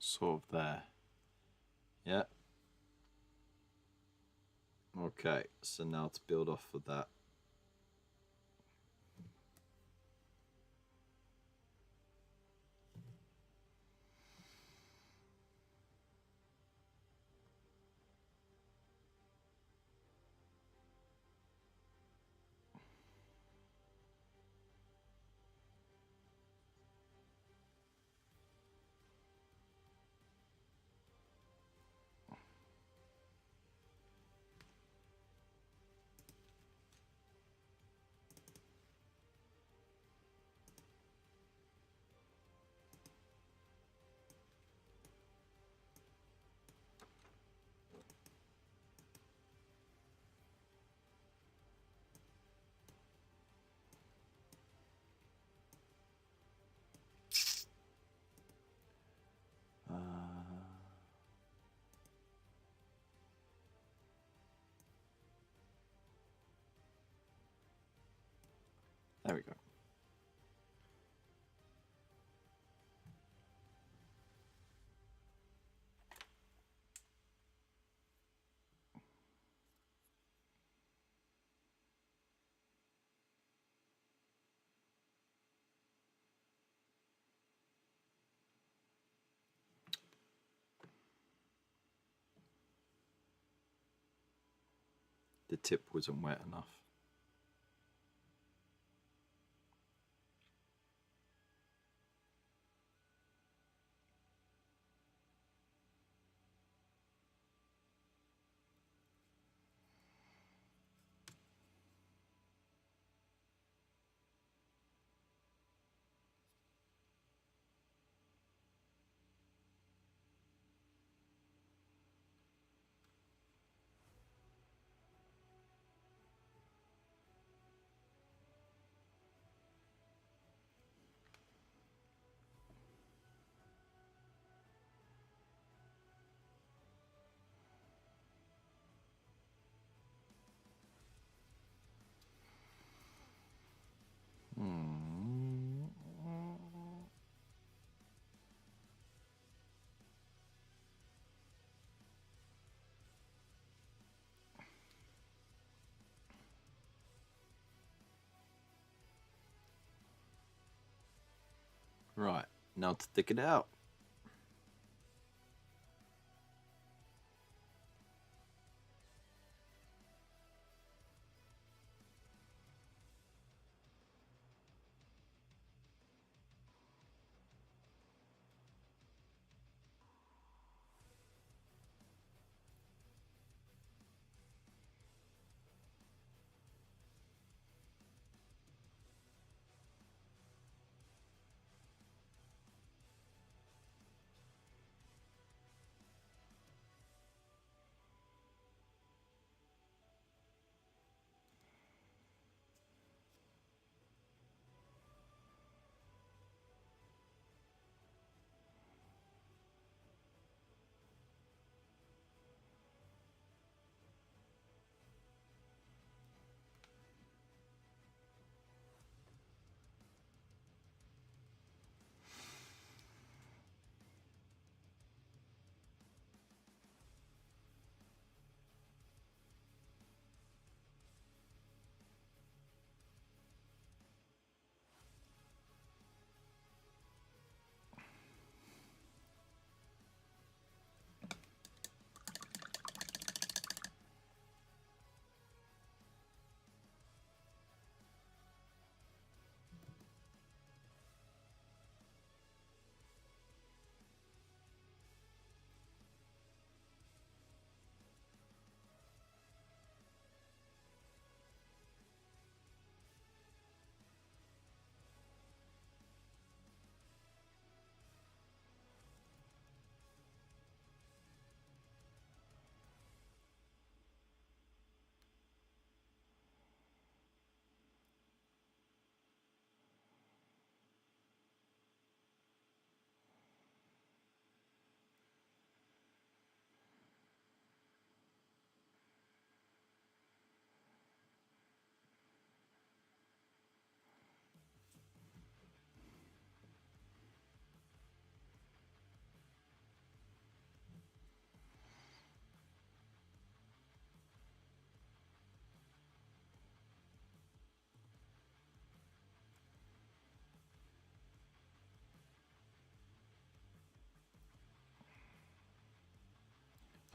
Sort of there. Yeah. Okay, so now to build off of that. There we go. The tip wasn't wet enough. Right, now to stick it out.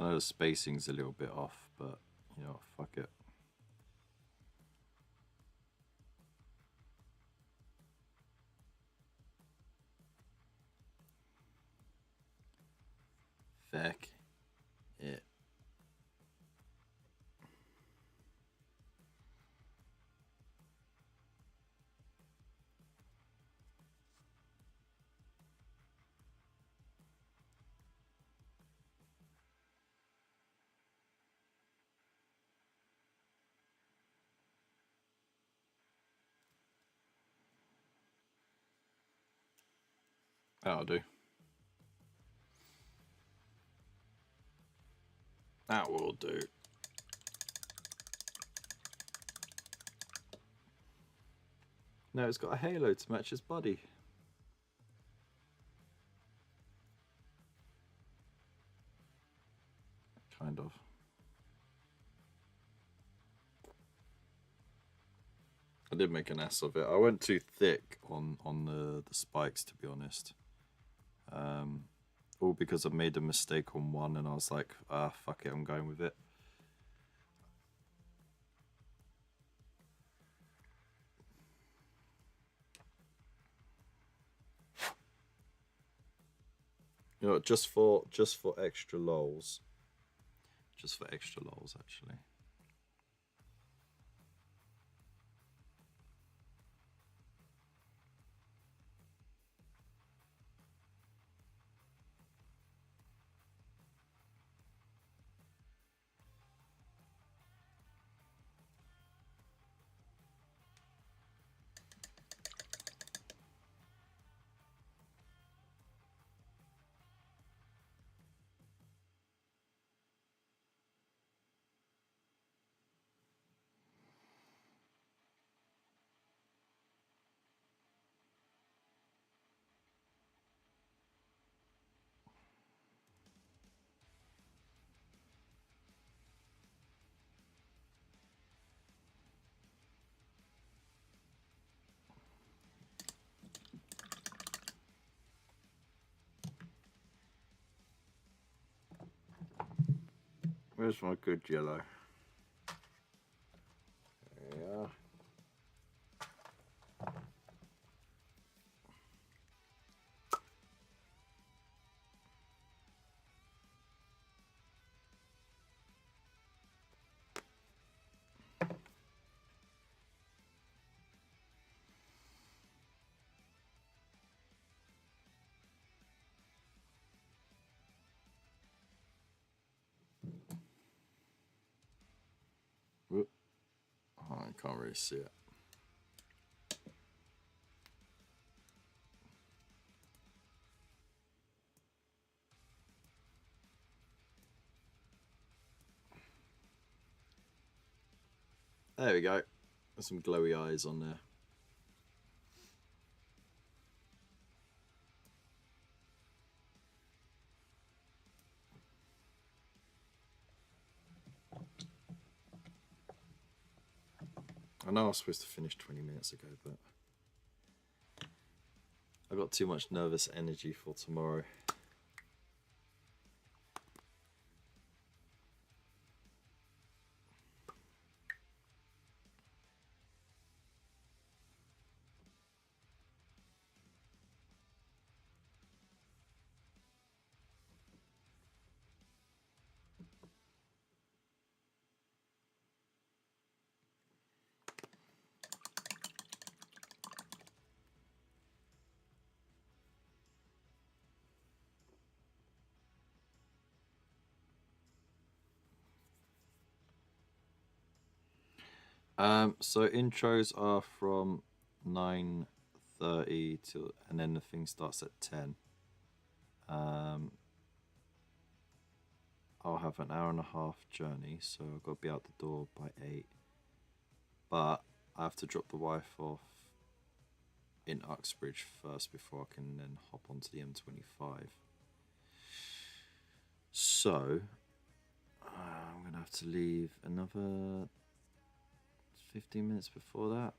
I know the spacing's a little bit off, but you know, fuck it. Feck it. That'll do. That will do. No, it's got a halo to match his body. Kind of. I did make an ass of it. I went too thick on the spikes, to be honest. All because I made a mistake on one, and I was like, ah, fuck it, I'm going with it. You know, just for extra lols. Just for extra lols, actually. Where's my good yellow? Yeah. Whoop. Oh, I can't really see it. There we go. There's some glowy eyes on there. I know I was supposed to finish 20 minutes ago, but I got too much nervous energy for tomorrow. So intros are from 9:30 till, and then the thing starts at 10. I'll have an hour and a half journey, so I've got to be out the door by 8. But I have to drop the wife off in Uxbridge first before I can then hop onto the M25. So I'm gonna have to leave another 15 minutes before that.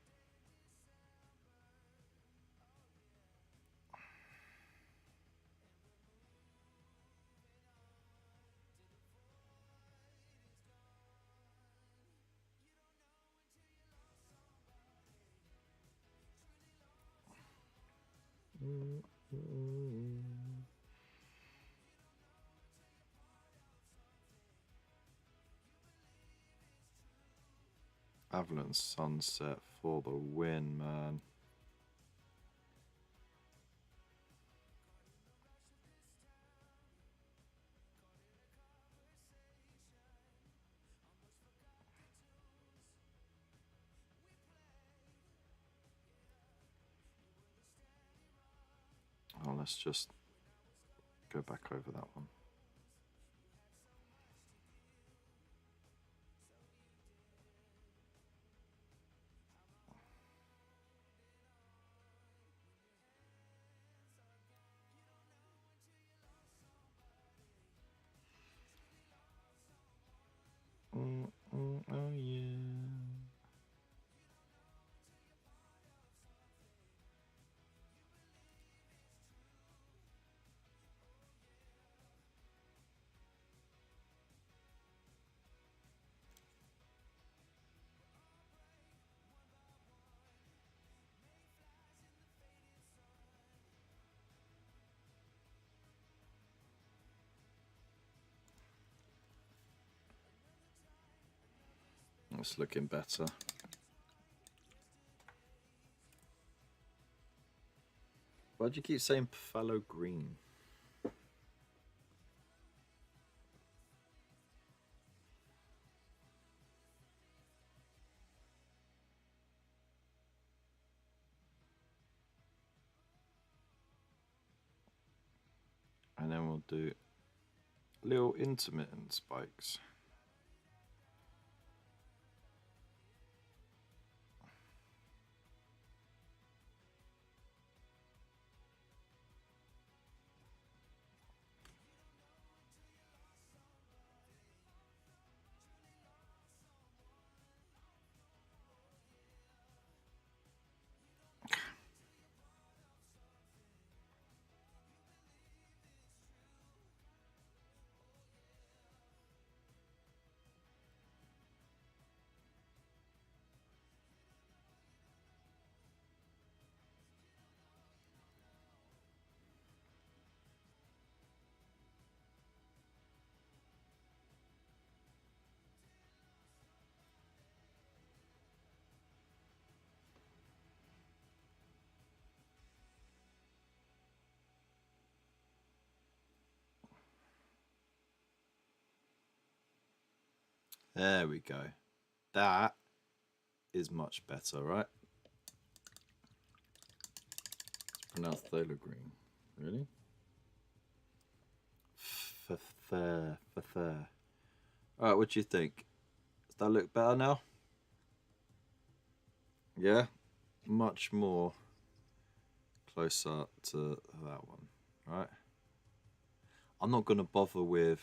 Avalon Sunset for the win, man. Oh, let's just go back over that one. It's looking better. Why do you keep saying phthalo green? And then we'll do little intermittent spikes. There we go. That is much better, right? It's pronounced phthalo green. Really? Fair. Alright, what do you think? Does that look better now? Yeah? Much more closer to that one, right? I'm not gonna bother with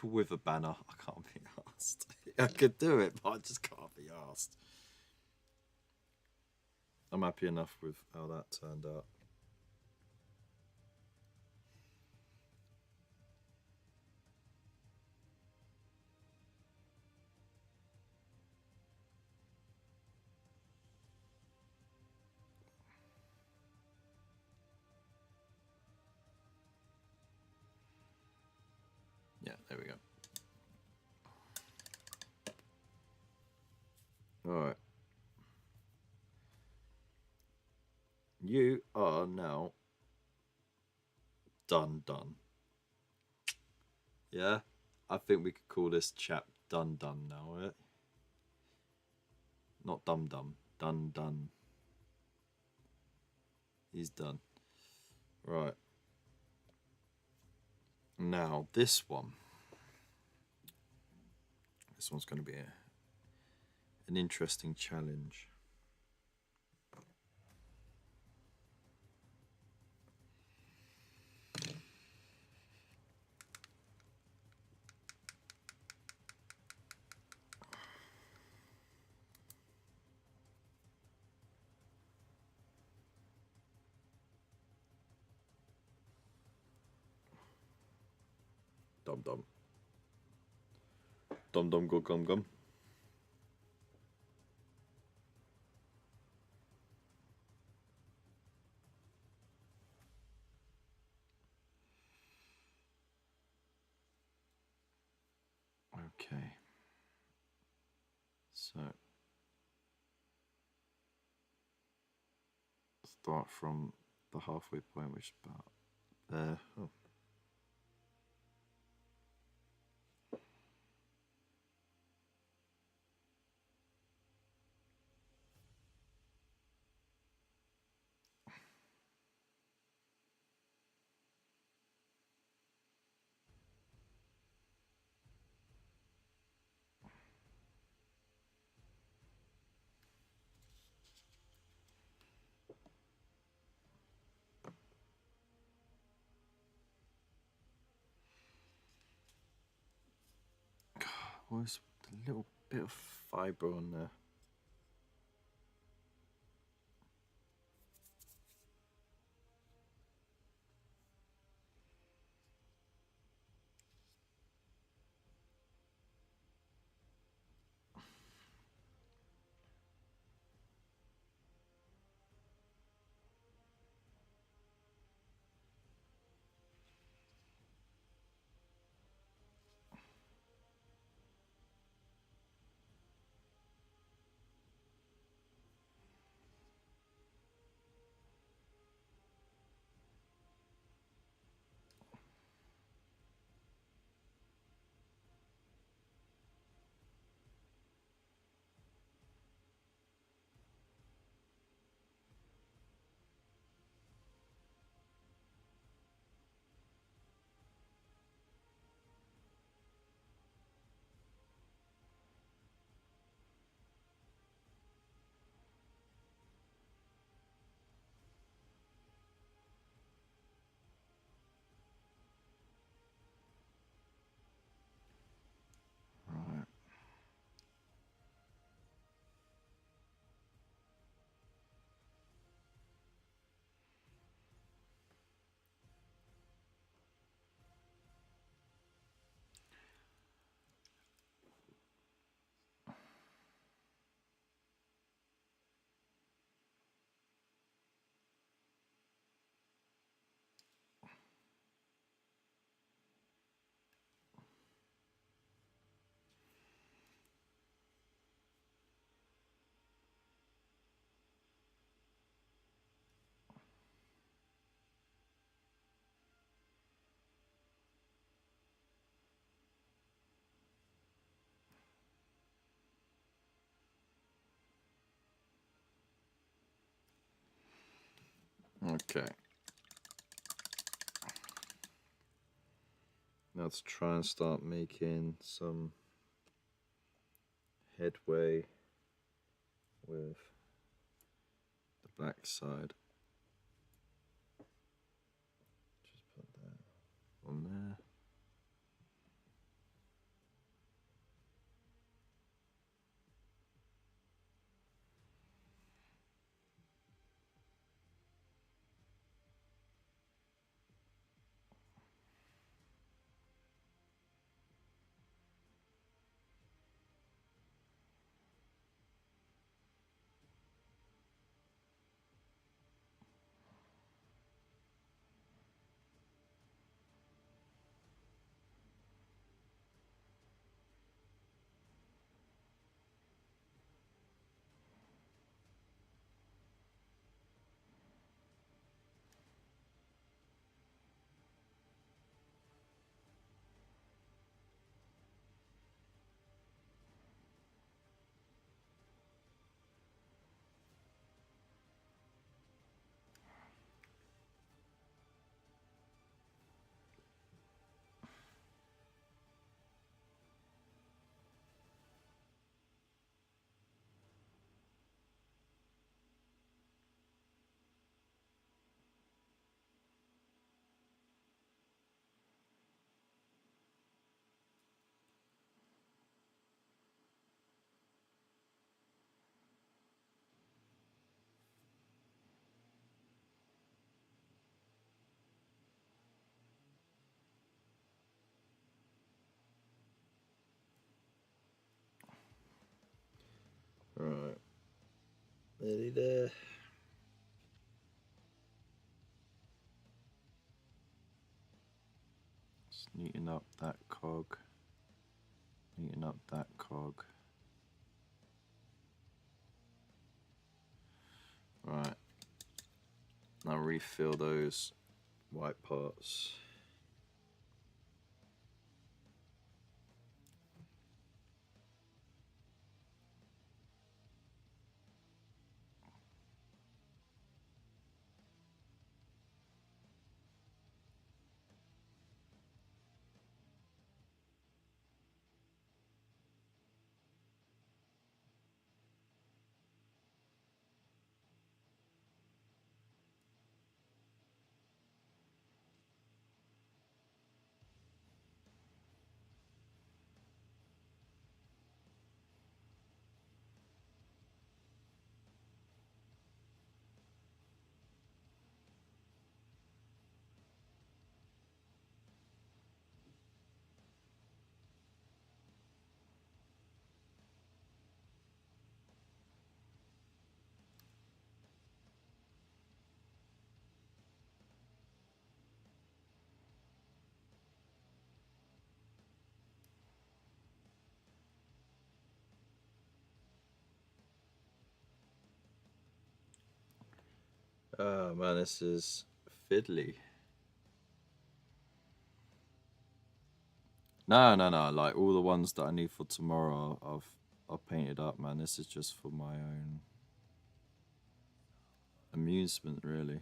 with a banner. I can't be asked. I could do it, but I just can't be asked. I'm happy enough with how that turned out. Yeah, there we go. All right. You are now done. Yeah? I think we could call this chap done now, right? Not dum. Done. He's done. Right. Now, this one. This one's going to be an interesting challenge. Dum. Dum go gum. Okay. So start from the halfway point, which is about there. Oh. Was a little bit of fibre on there. Okay. Now let's try and start making some headway with the black side. Just put that on there. Right. Nearly there. Just neaten up that cog. Neaten up that cog. Right. Now refill those white parts. Oh man, this is fiddly. No. Like all the ones that I need for tomorrow, I've painted up, man. This is just for my own amusement, really.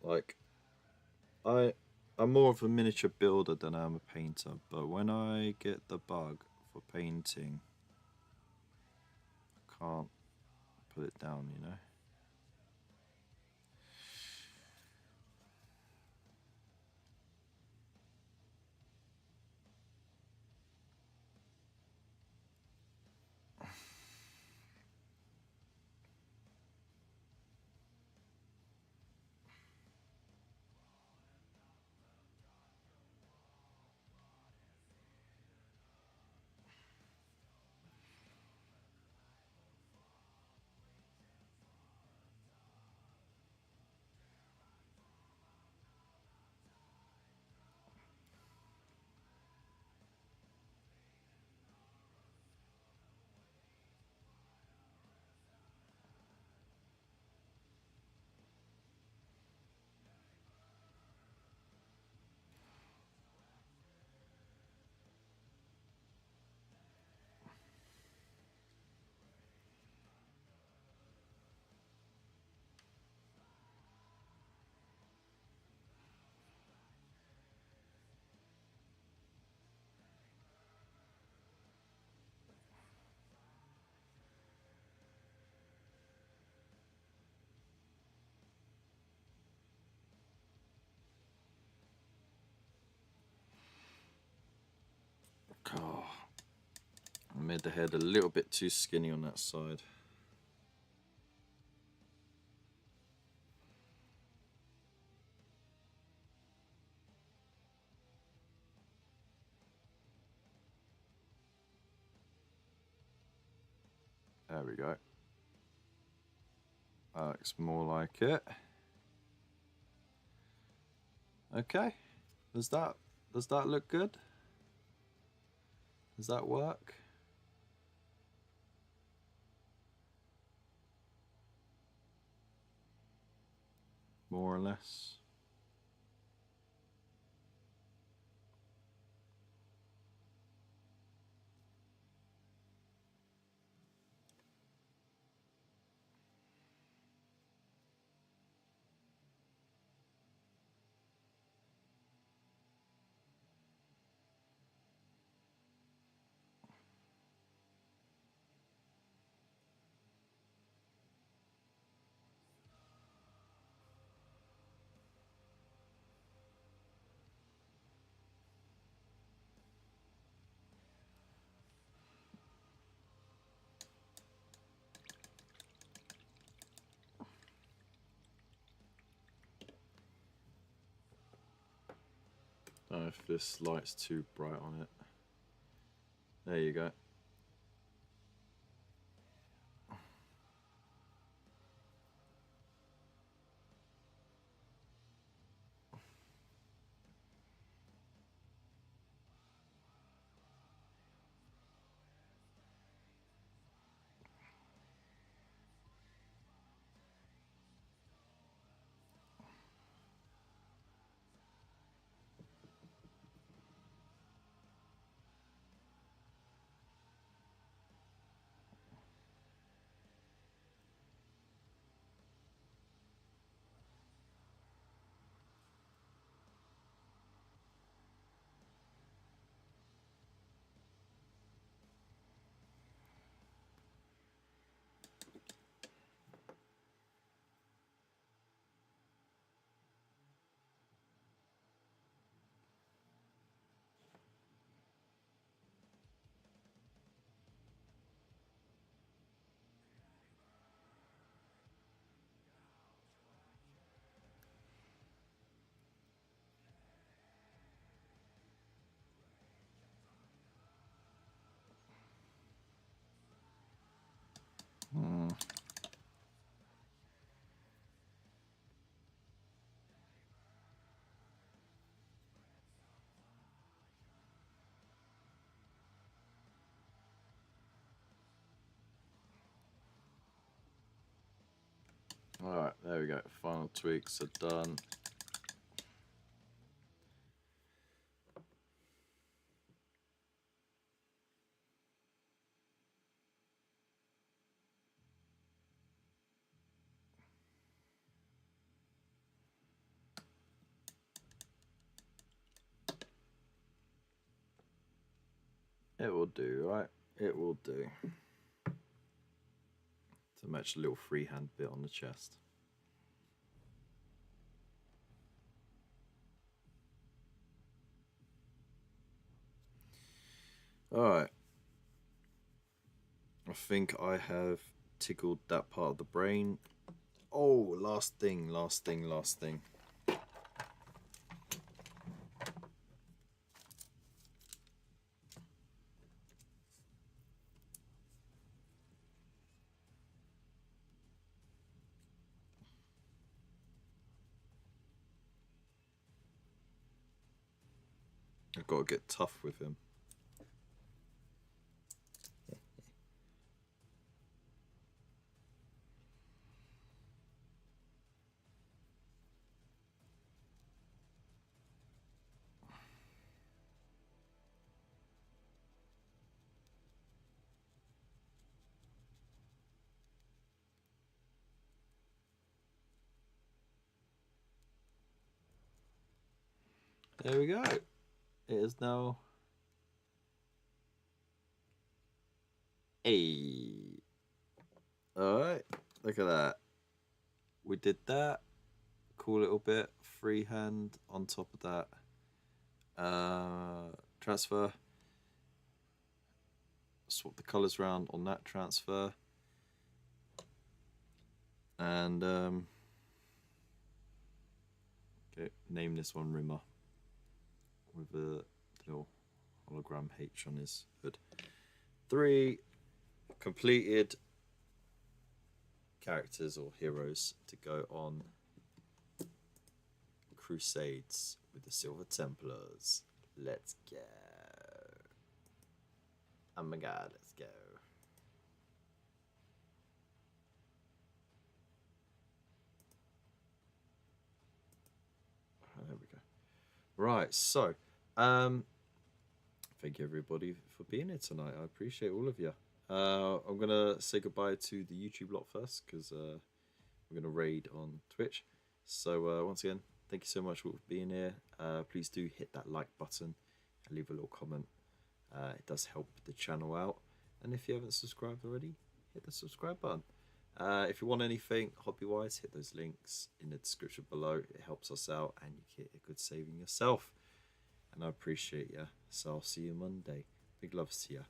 Like, I'm more of a miniature builder than I am a painter. But when I get the bug for painting, I can't put it down, you know. Oh, I made the head a little bit too skinny on that side. There we go. That looks more like it. Okay. Does that look good? Does that work? More or less. I don't know if this light's too bright on it. There you go. Alright, there we go. Final tweaks are done. It will do, right? It will do. To match a little freehand bit on the chest. Alright. I think I have tickled that part of the brain. Oh, last thing. I've got to get tough with him. There we go. It is now. Hey. Alright. Look at that. We did that. Cool little bit. Freehand on top of that. Transfer. swap the colours around on that transfer. And okay, name this one Rimmer with a little hologram H on his hood. 3 completed characters or heroes to go on Crusades with the Silver Templars. Let's go. Oh my god, let's go. There we go. Right, so thank you everybody for being here tonight. I appreciate all of you. I'm gonna say goodbye to the YouTube lot first because we're gonna raid on Twitch. So once again, thank you so much for being here. Please do hit that like button and leave a little comment. It does help the channel out. And if you haven't subscribed already, hit the subscribe button. If you want anything hobby-wise, hit those links in the description below. It helps us out and you get a good saving yourself. And I appreciate you. So I'll see you Monday. Big loves to you.